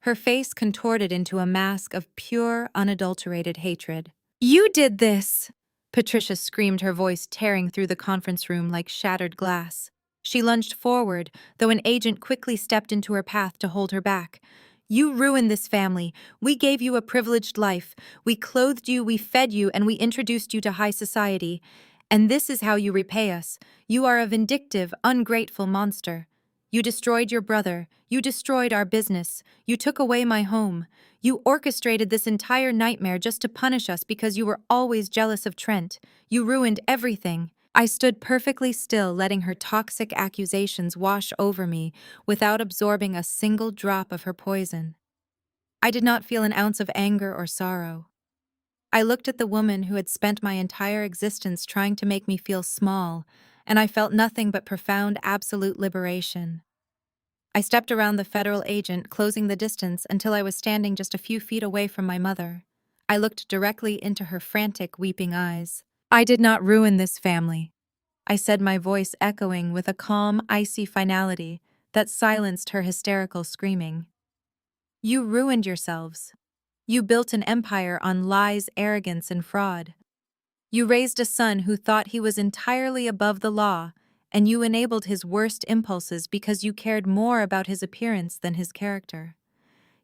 [SPEAKER 1] her face contorted into a mask of pure, unadulterated hatred. "You did this!" Patricia screamed, her voice tearing through the conference room like shattered glass. She lunged forward, though an agent quickly stepped into her path to hold her back. "You ruined this family. We gave you a privileged life. We clothed you, we fed you, and we introduced you to high society. And this is how you repay us. You are a vindictive, ungrateful monster. You destroyed your brother. You destroyed our business. You took away my home. You orchestrated this entire nightmare just to punish us because you were always jealous of Trent. You ruined everything." I stood perfectly still, letting her toxic accusations wash over me without absorbing a single drop of her poison. I did not feel an ounce of anger or sorrow. I looked at the woman who had spent my entire existence trying to make me feel small, and I felt nothing but profound, absolute liberation. I stepped around the federal agent, closing the distance until I was standing just a few feet away from my mother. I looked directly into her frantic, weeping eyes. "I did not ruin this family," I said, my voice echoing with a calm, icy finality that silenced her hysterical screaming. "You ruined yourselves. You built an empire on lies, arrogance, and fraud. You raised a son who thought he was entirely above the law and you enabled his worst impulses because you cared more about his appearance than his character.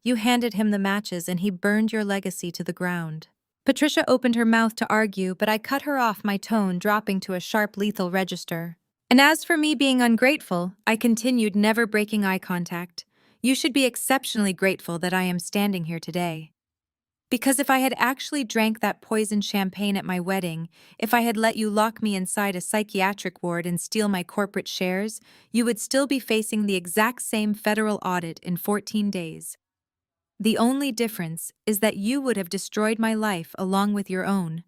[SPEAKER 1] You handed him the matches and he burned your legacy to the ground. Patricia opened her mouth to argue, but I cut her off, my tone dropping to a sharp, lethal register. And as for me being ungrateful, I continued, never breaking eye contact. You should be exceptionally grateful that I am standing here today. Because if I had actually drank that poisoned champagne at my wedding, if I had let you lock me inside a psychiatric ward and steal my corporate shares, you would still be facing the exact same federal audit in 14 days. The only difference is that you would have destroyed my life along with your own.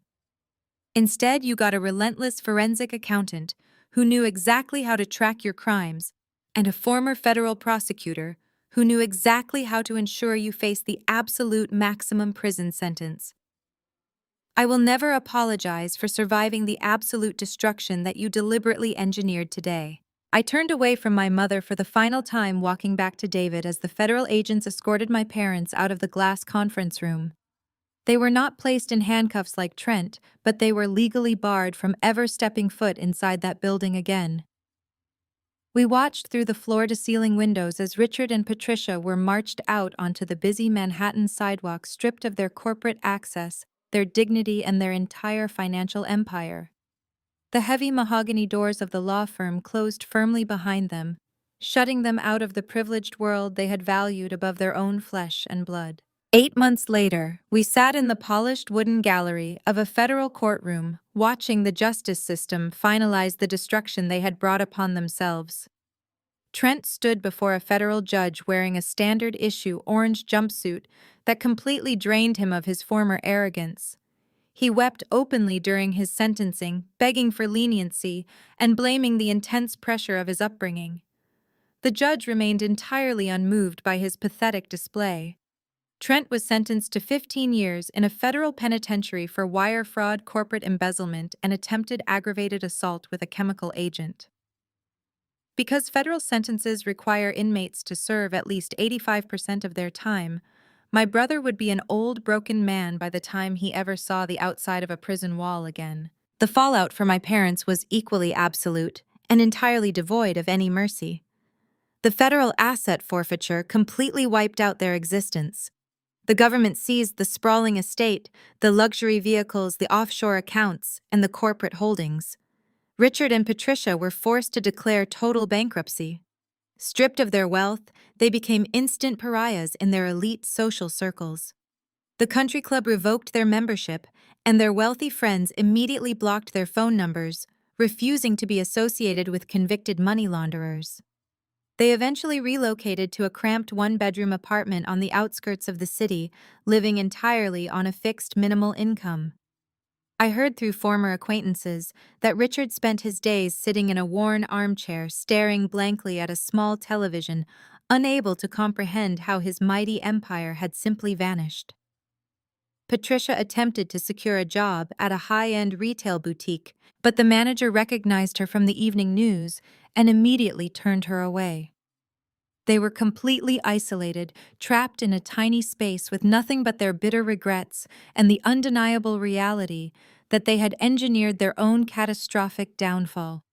[SPEAKER 1] Instead, you got a relentless forensic accountant who knew exactly how to track your crimes, and a former federal prosecutor who knew exactly how to ensure you face the absolute maximum prison sentence. I will never apologize for surviving the absolute destruction that you deliberately engineered today. I turned away from my mother for the final time, walking back to David as the federal agents escorted my parents out of the glass conference room. They were not placed in handcuffs like Trent, but they were legally barred from ever stepping foot inside that building again. We watched through the floor-to-ceiling windows as Richard and Patricia were marched out onto the busy Manhattan sidewalk, stripped of their corporate access, their dignity, and their entire financial empire. The heavy mahogany doors of the law firm closed firmly behind them, shutting them out of the privileged world they had valued above their own flesh and blood. 8 months later, we sat in the polished wooden gallery of a federal courtroom, watching the justice system finalize the destruction they had brought upon themselves. Trent stood before a federal judge wearing a standard-issue orange jumpsuit that completely drained him of his former arrogance. He wept openly during his sentencing, begging for leniency and blaming the intense pressure of his upbringing. The judge remained entirely unmoved by his pathetic display. Trent was sentenced to 15 years in a federal penitentiary for wire fraud, corporate embezzlement, and attempted aggravated assault with a chemical agent. Because federal sentences require inmates to serve at least 85% of their time, my brother would be an old, broken man by the time he ever saw the outside of a prison wall again. The fallout for my parents was equally absolute and entirely devoid of any mercy. The federal asset forfeiture completely wiped out their existence. The government seized the sprawling estate, the luxury vehicles, the offshore accounts, and the corporate holdings. Richard and Patricia were forced to declare total bankruptcy. Stripped of their wealth, they became instant pariahs in their elite social circles. The country club revoked their membership, and their wealthy friends immediately blocked their phone numbers, refusing to be associated with convicted money launderers. They eventually relocated to a cramped one-bedroom apartment on the outskirts of the city, living entirely on a fixed minimal income. I heard through former acquaintances that Richard spent his days sitting in a worn armchair, staring blankly at a small television, unable to comprehend how his mighty empire had simply vanished. Patricia attempted to secure a job at a high-end retail boutique, but the manager recognized her from the evening news and immediately turned her away. They were completely isolated, trapped in a tiny space with nothing but their bitter regrets and the undeniable reality that they had engineered their own catastrophic downfall.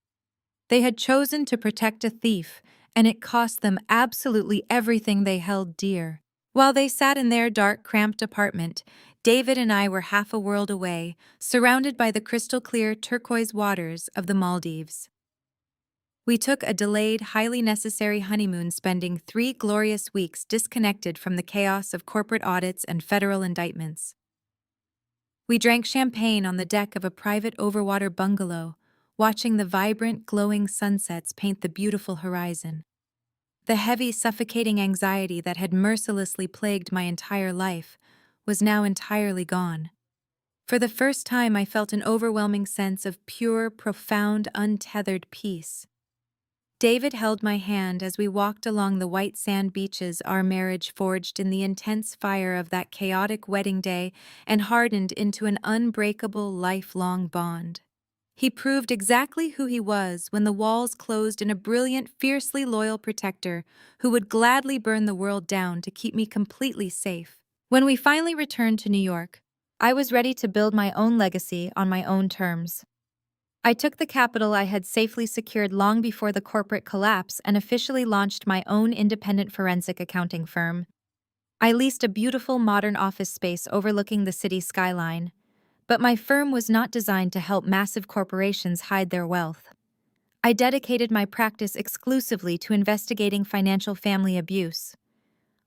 [SPEAKER 1] They had chosen to protect a thief, and it cost them absolutely everything they held dear. While they sat in their dark, cramped apartment, David and I were half a world away, surrounded by the crystal-clear turquoise waters of the Maldives. We took a delayed, highly necessary honeymoon, spending 3 glorious weeks disconnected from the chaos of corporate audits and federal indictments. We drank champagne on the deck of a private overwater bungalow, watching the vibrant, glowing sunsets paint the beautiful horizon. The heavy, suffocating anxiety that had mercilessly plagued my entire life was now entirely gone. For the first time, I felt an overwhelming sense of pure, profound, untethered peace. David held my hand as we walked along the white sand beaches, our marriage forged in the intense fire of that chaotic wedding day and hardened into an unbreakable, lifelong bond. He proved exactly who he was when the walls closed in a brilliant, fiercely loyal protector who would gladly burn the world down to keep me completely safe. When we finally returned to New York, I was ready to build my own legacy on my own terms. I took the capital I had safely secured long before the corporate collapse and officially launched my own independent forensic accounting firm. I leased a beautiful modern office space overlooking the city skyline, but my firm was not designed to help massive corporations hide their wealth. I dedicated my practice exclusively to investigating financial family abuse.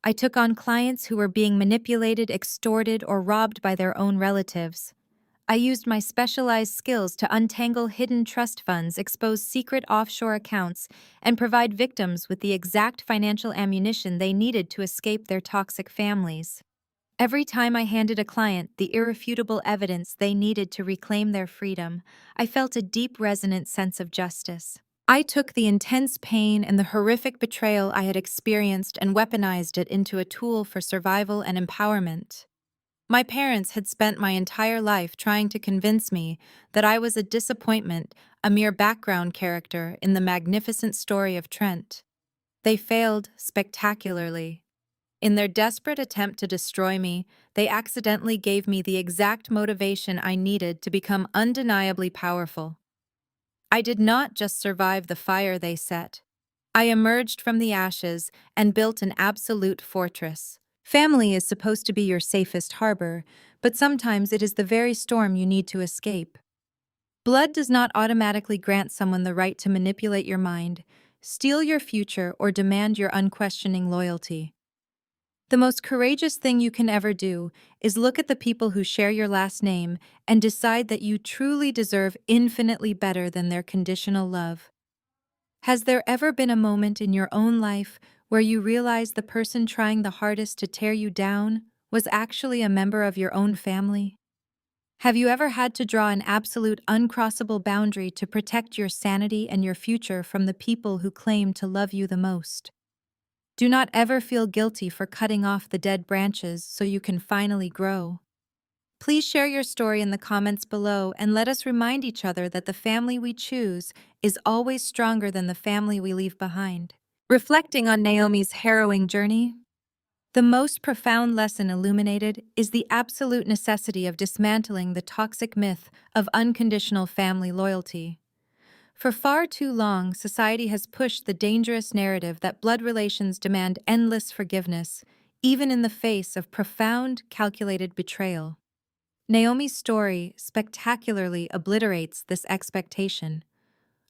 [SPEAKER 1] I took on clients who were being manipulated, extorted, or robbed by their own relatives. I used my specialized skills to untangle hidden trust funds, expose secret offshore accounts, and provide victims with the exact financial ammunition they needed to escape their toxic families. Every time I handed a client the irrefutable evidence they needed to reclaim their freedom, I felt a deep, resonant sense of justice. I took the intense pain and the horrific betrayal I had experienced and weaponized it into a tool for survival and empowerment. My parents had spent my entire life trying to convince me that I was a disappointment, a mere background character in the magnificent story of Trent. They failed spectacularly. In their desperate attempt to destroy me, they accidentally gave me the exact motivation I needed to become undeniably powerful. I did not just survive the fire they set. I emerged from the ashes and built an absolute fortress. Family is supposed to be your safest harbor, but sometimes it is the very storm you need to escape. Blood does not automatically grant someone the right to manipulate your mind, steal your future, or demand your unquestioning loyalty. The most courageous thing you can ever do is look at the people who share your last name and decide that you truly deserve infinitely better than their conditional love. Has there ever been a moment in your own life where you realized the person trying the hardest to tear you down was actually a member of your own family? Have you ever had to draw an absolute uncrossable boundary to protect your sanity and your future from the people who claim to love you the most? Do not ever feel guilty for cutting off the dead branches so you can finally grow. Please share your story in the comments below and let us remind each other that the family we choose is always stronger than the family we leave behind. Reflecting on Naomi's harrowing journey, the most profound lesson illuminated is the absolute necessity of dismantling the toxic myth of unconditional family loyalty. For far too long, society has pushed the dangerous narrative that blood relations demand endless forgiveness, even in the face of profound, calculated betrayal. Naomi's story spectacularly obliterates this expectation.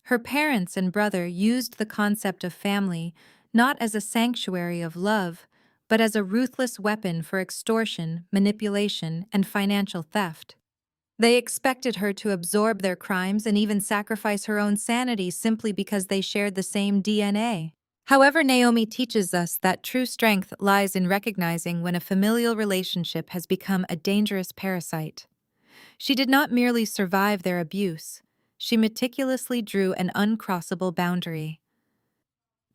[SPEAKER 1] Her parents and brother used the concept of family not as a sanctuary of love, but as a ruthless weapon for extortion, manipulation, and financial theft. They expected her to absorb their crimes and even sacrifice her own sanity simply because they shared the same DNA. However, Naomi teaches us that true strength lies in recognizing when a familial relationship has become a dangerous parasite. She did not merely survive their abuse, she meticulously drew an uncrossable boundary.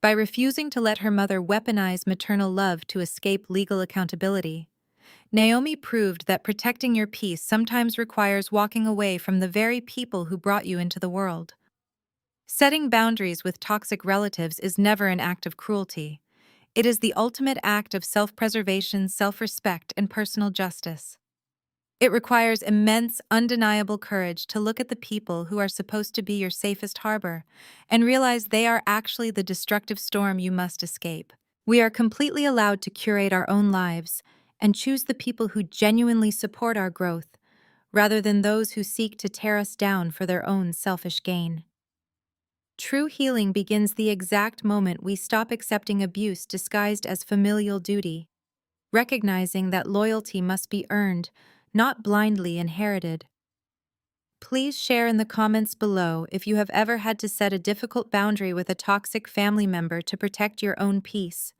[SPEAKER 1] By refusing to let her mother weaponize maternal love to escape legal accountability, Naomi proved that protecting your peace sometimes requires walking away from the very people who brought you into the world. Setting boundaries with toxic relatives is never an act of cruelty. It is the ultimate act of self-preservation, self-respect, and personal justice. It requires immense, undeniable courage to look at the people who are supposed to be your safest harbor and realize they are actually the destructive storm you must escape. We are completely allowed to curate our own lives and choose the people who genuinely support our growth, rather than those who seek to tear us down for their own selfish gain. True healing begins the exact moment we stop accepting abuse disguised as familial duty, recognizing that loyalty must be earned, not blindly inherited. Please share in the comments below if you have ever had to set a difficult boundary with a toxic family member to protect your own peace.